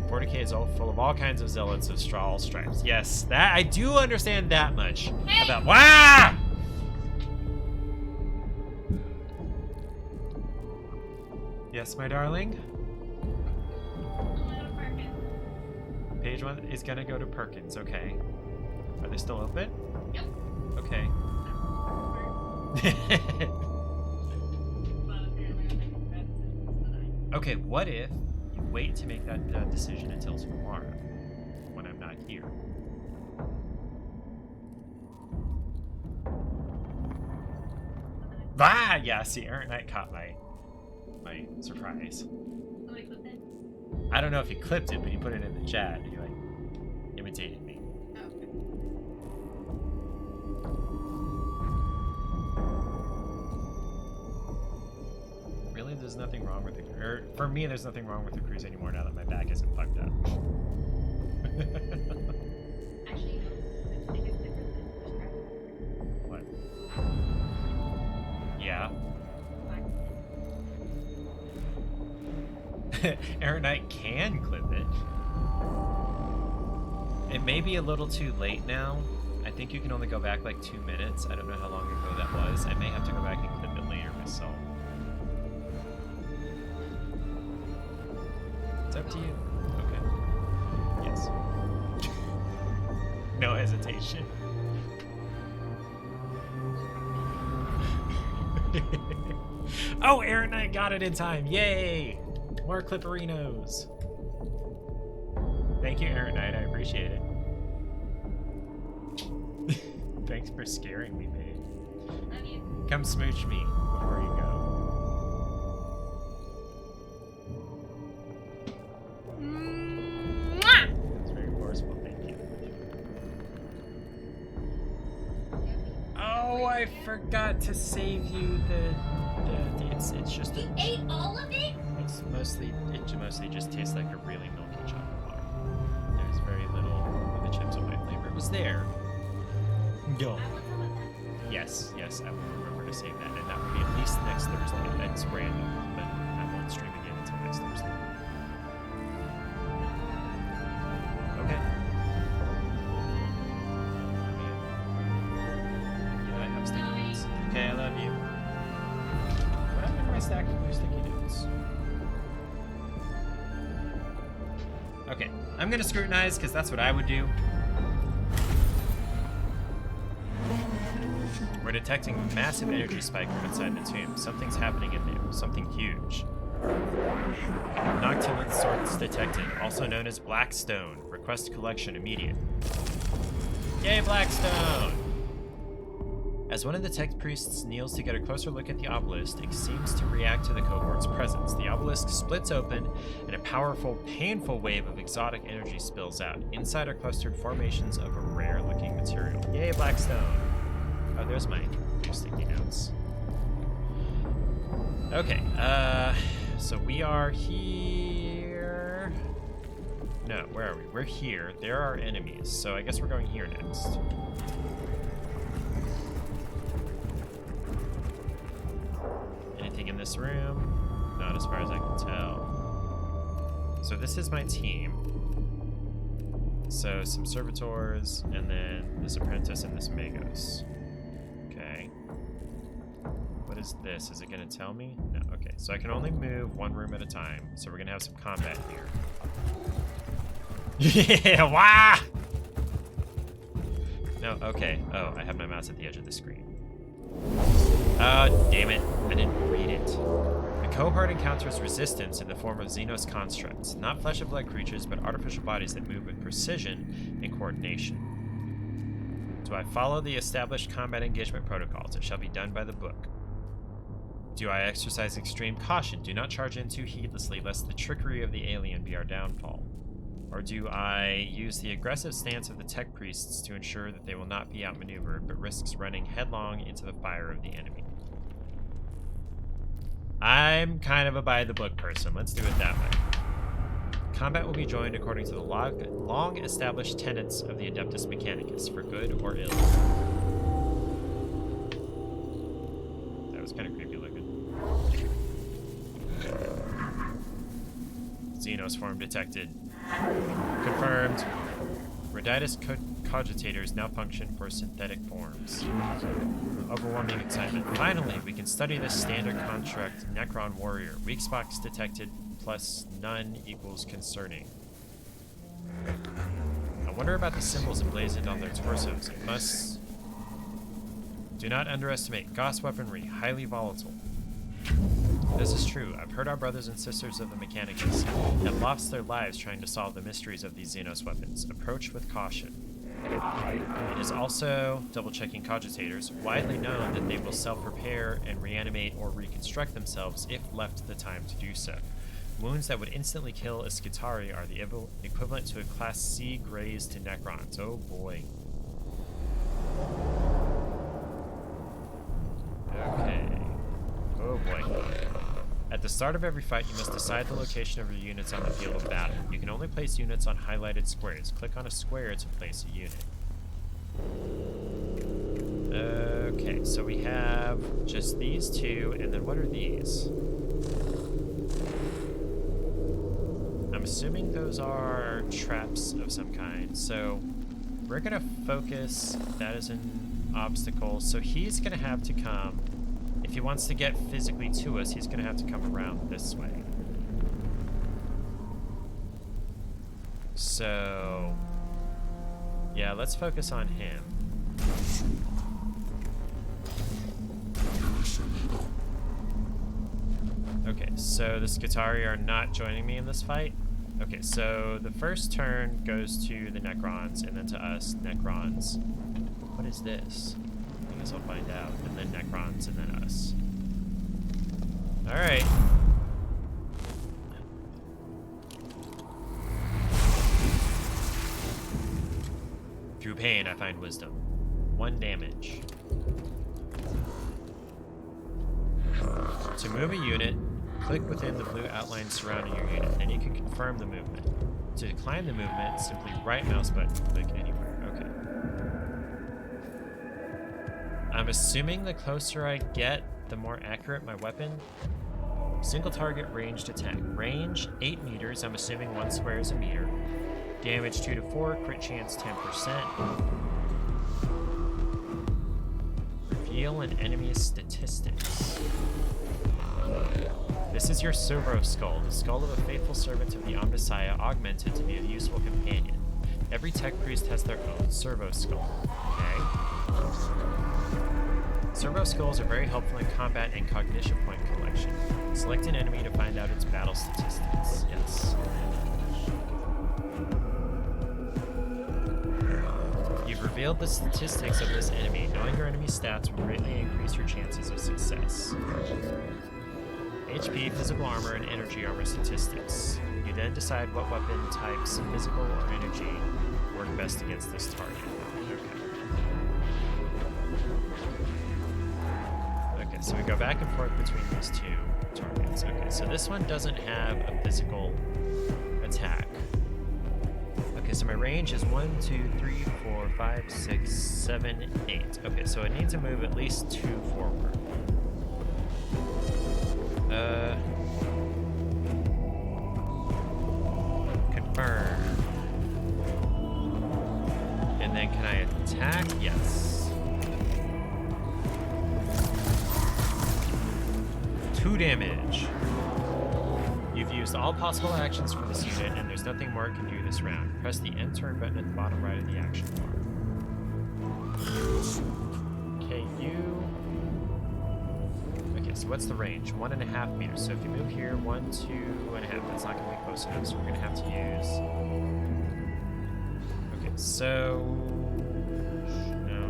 40k is all full of all kinds of zealots of straw stripes. Yes, that I do understand that much about. Wow! Yes, my darling. Page 1 is gonna go to Perkins. Okay. Are they still open? Yep. Okay. Okay, what if you wait to make that decision until tomorrow, when I'm not here? Ah, yeah, see, Aaron Knight caught my surprise. Somebody clipped it? I don't know if he clipped it, but he put it in the chat. He, like, imitated me. Oh, okay. Really, there's nothing wrong with it. Or, for me, there's nothing wrong with the cruise anymore now that my back isn't fucked up. Actually, no. I think it's different than scrap. What? Yeah. Aaron Knight can clip it. It may be a little too late now. I think you can only go back like 2 minutes. I don't know how long ago that was. I may have to go back and clip it later myself. It's up to you. Okay. Yes. No hesitation. Oh, Aaron Knight got it in time. Yay! More Clipperinos. Thank you, Aaron Knight. I appreciate it. Thanks for scaring me, babe. Love you. Come smooch me before you go. That's very forceful. Thank you. Oh, I forgot to save you the it's just You ate all of it? it mostly just tastes like a really milky chocolate bar. There's very little of the chips of my flavor. It was there. Go. I want some of that. Yes, I will remember to save that, and that will be at least next Thursday. That's random, but I won't stream again until next Thursday. Okay. Yeah, I have sticky notes. Okay, I love you. What happened to my stack of blue sticky notes? Okay, I'm gonna scrutinize because that's what I would do. We're detecting a massive energy spike from inside the tomb. Something's happening in there. Something huge. Noctilin source detected, also known as Blackstone. Request collection immediate. Yay, Blackstone! As one of the tech priests kneels to get a closer look at the obelisk, it seems to react to the cohort's presence. The obelisk splits open, and a powerful, painful wave of exotic energy spills out. Inside are clustered formations of a rare-looking material. Yay, Blackstone! Oh, there's my sticky notes. Okay, so we are here. No, where are we? We're here. There are enemies, so I guess we're going here next. Anything in this room? Not as far as I can tell. So this is my team. So some servitors, and then this apprentice and this magos. Okay. What is this? Is it going to tell me? No. Okay. So I can only move one room at a time. So we're going to have some combat here. Yeah! Wah! No. Okay. Oh, I have my mouse at the edge of the screen. Oh, damn it. I didn't read it. The cohort encounters resistance in the form of Xenos constructs. Not flesh and blood creatures, but artificial bodies that move with precision and coordination. Do I follow the established combat engagement protocols? It shall be done by the book. Do I exercise extreme caution? Do not charge in too heedlessly, lest the trickery of the alien be our downfall. Or do I use the aggressive stance of the tech priests to ensure that they will not be outmaneuvered, but risks running headlong into the fire of the enemy? I'm kind of a by-the-book person. Let's do it that way. Combat will be joined according to the long-established tenets of the Adeptus Mechanicus, for good or ill. That was kind of creepy looking. Xenos form detected. Confirmed. Raditus cogitators now function for synthetic forms. Overwhelming excitement. Finally, we can study this standard construct Necron warrior. Weak spots detected plus none equals concerning. I wonder about the symbols emblazoned on their torsos. It must... Do not underestimate Gauss weaponry, highly volatile. This is true. I've heard our brothers and sisters of the Mechanicus have lost their lives trying to solve the mysteries of these Xenos weapons. Approach with caution. It is also, double-checking cogitators, widely known that they will self-repair and reanimate or reconstruct themselves if left the time to do so. Wounds that would instantly kill a Skitari are the equivalent to a Class C graze to Necrons. Oh boy. Okay. Oh boy. At the start of every fight, you must decide the location of your units on the field of battle. You can only place units on highlighted squares. Click on a square to place a unit. Okay, so we have just these two, and then what are these? I'm assuming those are traps of some kind. So we're gonna focus, that is an obstacle. So he's gonna have to come. If he wants to get physically to us, he's going to have to come around this way. So, yeah, let's focus on him. Okay, so the Skitari are not joining me in this fight. Okay, so the first turn goes to the Necrons, and then to us, Necrons. What is this? I guess I'll find out. And then Necrons, and then us. Alright. Through pain, I find wisdom. 1 damage. To move a unit, click within the blue outline surrounding your unit. Then you can confirm the movement. To decline the movement, simply right mouse button, click anywhere. Okay. I'm assuming the closer I get, the more accurate my weapon. Single target ranged attack. Range 8 meters. I'm assuming 1 square is a meter. Damage 2 to 4. Crit chance 10%. Reveal an enemy's statistics. This is your servo skull, the skull of a faithful servant of the Omnissiah, augmented to be a useful companion. Every tech priest has their own servo skull. Okay. Servo skills are very helpful in combat and cognition point collection. Select an enemy to find out its battle statistics. Yes. You've revealed the statistics of this enemy. Knowing your enemy's stats will greatly increase your chances of success. HP, physical armor, and energy armor statistics. You then decide what weapon types, physical or energy, work best against this target. Okay, so we go back and forth between these two targets. Okay, so this one doesn't have a physical attack. Okay, so my range is 1, 2, 3, 4, 5, 6, 7, 8. Okay, so it needs to move at least 2 forward. Confirm. And then can I attack? Yes. 2 damage. You've used all possible actions for this unit, and there's nothing more it can do this round. Press the end turn button at the bottom right of the action bar. Okay, Okay, so what's the range? 1.5 meters. So if you move here, 1, 2.5, that's not going to be close enough, so we're going to have to use... Okay, so... No.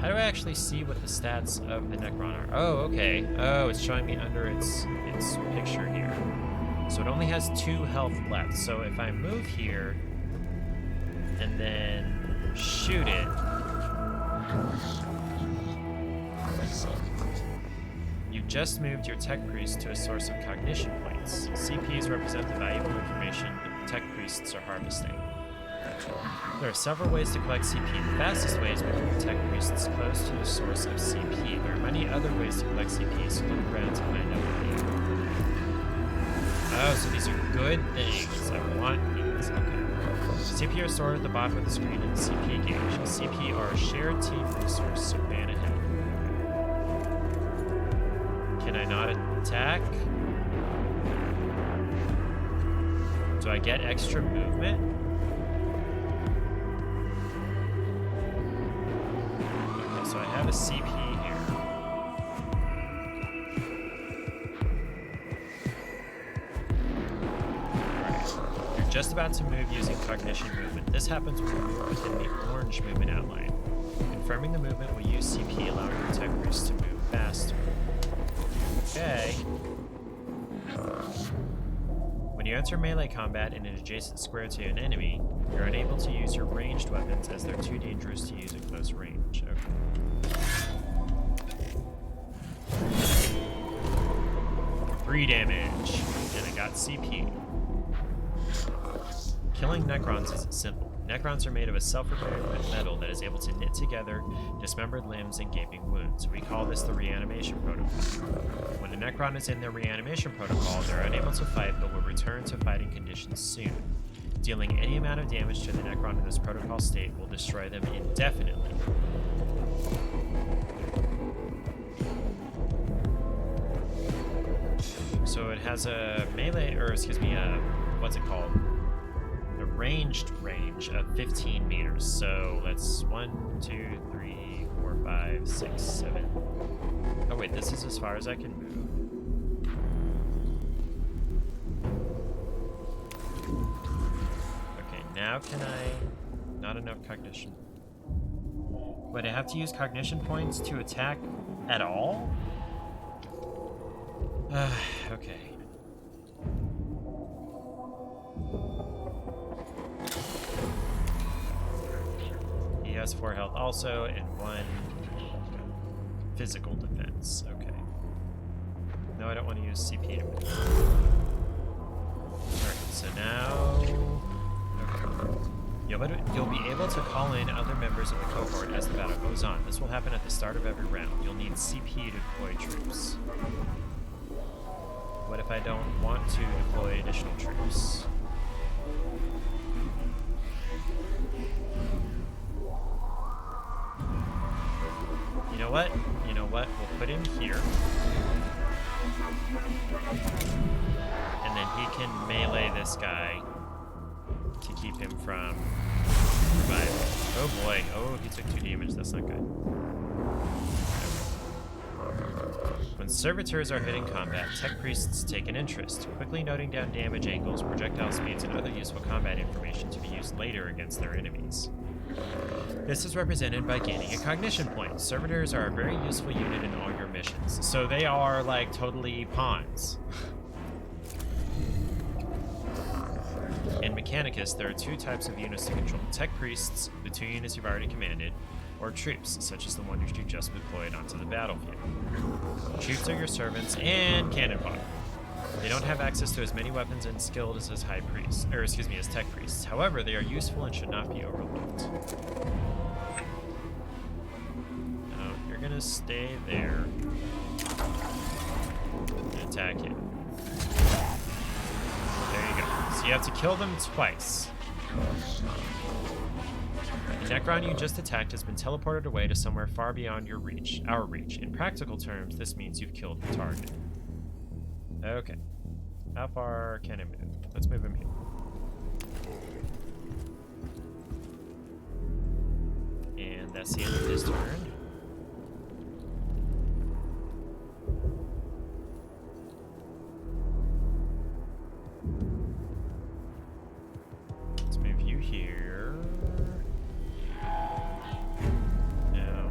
How do I actually see what the stats of the Necron are? Oh, okay. Oh, it's showing me under its picture here. So it only has 2 health left. So if I move here and then shoot it, you've just moved your tech priest to a source of cognition points. CPs represent the valuable information the tech priests are harvesting. There are several ways to collect CP. The fastest way is moving the tech priests close to the source of CP. There are many other ways to collect CP, so look around to find out what they are. Oh, so these are good things. I want these. Okay. CP are stored at the bottom of the screen in the CP gauge. CP are a shared team resource, so plan ahead. Can I not attack? Do I get extra movement? Okay, so I have a CP here. Just about to move using cognition movement. This happens when you move within the orange movement outline. Confirming the movement will use CP, allowing your tech priest to move faster. Okay. When you enter melee combat in an adjacent square to an enemy, you're unable to use your ranged weapons as they're too dangerous to use at close range. Okay. 3 damage, and I got CP. Killing Necrons isn't simple. Necrons are made of a self-repairing metal that is able to knit together dismembered limbs and gaping wounds. We call this the reanimation protocol. When a Necron is in their reanimation protocol, they're unable to fight but will return to fighting conditions soon. Dealing any amount of damage to the Necron in this protocol state will destroy them indefinitely. So it has a melee, or excuse me, what's it called? Ranged range of 15 meters. So that's 1, 2, 3, 4, 5, 6, 7. Oh wait, this is as far as I can move. Okay, now can I... Not enough cognition. Wait, I have to use cognition points to attack at all? Okay. He has 4 health also, and 1 physical defense. Okay. No, I don't want to use CP to move. Alright, so now... Okay. You'll be able to call in other members of the cohort as the battle goes on. This will happen at the start of every round. You'll need CP to deploy troops. What if I don't want to deploy additional troops? You know what? You know what? We'll put him here. And then he can melee this guy to keep him from Revive. Oh boy. Oh, he took 2 damage. That's not good. When servitors are hit in combat, tech priests take an interest, quickly noting down damage angles, projectile speeds, and other useful combat information to be used later against their enemies. This is represented by gaining a cognition point. Servitors are a very useful unit in all your missions. So they are like totally pawns. In Mechanicus, there are 2 types of units to control. Tech priests, the 2 units you've already commanded, or troops, such as the ones you just deployed onto the battlefield. Troops are your servants and cannon fodder. They don't have access to as many weapons and skilled as high priests, or excuse me, as tech priests. However, they are useful and should not be overlooked. Now, you're gonna stay there and attack him. There you go. So you have to kill them twice. The Necron you just attacked has been teleported away to somewhere far beyond your reach, our reach. In practical terms, this means you've killed the target. Okay. How far can it move? Let's move him here. And that's the end of his turn. Let's move you here. No.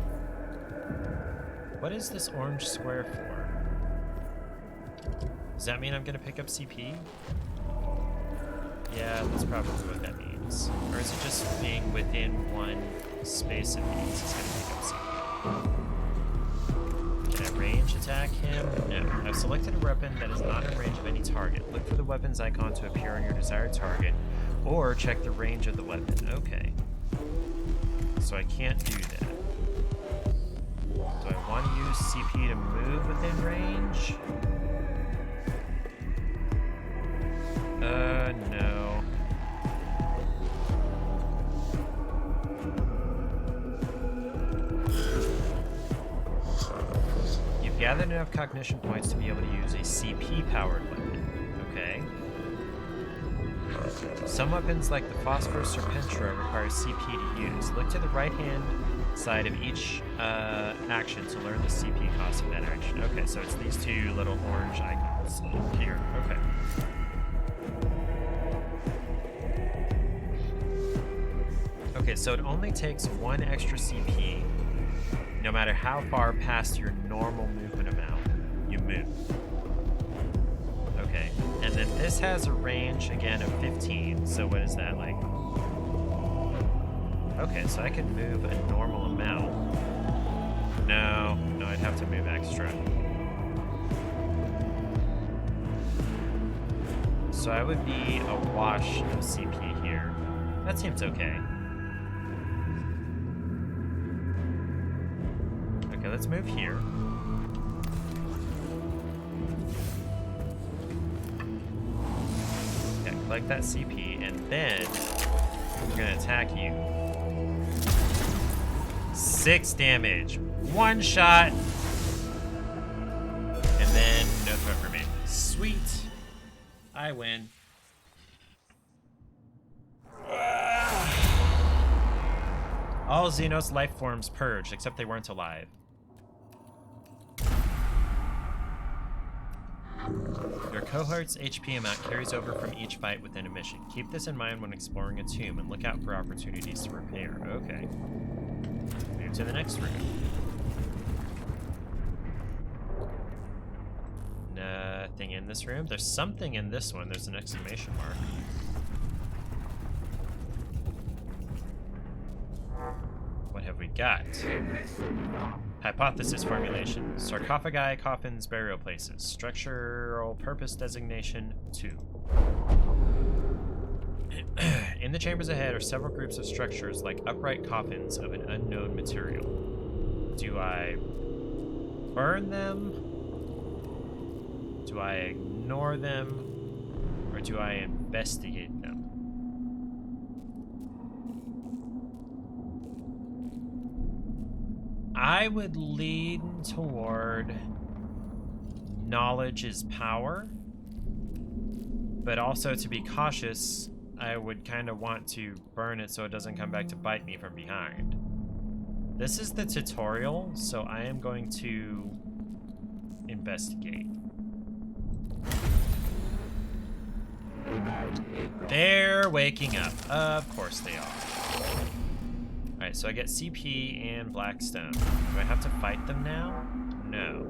What is this orange square for? Does that mean I'm gonna pick up CP? Yeah, that's probably what that means. Or is it just being within one space it means it's gonna pick up CP? Can I range attack him? No. I've selected a weapon that is not in range of any target. Look for the weapon's icon to appear on your desired target, or check the range of the weapon. Okay. So I can't do that. Do I want to use CP to move within range? No. You've gathered enough cognition points to be able to use a CP-powered weapon. Okay. Some weapons, like the Phosphorus Serpentra, require CP to use. Look to the right-hand side of each action to learn the CP cost of that action. Okay, so it's these 2 little orange icons here. Okay. Okay, so it only takes 1 extra CP, no matter how far past your normal movement amount you move. Okay, and then this has a range, again, of 15, so what is that, like? Okay, so I could move a normal amount. No, I'd have to move extra. So I would be a wash of CP here. That seems okay. Okay, let's move here. Yeah, collect that CP, and then we're gonna attack you. 6 damage. 1 shot. And then no threat remaining. Sweet. I win. All Xenos life forms purged, except they weren't alive. Your cohort's HP amount carries over from each fight within a mission. Keep this in mind when exploring a tomb and look out for opportunities to repair. Okay. Move to the next room. Nothing in this room. There's something in this one. There's an exclamation mark. What have we got? Hypothesis formulation. Sarcophagi, coffins, burial places. Structural purpose designation 2. In the chambers ahead are several groups of structures like upright coffins of an unknown material. Do I burn them? Do I ignore them? Or do I investigate them? I would lean toward knowledge is power, but also to be cautious, I would kind of want to burn it so it doesn't come back to bite me from behind. This is the tutorial, so I am going to investigate. They're waking up. Of course they are. Alright, so I get CP and Blackstone. Do I have to fight them now? No.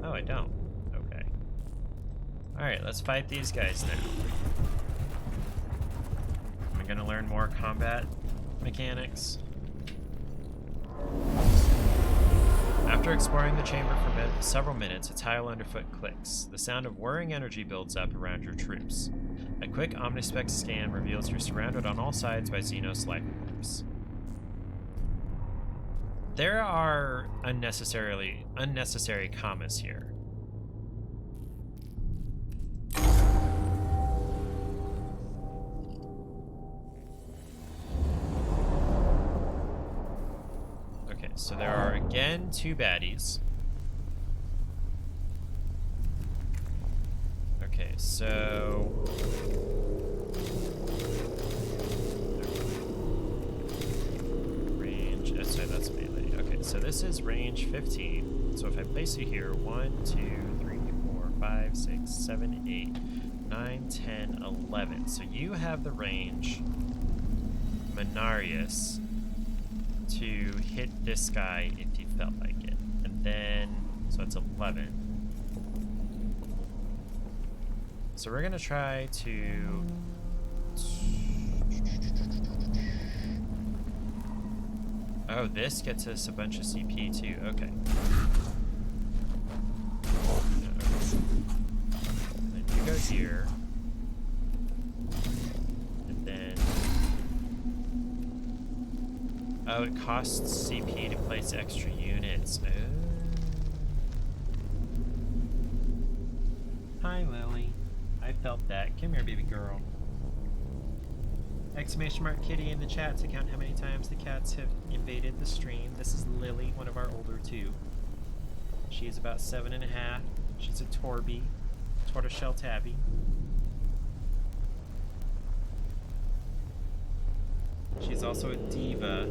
Oh, I don't. Okay. Alright, let's fight these guys now. Am I gonna learn more combat mechanics? After exploring the chamber for several minutes, a tile underfoot clicks. The sound of whirring energy builds up around your troops. A quick Omnispec scan reveals you're surrounded on all sides by Xenos life forms. There are unnecessary commas here. Okay, so there are again 2 baddies. Okay, so range. Oh, sorry, that's melee. Okay, so this is range 15. So if I place you here, 1, 2, 3, 4, 5, 6, 7, 8, 9, 10, 11. So you have the range, Menarius, to hit this guy if he felt like it. And then, so it's 11. So we're gonna try to... Oh, this gets us a bunch of CP too. Okay. And then you go here. And then... Oh, it costs CP to place extra units. Oh. Hi, Lily. I felt that. Come here, baby girl. Exclamation mark kitty in the chat to count how many times the cats have invaded the stream. This is Lily, one of our older 2. She is about 7.5. She's a Torby. Tortoiseshell tabby. She's also a diva.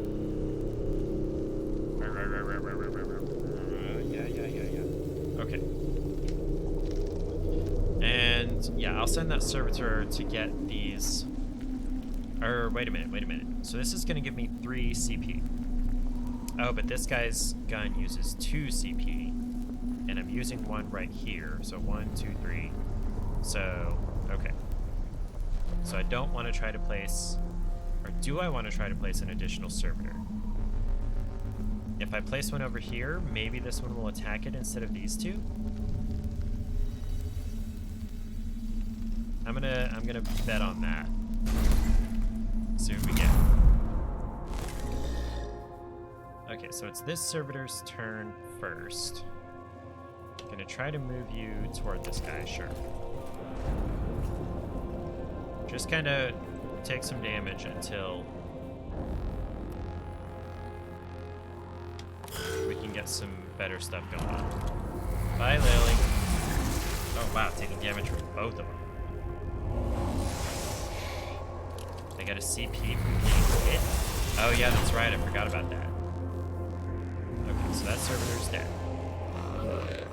Yeah. Okay. And yeah, I'll send that servitor to get these. Or wait a minute. So this is gonna give me 3 CP. Oh, but this guy's gun uses 2 CP. And I'm using 1 right here. So 1, 2, 3. So, okay. So I don't want to try to place, or do I want to try to place an additional servitor? If I place one over here, maybe this one will attack it instead of these 2. I'm gonna bet on that. See what we get. Okay, so it's this servitor's turn first. Gonna try to move you toward this guy, sure. Just kind of take some damage until we can get some better stuff going on. Bye, Lily. Oh wow, taking damage from both of them. They got a CP from getting hit. Oh yeah, that's right, I forgot about that. Okay, so that servitor's dead.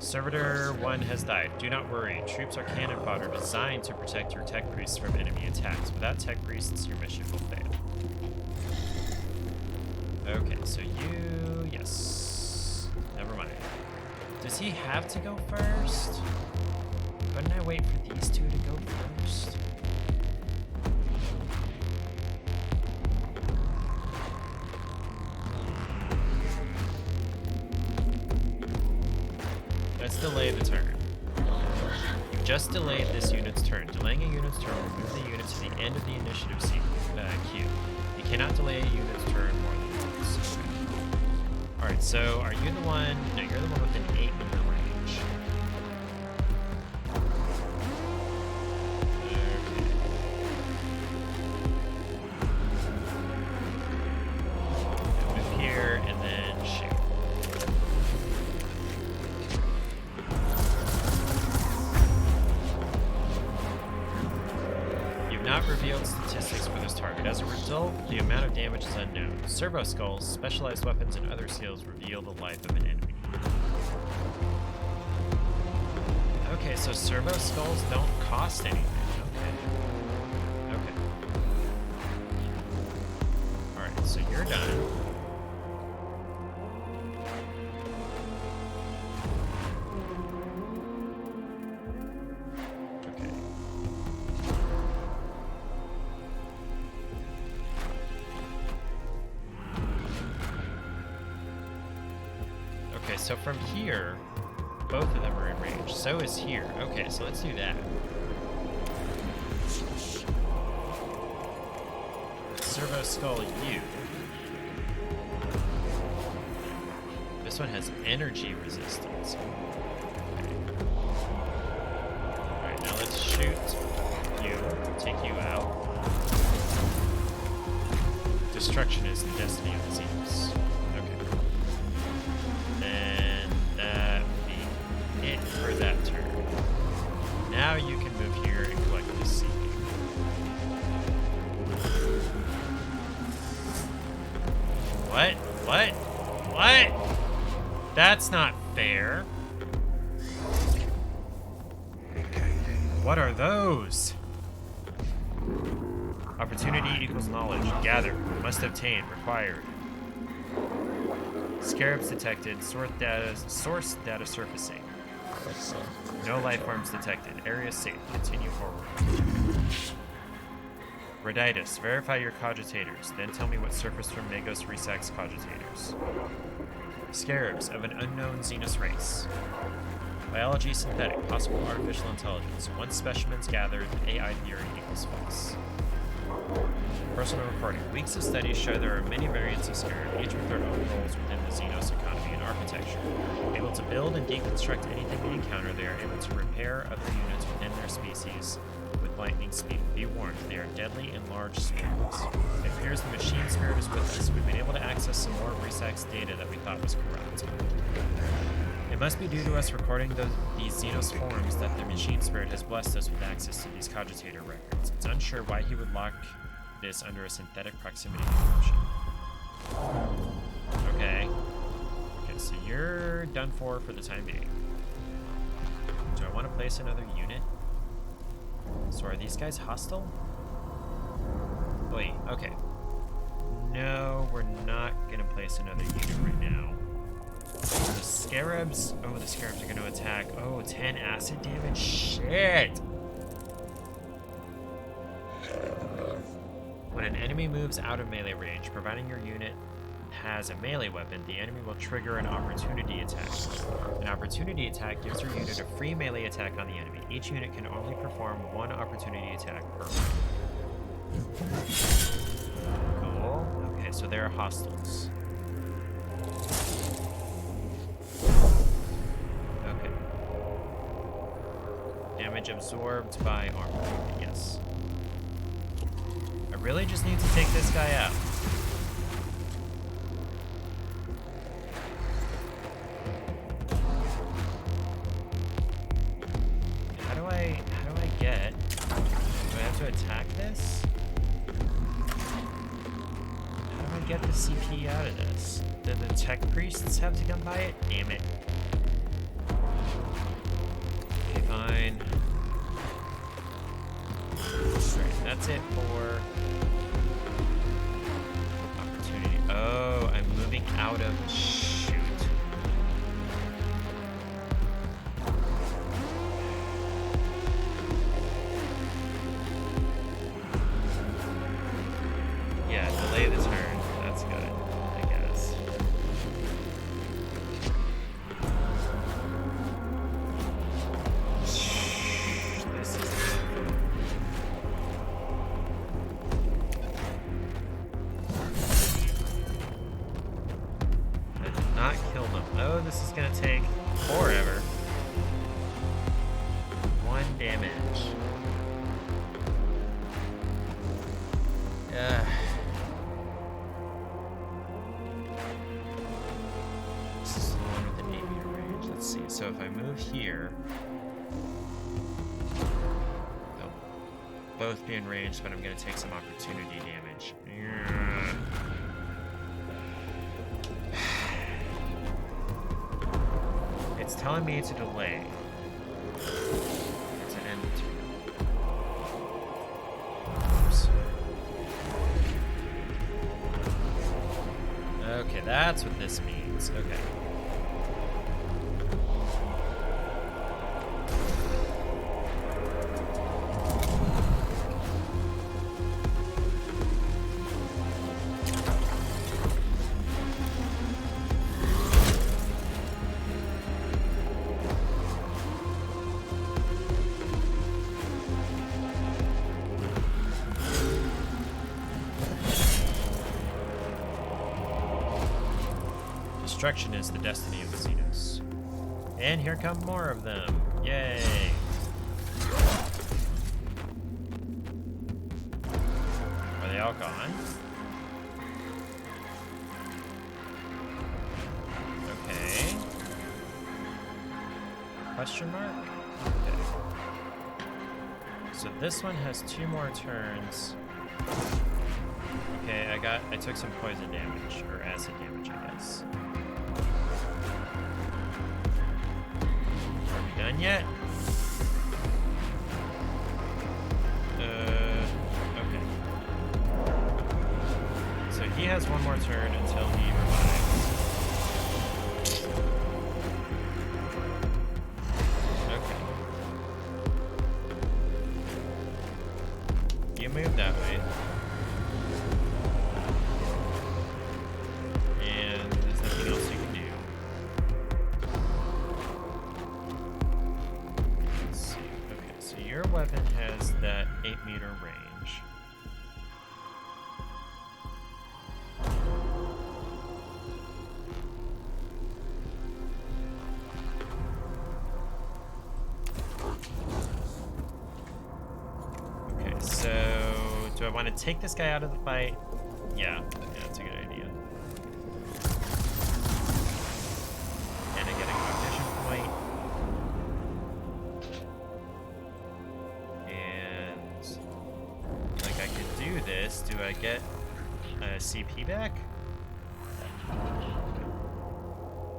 Servitor 1 has died. Do not worry. Troops are cannon fodder designed to protect your tech priests from enemy attacks. Without tech priests, your mission will fail. Okay, so you... Yes. Never mind. Does he have to go first? Couldn't I wait for these 2 to go first? Let's delay the turn. You've just delayed this unit's turn. Delaying a unit's turn will move the unit to the end of the initiative queue. You cannot delay a unit's turn more than once. Alright, so are you the one? No, you're the one with an 8-meter range. Okay. Move here and then shoot. not revealed statistics for this target. As a result, the amount of damage is unknown. Servo skulls, specialized weapons, and other seals reveal the life of an enemy. Okay, so servo skulls don't cost anything. Okay. Okay. Alright, so you're done. Okay. Okay, so from here, both of them are in range. So is here. Okay, so let's do that. Servo skull you. This one has energy resistance. Alright, now let's shoot you. Take you out. Destruction is the destiny of the Xenos. Okay. And that would be it for that turn. Now you can move here and collect the seed. What? What? What? That's not fair. What are those? Opportunity equals knowledge. Gather. Must obtain. Required. Scarabs detected. Source data surfacing. No life forms detected. Area safe. Continue forward. Raditus. Verify your cogitators. Then tell me what surfaced from Magos Resac's cogitators. Scarabs of an unknown Xenos race. Biology synthetic. Possible artificial intelligence. Once specimens gathered, AI theory equals false. Personal recording. Weeks of studies show there are many variants of Scarab, each with their own roles within the Xenos economy and architecture. Able to build and deconstruct anything they encounter, they are able to repair other units within their species with lightning speed. Be warned, they are deadly in large swarms. It appears the machine spirit is with us. We've been able to access some more of Resac's data that we thought was corrupt. It must be due to us recording these Xenos forms that the machine spirit has blessed us with access to these cogitator records. It's unsure why he would lock this under a synthetic proximity encryption. Okay. Okay, so you're done for the time being. Do I want to place another unit? So are these guys hostile? Wait, okay. No, we're not gonna place another unit right now. The scarabs, the scarabs are gonna attack. Oh, 10 acid damage? Shit! When an enemy moves out of melee range, providing your unit has a melee weapon, the enemy will trigger an opportunity attack. An opportunity attack gives your unit a free melee attack on the enemy. Each unit can only perform one opportunity attack per round. Cool. Okay, so they're hostiles. Okay. Damage absorbed by armor. Yes. I really just need to take this guy out. How do I get? Do I have to attack this? How do I get the CP out of this? Do the tech priests have to come by it? Damn it. Okay, fine. Right, that's it for opportunity. Oh, I'm moving out of shoot. Yeah, delay the turn. That's good, I guess. This is not kill them. Oh, this is gonna take forever. 1 damage. This is the one with the meter range. Let's see. So if I move here. Oh. both be in range, but I'm gonna take some opportunity damage. Yeah. It's telling me to delay. To end the turn. Oops. Okay, that's what this means. Okay. Destruction is the destiny of the Xenos. And here come more of them. Yay! Are they all gone? Okay. Question mark? Okay. So this one has 2 more turns. Okay, I took some poison damage, or acid damage, I guess. Done yet? Okay. So he has 1 more turn until he revives. Okay. You move that way. And there's nothing else you can do. Your weapon has that 8-meter range. Okay, so do I want to take this guy out of the fight? Yeah, that's a good idea. And I get a cognition point. This, do I get a CP back?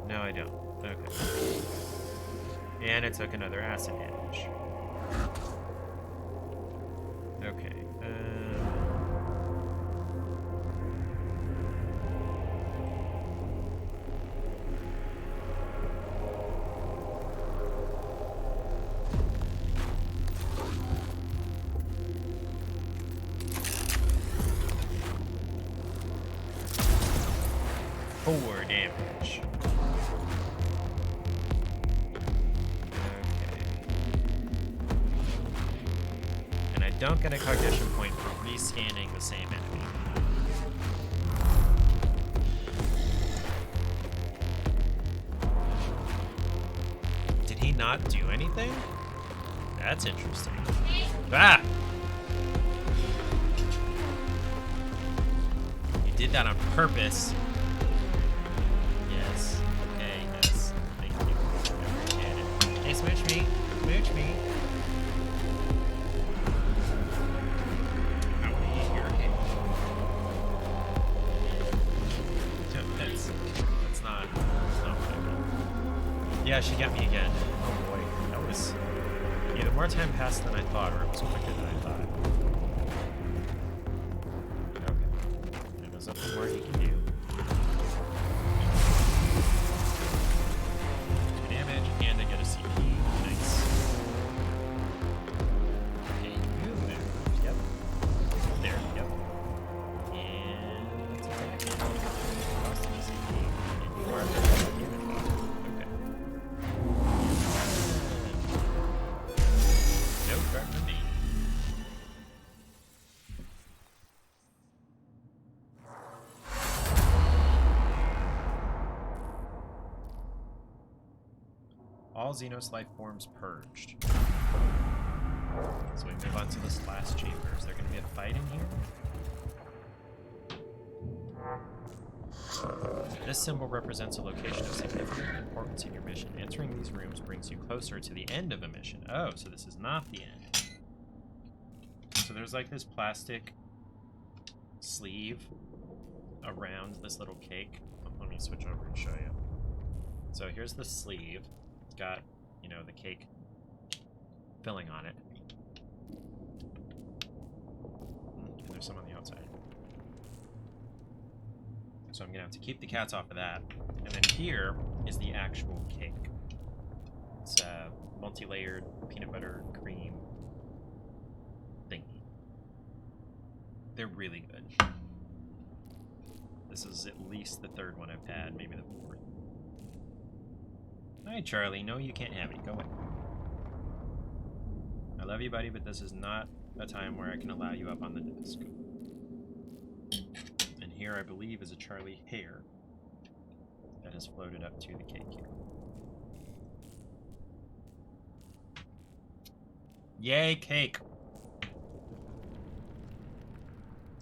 No, I don't. Okay. And it took another acid damage. Okay. Damage. Okay. And I don't get a cognition point for rescanning the same enemy. Did he not do anything? That's interesting. Ah! You did that on purpose. Smooch me. Smooch me. I want to eat your cake. That's not what I want. Yeah, she got me again. Oh boy. That was either more time passed than I thought, or it was quicker than I thought. Okay. There's nothing more he can do. All Xenos life forms purged. So we move on to this last chamber. Is there going to be a fight in here? This symbol represents a location of significant importance in your mission. Entering these rooms brings you closer to the end of a mission. Oh, so this is not the end. So there's like this plastic sleeve around this little cake. Let me switch over and show you. So here's the sleeve. It's got, you know, the cake filling on it. And there's some on the outside. So I'm gonna have to keep the cats off of that. And then here is the actual cake. It's a multi-layered peanut butter cream thingy. They're really good. This is at least the third one I've had, maybe the fourth. Hi, Charlie. No, you can't have it. Go away. I love you, buddy, but this is not a time where I can allow you up on the desk. And here, I believe, is a Charlie hair that has floated up to the cake here. Yay, cake!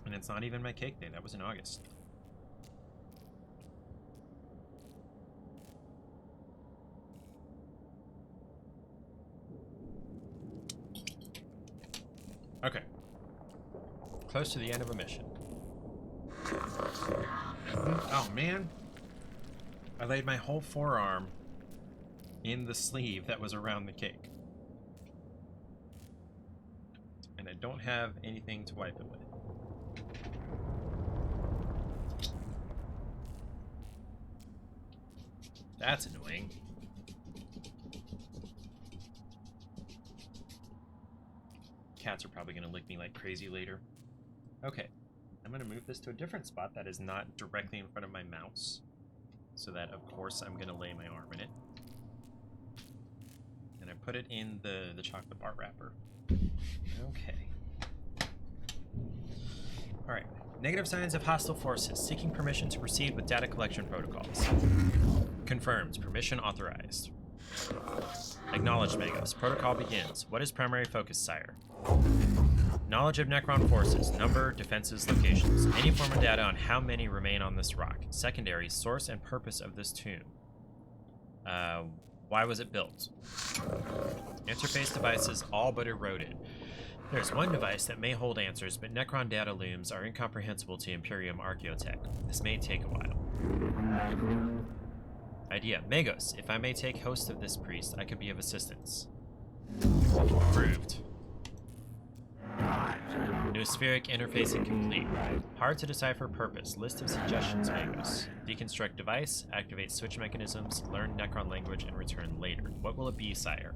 And it's not even my cake day. That was in August. Okay. Close to the end of a mission. Oh, man. I laid my whole forearm in the sleeve that was around the cake. And I don't have anything to wipe it with. That's annoying. Cats are probably going to lick me like crazy later. Okay, I'm going to move this to a different spot that is not directly in front of my mouse. So that, of course, I'm going to lay my arm in it. And I put it in the chocolate bar wrapper. Okay. Alright. Negative signs of hostile forces. Seeking permission to proceed with data collection protocols. Confirmed. Permission authorized. Acknowledged, Magos. Protocol begins. What is primary focus, sire? Knowledge of Necron forces. Number, defenses, locations. Any form of data on how many remain on this rock. Secondary, source and purpose of this tomb. Why was it built? Interface devices all but eroded. There's one device that may hold answers, but Necron data looms are incomprehensible to Imperium Archaeotech. This may take a while. Idea. Magos, if I may take host of this priest, I could be of assistance. Approved. Noospheric interfacing complete. Hard to decipher purpose. List of suggestions, Magos. Deconstruct device, activate switch mechanisms, learn Necron language, and return later. What will it be, sire?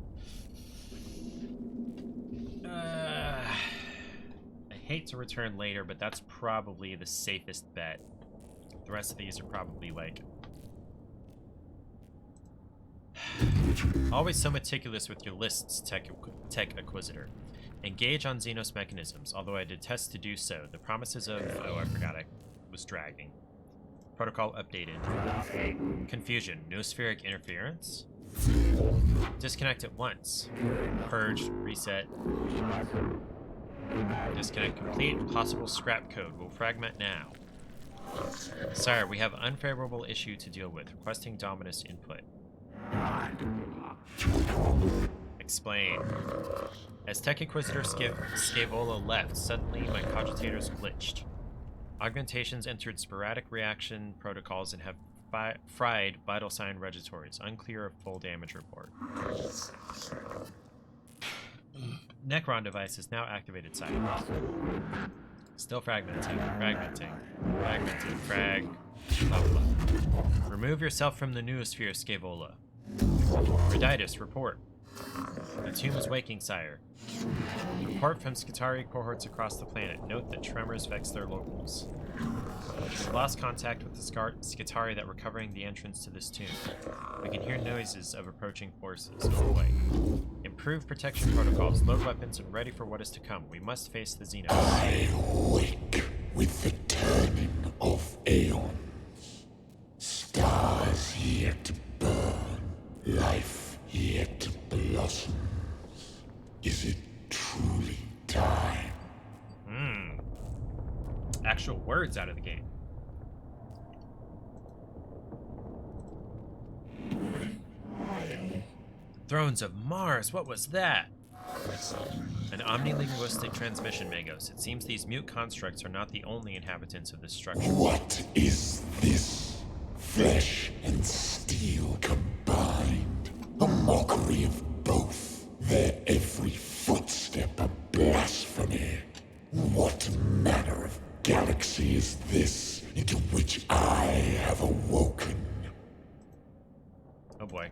I hate to return later, but that's probably the safest bet. The rest of these are probably like... Always so meticulous with your lists, Tech Acquisitor. Engage on Xenos mechanisms, although I detest to do so. The promises of... Oh, I forgot I was dragging. Protocol updated. Confusion. Noospheric interference? Disconnect at once. Purge. Reset. Disconnect complete. Possible scrap code. Will fragment now. Sire, we have unfavorable issue to deal with. Requesting Dominus input. Explain. As Tech Inquisitor Scaevola left, suddenly my cogitators glitched. Augmentations entered sporadic reaction protocols and have fried vital sign registries. Unclear of full damage report. Necron device is now activated, sire. Still fragmenting. Frag. Blah, blah. Remove yourself from the noosphere, Scaevola. Reditus, report. The tomb is waking, sire. Report from Skitarii cohorts across the planet. Note that tremors vex their locals. We lost contact with the Skitarii that were covering the entrance to this tomb. We can hear noises of approaching forces. Oh boy. Improve protection protocols, load weapons, and ready for what is to come. We must face the Xenos. I wake with the turning of aeons. Stars yet to burn, life yet to blossom. Is it truly time? Actual words out of the game. Thrones of Mars, what was that? An omnilinguistic transmission, Magos. It seems these mute constructs are not the only inhabitants of this structure. What is this? Flesh and steel combined. A mockery of both. Their every footstep a blasphemy. What manner of galaxy is this into which I have awoken? Oh boy.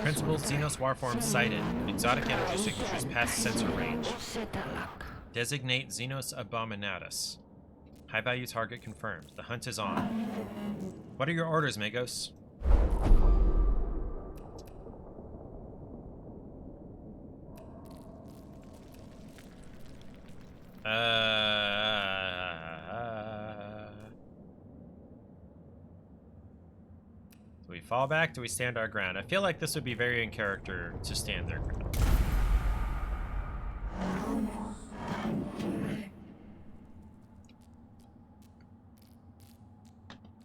Principal Xenos Warform sighted. Exotic energy signatures past sensor range. Designate Xenos Abominatus. High value target confirmed. The hunt is on. What are your orders, Magos? Do we fall back? Do we stand our ground? I feel like this would be very in character to stand their ground.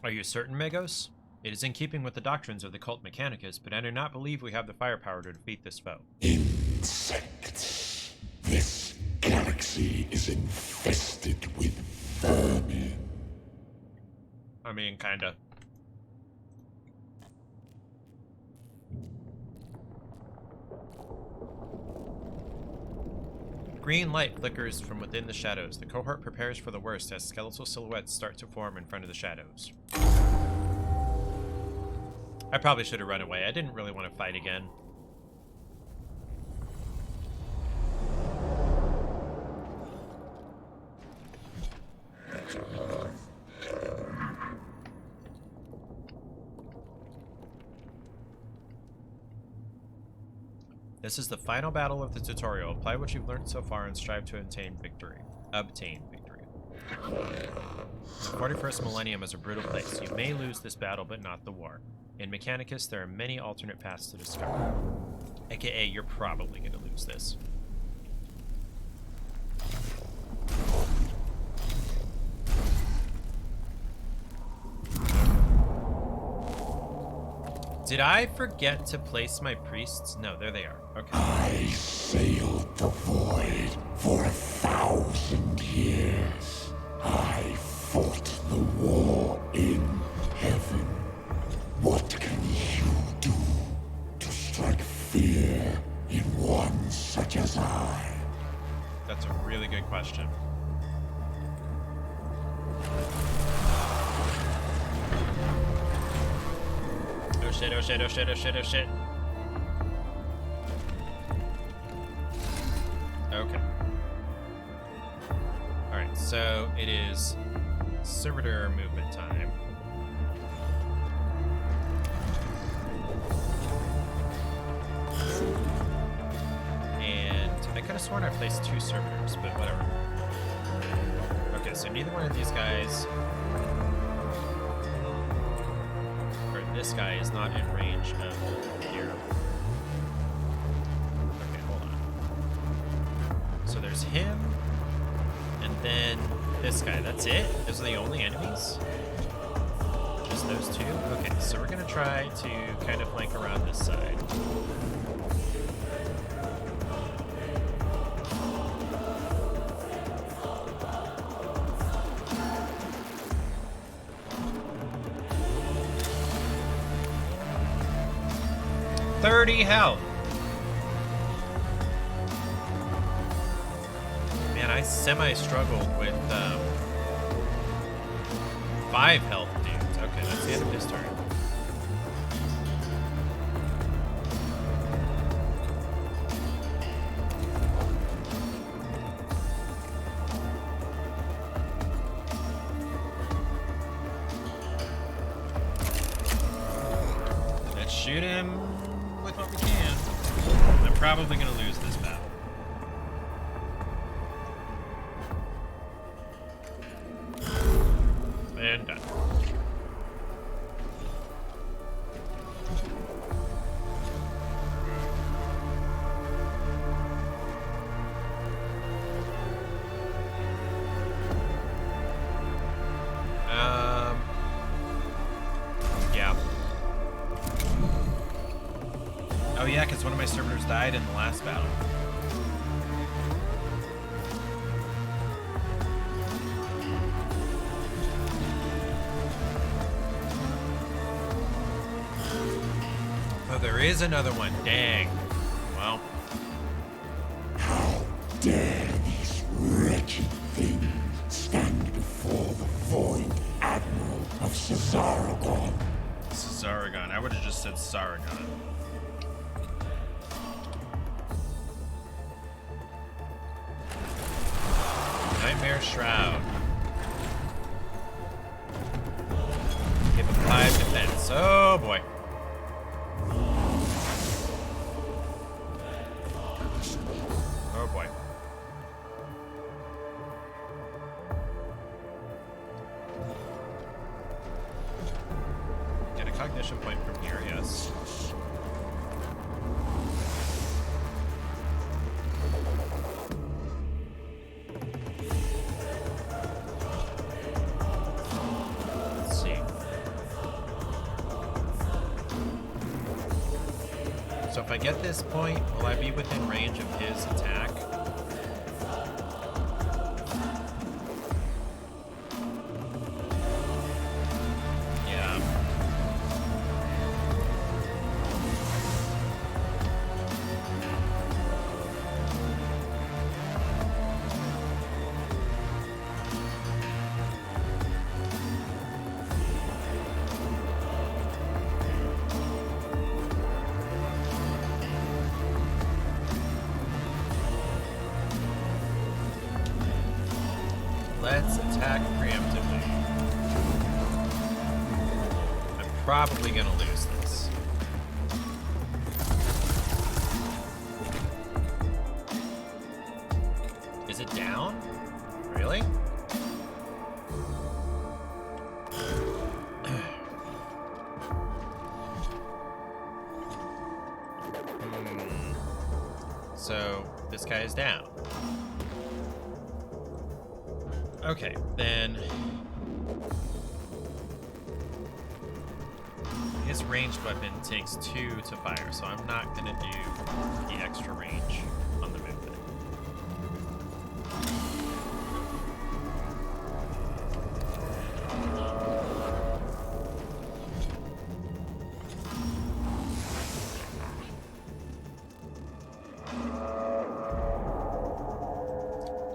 Are you certain, Magos? It is in keeping with the doctrines of the cult Mechanicus, but I do not believe we have the firepower to defeat this foe. Insects. This galaxy is infested with vermin. I mean, kinda. Green light flickers from within the shadows. The cohort prepares for the worst as skeletal silhouettes start to form in front of the shadows. I probably should have run away. I didn't really want to fight again. This is the final battle of the tutorial. Apply what you've learned so far and strive to obtain victory. The 41st millennium is a brutal place. You may lose this battle, but not the war. In Mechanicus, there are many alternate paths to discover. AKA, you're probably going to lose this. Did I forget to place my priests? No, there they are. Okay. I sailed the void for 1,000 years. I fought the war in heaven. What can you do to strike fear in one such as I? That's a really good question. Oh shit, oh shit, oh shit, oh shit, oh shit. Okay. Alright, so it is servitor movement time. And I could have sworn I placed 2 servitors, but whatever. Okay, so neither one of these guys, or this guy, is not in range of here. Okay, hold on. So there's him, and then this guy. That's it? Those are the only enemies? Just those 2? Okay, so we're gonna try to kind of flank around this side. Health. Man, I semi-struggled with 5 health dudes. Okay, that's the end of his turn. Let's shoot him with what we can. I'm probably going to lose this battle. And done. Yeah. Oh Oh yeah, because one of my servitors died in the last battle. Oh, there is another one. Dang. Well. How dare these wretched things stand before the void admiral of Cesaragon? Cesaragon. I would have just said Saragon. Nightmare Shroud. Give a 5 defense. Oh boy. Oh boy. Get a cognition point from here, yes. Let's see. So if I get this point, will I be within range of his attack? Yeah. Let's attack preemptively. I'm probably gonna lose this. Is it down? Really? So this guy is down. Okay, then his ranged weapon takes 2 to fire, so I'm not gonna do the extra range on the movement.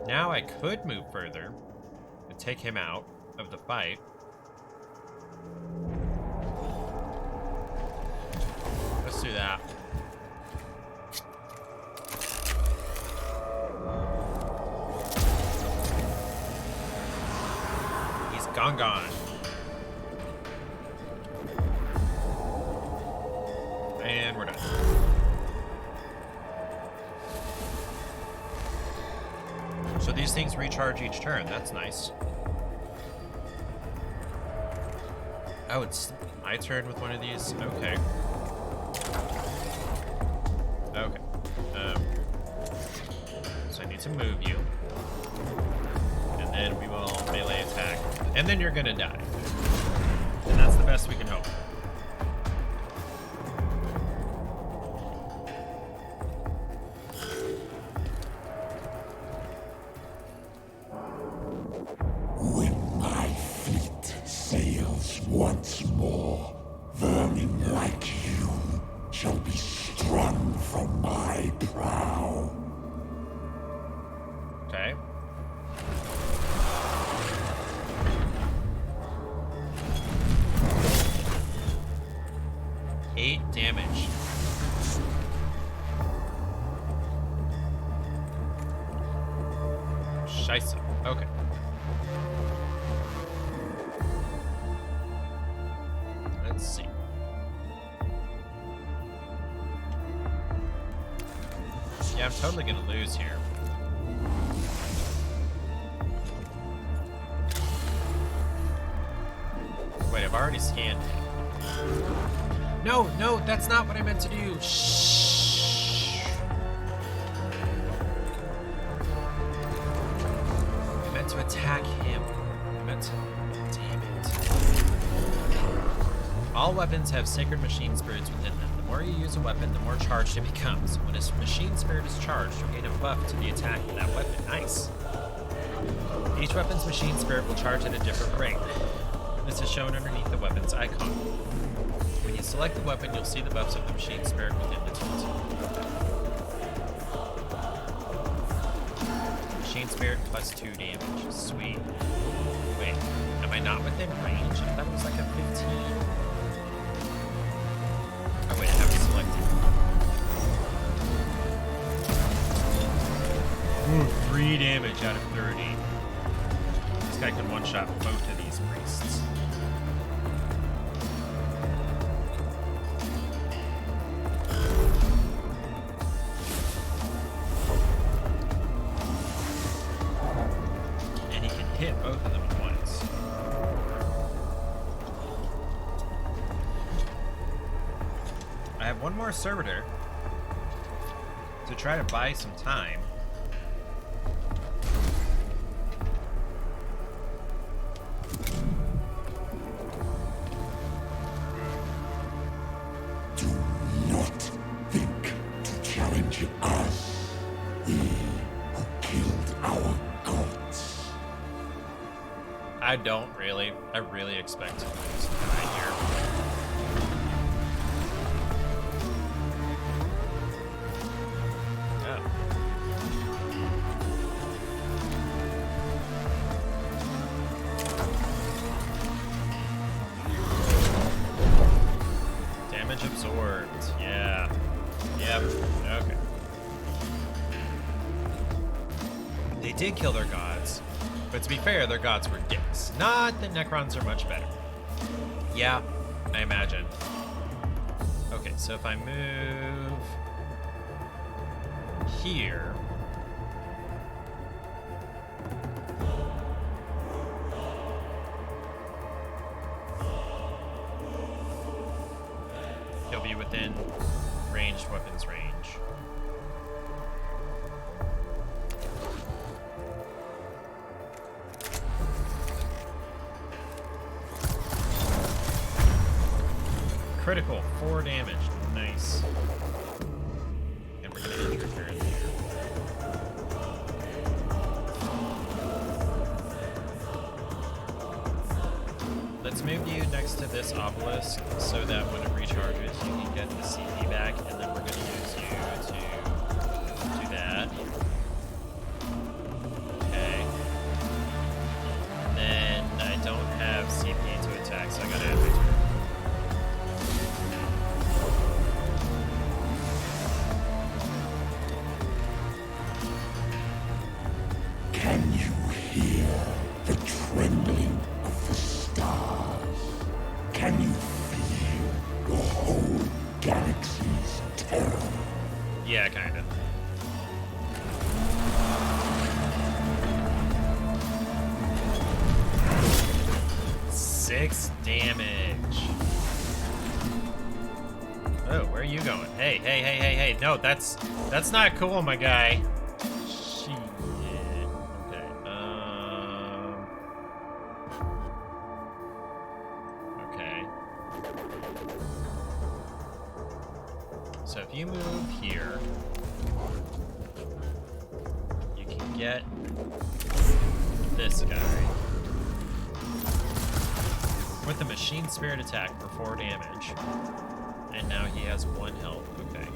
Now I could move further and take him out of the fight. Let's do that. He's gone. And we're done. So these things recharge each turn. That's nice. Oh, it's my turn with one of these? Okay. Okay. So I need to move you. And then we will melee attack. And then you're gonna die. And that's the best we can hope. When my fleet sails once more, vermin like you shall be strung from my prow. Okay. Eight damage. Scheisse. Okay. Let's see. Yeah, I'm totally gonna lose here. Wait, I've already scanned it. No, that's not what I meant to do. Shh. I meant to attack him. I meant to... Damn it. All weapons have sacred machine spirits within them. The more you use a weapon, the more charged it becomes. When a machine spirit is charged, you'll gain a buff to the attack of that weapon. Nice. Each weapon's machine spirit will charge at a different rate. This is shown underneath the weapon's icon. When you select the weapon, you'll see the buffs of the machine spirit within the tooltip. Machine spirit plus 2 damage. Sweet. Wait, am I not within range? I thought it was like a 15. Oh wait, I have it selected. Ooh, 3 damage out of 30. This guy can one-shot both of these priests. And he can hit both of them at once. I have one more servitor to try to buy some time. Do not think to challenge us, we who killed our gods. I don't really. I really expect to lose right here. Oh. Damage absorbed. Yeah. Yep. Okay. They did kill their gods, but to be fair, their gods were dicks. Not that Necrons are much better. Yeah, I imagine. Okay, so if I move here. He'll be within ranged weapons range. Critical, 4 damage. Nice. And we're gonna injure her in here. Let's move you next to this obelisk so that when it recharges, you can get the CP back, and then we're gonna use you to do that. Okay. And then I don't have CP to attack, so I gotta add my turn. Can you hear the trembling of the stars? Can you feel the whole galaxy's terror? Yeah, kind of. Six damage. Oh, where are you going? Hey, hey, hey, hey, hey. No, that's not cool, my guy. Shit. Okay. Okay. So if you move here, you can get this guy with the machine spirit attack for 4 damage. And now he has 1 health. Okay.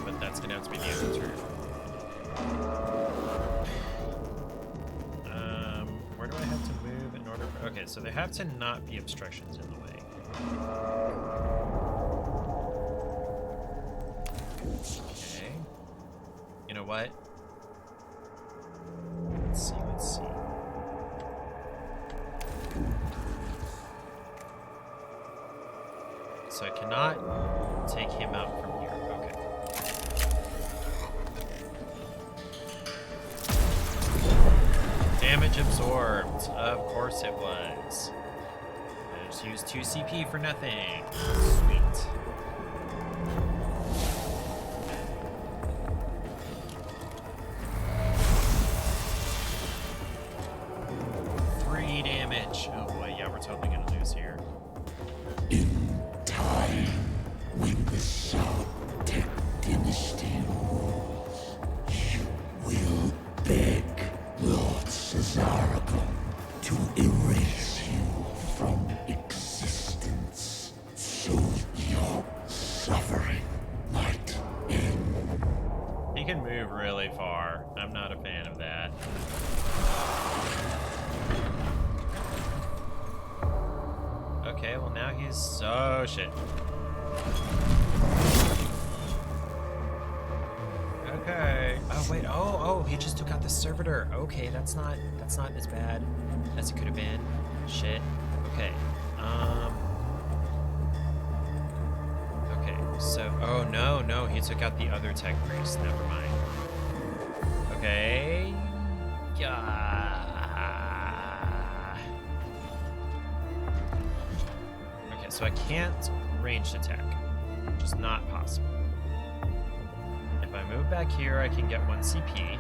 But that's gonna have to be the end of the turn. Where do I have to move in order for... Okay, so there have to not be obstructions in the way. Okay. You know what? Let's see, let's see. So I cannot take him out from here. Okay. Damage absorbed. Of course it was. I just used 2 CP for nothing. Sweet. Damage. Oh boy, yeah, we're totally gonna lose here. In really far. I'm not a fan of that. Okay, well now he's... Oh, shit. Okay. Oh, wait. Oh, he just took out the servitor. Okay, that's not as bad as it could have been. Shit. Okay. Okay, so... Oh, no, he took out the other tech priest. Never mind. Okay. Yeah. Okay, so I can't ranged attack. Just not possible. If I move back here, I can get 1 CP.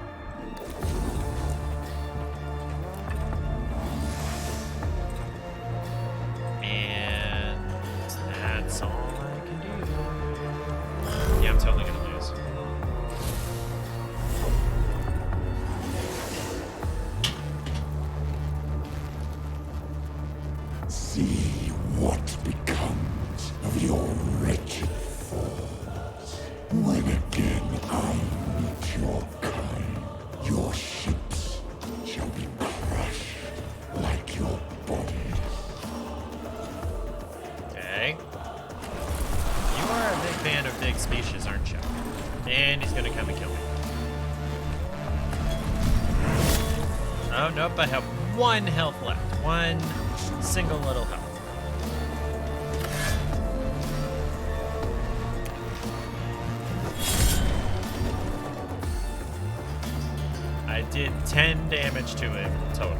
And that's all I can do. Yeah, I'm totally gonna lose. See what becomes of your wretched foes. When again I meet your kind, your ships shall be crushed like your bodies. Okay. You are a big fan of big species, aren't you? And he's gonna come and kill me. Oh, nope, I have 1 health left. 1 single little health. I did 10 damage to him total.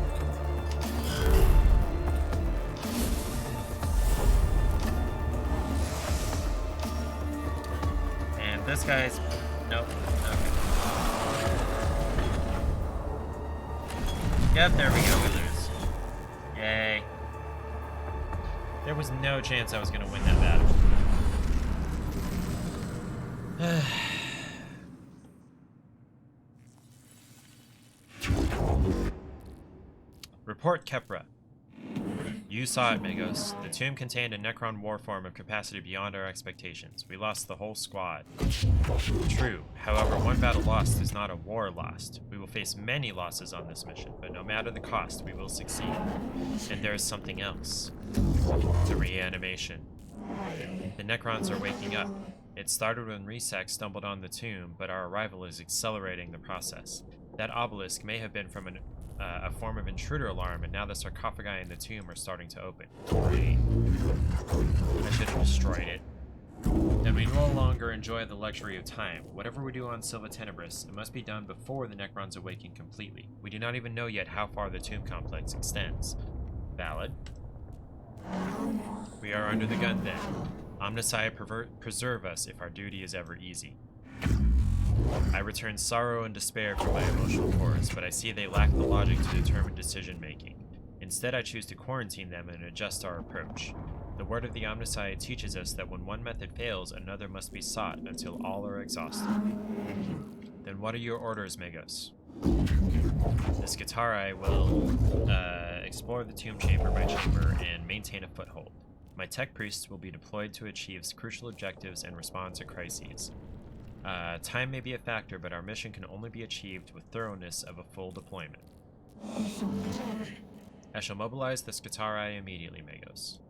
And this guy's... Nope. Okay. Yep, there we go. We lose. Yay. There was no chance I was going to win that battle. Report Kepra. You saw it, Magos. The tomb contained a Necron war form of capacity beyond our expectations. We lost the whole squad. True. However, 1 battle lost is not a war lost. We will face many losses on this mission, but no matter the cost, we will succeed. And there is something else. The reanimation. The Necrons are waking up. It started when Resac stumbled on the tomb, but our arrival is accelerating the process. That obelisk may have been from a form of intruder alarm, and now the sarcophagi in the tomb are starting to open. Great. I should have destroyed it. Then we no longer enjoy the luxury of time. Whatever we do on Silva Tenebris, it must be done before the Necrons awaken completely. We do not even know yet how far the tomb complex extends. Valid. We are under the gun then. Omnissiah preserve us if our duty is ever easy. I return sorrow and despair from my emotional cores, but I see they lack the logic to determine decision-making. Instead, I choose to quarantine them and adjust our approach. The word of the Omnissiah teaches us that when one method fails, another must be sought until all are exhausted. Then what are your orders, Magos? The Scitarii will explore the tomb chamber by chamber and maintain a foothold. My tech priests will be deployed to achieve crucial objectives and respond to crises. Time may be a factor, but our mission can only be achieved with thoroughness of a full deployment. I shall mobilize the Scitarii immediately, Magos.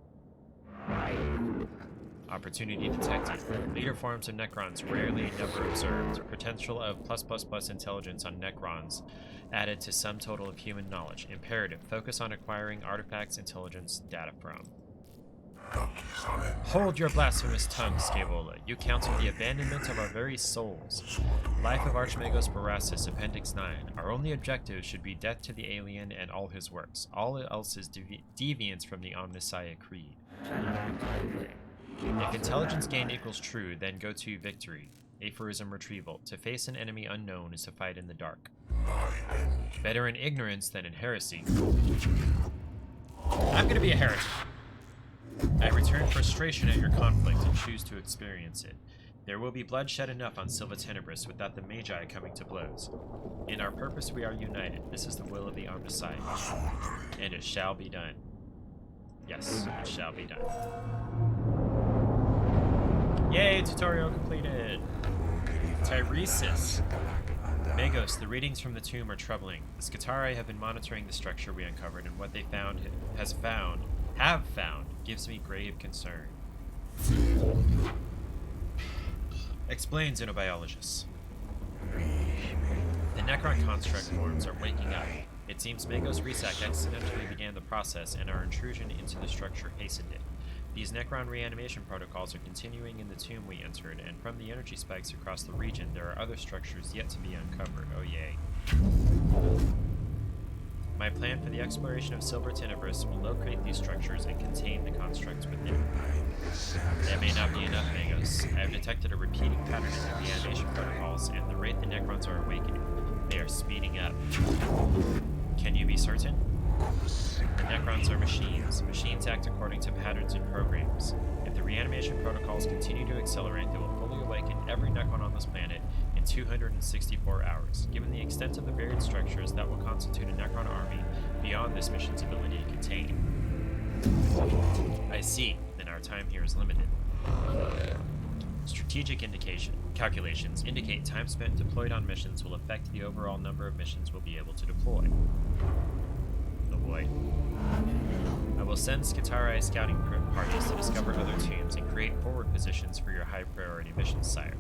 Opportunity detected. Leader forms of Necrons rarely never observed. Potential of +++ intelligence on Necrons added to sum total of human knowledge. Imperative. Focus on acquiring artifacts intelligence data from. Hold your blasphemous tongue, Scaevola. You counsel the abandonment of our very souls. Life of Archmagos Borasis, Appendix 9. Our only objective should be death to the alien and all his works. All else is deviance from the Omnissiah Creed. If intelligence gain equals true, then go to victory. Aphorism retrieval. To face an enemy unknown is to fight in the dark. Better in ignorance than in heresy. I'm gonna be a heretic. I return frustration at your conflict and choose to experience it. There will be bloodshed enough on Silva Tenebris without the Magi coming to blows. In our purpose we are united. This is the will of the Omnissiah. And it shall be done. Yes, it shall be done. Yay, tutorial completed! Tyresis. Magos, the readings from the tomb are troubling. The Scutari have been monitoring the structure we uncovered, and what they have found, gives me grave concern. Explain, xenobiologist. The Necron construct forms are waking up. It seems Magos Resac accidentally began the process, and our intrusion into the structure hastened it. These Necron reanimation protocols are continuing in the tomb we entered, and from the energy spikes across the region, there are other structures yet to be uncovered. Oh yay. My plan for the exploration of Silver Tenebris will locate these structures and contain the constructs within. That may not be enough, Magos. I have detected a repeating pattern in the reanimation protocols, and the rate the Necrons are awakening. They are speeding up. Can you be certain? The Necrons are machines. Machines act according to patterns and programs. If the reanimation protocols continue to accelerate, they will fully awaken every Necron on this planet in 264 hours. Given the extent of the varied structures that will constitute a Necron army beyond this mission's ability to contain. I see. Then our time here is limited. Strategic calculations indicate time spent deployed on missions will affect the overall number of missions we'll be able to deploy. Oh boy. I will send Scutari scouting parties to discover other tombs and create forward positions for your high-priority missions, sire.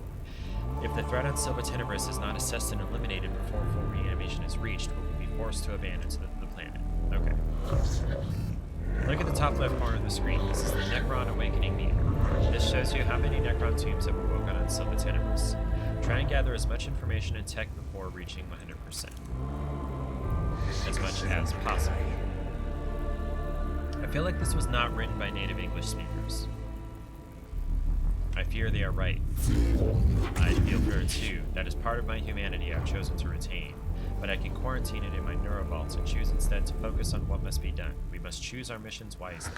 If the threat on Silva Tenebris is not assessed and eliminated before full reanimation is reached, we will be forced to abandon the planet. Okay. Look at the top left corner of the screen. This is the Necron Awakening meter. This shows you how many Necron tombs have awoken on Silva Tenebris. Try and gather as much information and tech before reaching 100%. As much as possible. I feel like this was not written by native English speakers. I fear they are right. I feel for it too. That is part of my humanity I've chosen to retain. But I can quarantine it in my neurovaults and choose instead to focus on what must be done. We must choose our missions wisely.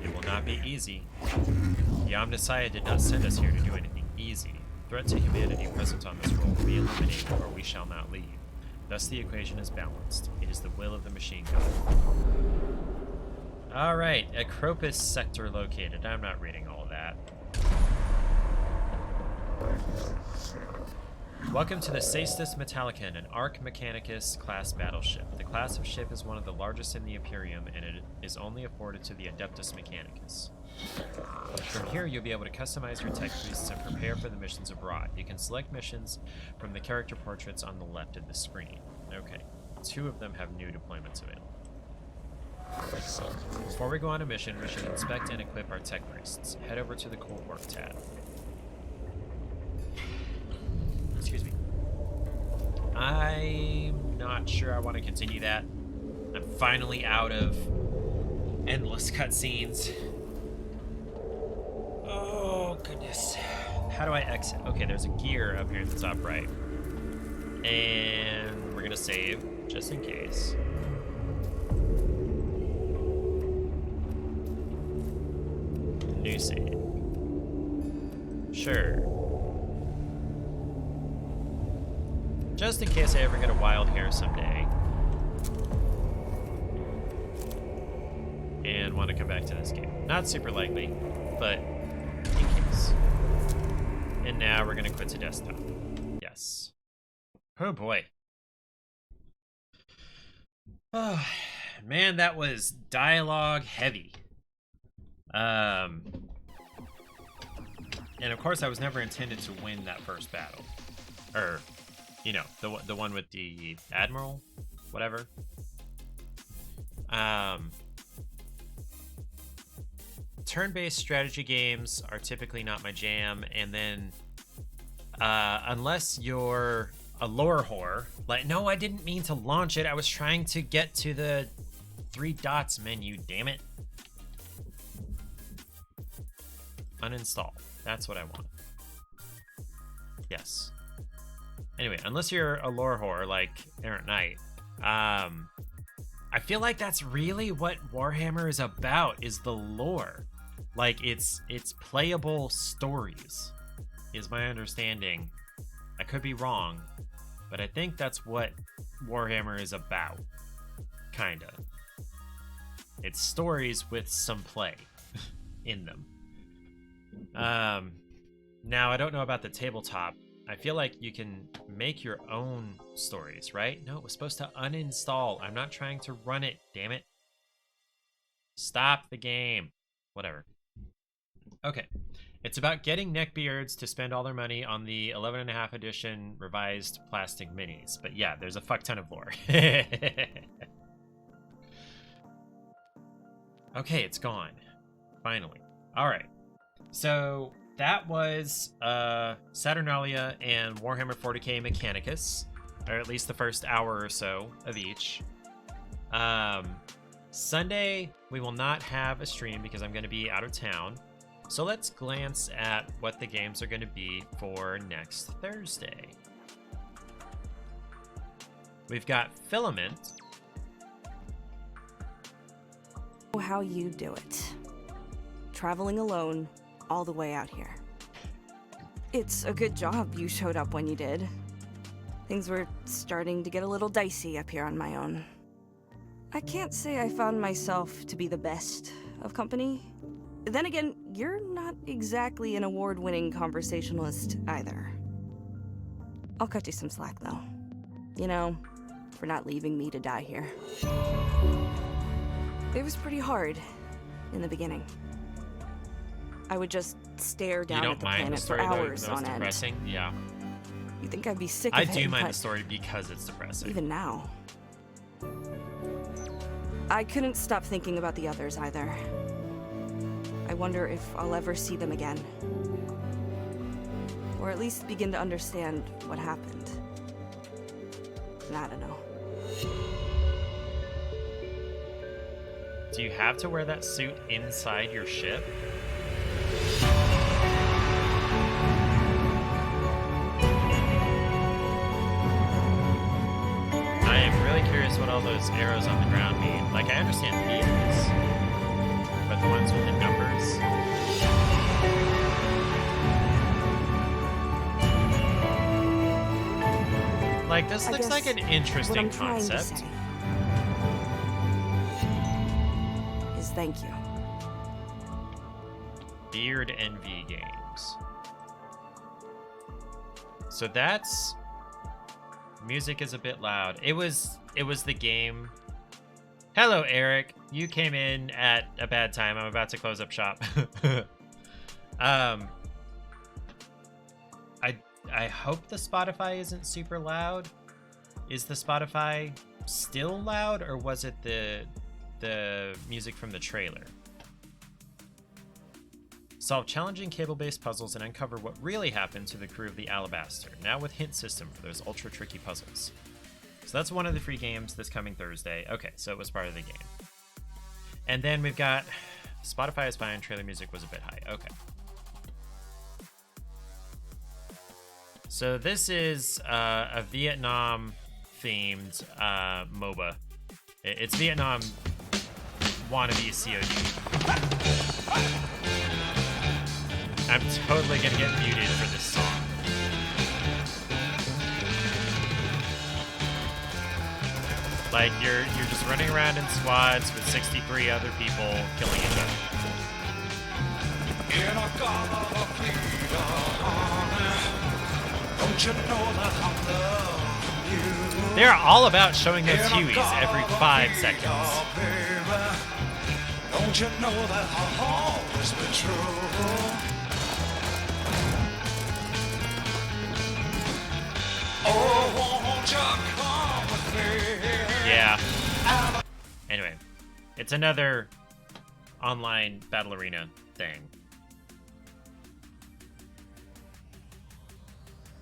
It will not be easy. The Omnissiah did not send us here to do anything easy. Threat to humanity present on this world will be eliminated, or we shall not leave. Thus the equation is balanced. It is the will of the machine god. Alright, Acropis sector located. I'm not reading all of that. Welcome to the Saestus Metallicon, an Arc Mechanicus class battleship. The class of ship is one of the largest in the Imperium, and it is only afforded to the Adeptus Mechanicus. From here, you'll be able to customize your tech priests and prepare for the missions abroad. You can select missions from the character portraits on the left of the screen. Okay, 2 of them have new deployments available. Before we go on a mission, we should inspect and equip our tech priests. Head over to the Cool Work tab. Excuse me. I'm not sure I want to continue that. I'm finally out of endless cutscenes. Oh, goodness. How do I exit? Okay, there's a gear up here at the top right. And we're going to save, just in case. New save. Sure. Just in case I ever get a wild hair someday. And want to come back to this game. Not super likely, but in case. And now we're going to quit to desktop. Yes. Oh boy. Oh, man, that was dialogue heavy. And of course I was never intended to win that first battle. Or, you know, the one with the Admiral, whatever. Turn-based strategy games are typically not my jam, and then unless you're a lore whore, like, no, I didn't mean to launch it. I was trying to get to the 3 dots menu, damn it. Uninstall. That's what I want. Yes. Anyway, unless you're a lore whore like Errant Knight, I feel like that's really what Warhammer is about, is the lore. Like, it's playable stories, is my understanding. I could be wrong, but I think that's what Warhammer is about. Kinda. It's stories with some play in them. Now, I don't know about the tabletop I feel like you can make your own stories, right? No, it was supposed to uninstall. I'm not trying to run it, damn it. Stop the game. Whatever. Okay. It's about getting neckbeards to spend all their money on the 11.5 edition revised plastic minis. But yeah, there's a fuck ton of lore. Okay, it's gone. Finally. Alright. So that was Saturnalia and Warhammer 40k Mechanicus. Or at least the first hour or so of each. Sunday, we will not have a stream because I'm going to be out of town. So let's glance at what the games are going to be for next Thursday. We've got Filament. How you do it. Traveling alone all the way out here. It's a good job you showed up when you did. Things were starting to get a little dicey up here on my own. I can't say I found myself to be the best of company. Then again, you're not exactly an award-winning conversationalist either. I'll cut you some slack, though. You know, for not leaving me to die here. It was pretty hard in the beginning. I would just stare down at the planet for hours on end. Depressing? Yeah. You think I'd be sick of it? I do mind the story because it's depressing. Even now. I couldn't stop thinking about the others either. I wonder if I'll ever see them again. Or at least begin to understand what happened. I don't know. Do you have to wear that suit inside your ship? I am really curious what all those arrows on the ground mean. Like, I understand these, but the ones with the numbers. Like, this looks like an interesting concept. Is thank you. Beard Envy Games. So that's... Music is a bit loud. It was the game. Hello, Eric. You came in at a bad time. I'm about to close up shop. I hope the Spotify isn't super loud. Is the Spotify still loud, or was it the music from the trailer? Solve challenging cable-based puzzles and uncover what really happened to the crew of the Alabaster, now with hint system for those ultra-tricky puzzles. So that's one of the free games this coming Thursday. Okay, so it was part of the game. And then we've got Spotify is fine, trailer music was a bit high. Okay. So this is a Vietnam-themed MOBA. It's Vietnam wannabe COD. I'm totally gonna get muted for this song. Like, you're just running around in squads with 63 other people killing each other. They're all about showing those Hueys every 5 seconds. Don't you know that I'll always be true? Oh, won't you come with me? Yeah. Anyway, it's another online battle arena thing.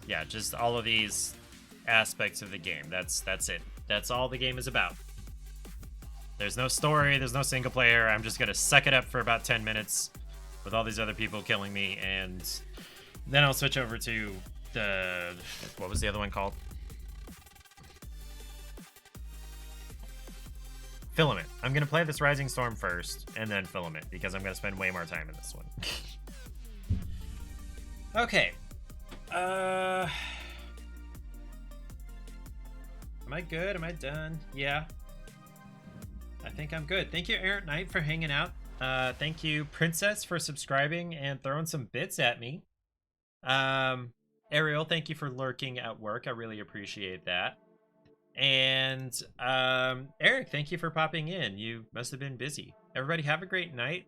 Yeah, just all of these aspects of the game. That's it. That's all the game is about. There's no story, there's no single player. I'm just gonna suck it up for about 10 minutes with all these other people killing me, and then I'll switch over to the... What was the other one called? Filament. I'm gonna play this Rising Storm first, and then Filament, because I'm gonna spend way more time in this one. Okay. Am I good? Am I done? Yeah. I think I'm good. Thank you, Errant Knight, for hanging out. Thank you, Princess, for subscribing and throwing some bits at me. Ariel, thank you for lurking at work. I really appreciate that. And Eric, thank you for popping in. You must have been busy. Everybody have a great night.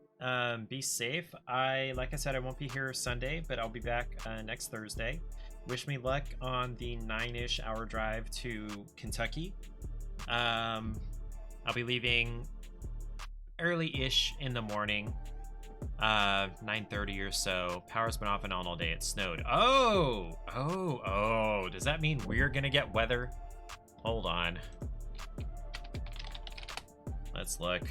Be safe. Like I said, I won't be here Sunday, but I'll be back next Thursday. Wish me luck on the 9-ish hour drive to Kentucky. I'll be leaving early-ish in the morning. 9:30 or so. Power's been off and on all day. It snowed. Oh! Does that mean we're gonna get weather? Hold on. Let's look.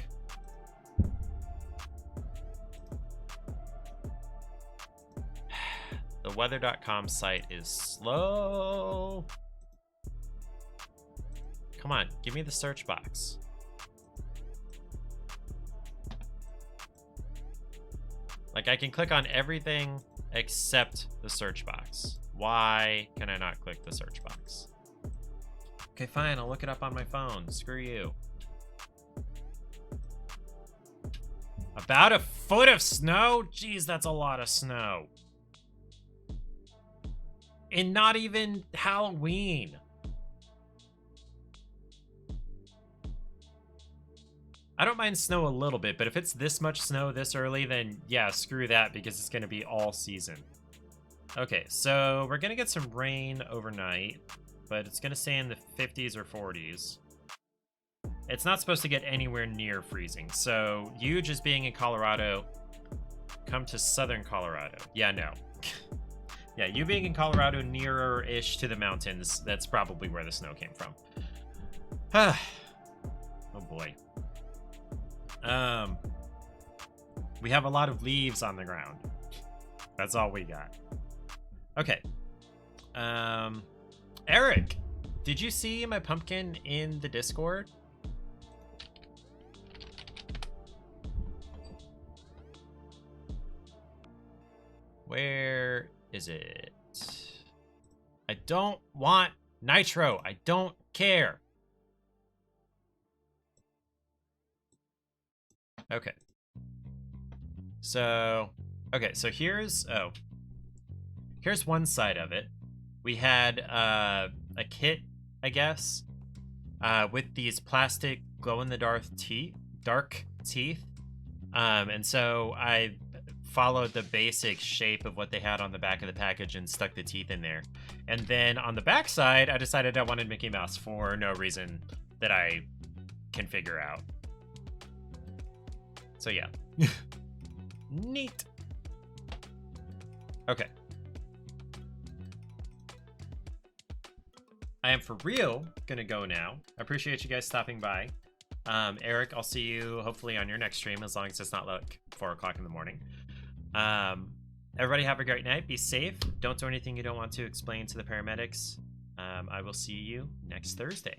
The weather.com site is slow. Come on, give me the search box. Like, I can click on everything except the search box. Why can I not click the search box? Okay, fine, I'll look it up on my phone. Screw you. About a foot of snow? Jeez, that's a lot of snow. And not even Halloween. I don't mind snow a little bit, but if it's this much snow this early, then yeah, screw that, because it's going to be all season. Okay, so we're going to get some rain overnight, but it's going to stay in the 50s or 40s. It's not supposed to get anywhere near freezing, so you just being in Colorado, come to southern Colorado. Yeah, no. Yeah, you being in Colorado nearer-ish to the mountains, that's probably where the snow came from. Oh boy. We have a lot of leaves on the ground. That's all we got. Okay. Eric, did you see my pumpkin in the Discord? Where is it? I don't want nitro. I don't care. Okay. So here's one side of it. We had a kit, I guess, with these plastic glow-in-the-dark teeth. And so I followed the basic shape of what they had on the back of the package and stuck the teeth in there. And then on the back side, I decided I wanted Mickey Mouse for no reason that I can figure out. So yeah. Neat. Okay. I am for real gonna go now. I appreciate you guys stopping by. Eric, I'll see you hopefully on your next stream, as long as it's not like 4 o'clock in the morning. Everybody have a great night. Be safe. Don't do anything you don't want to explain to the paramedics. I will see you next Thursday.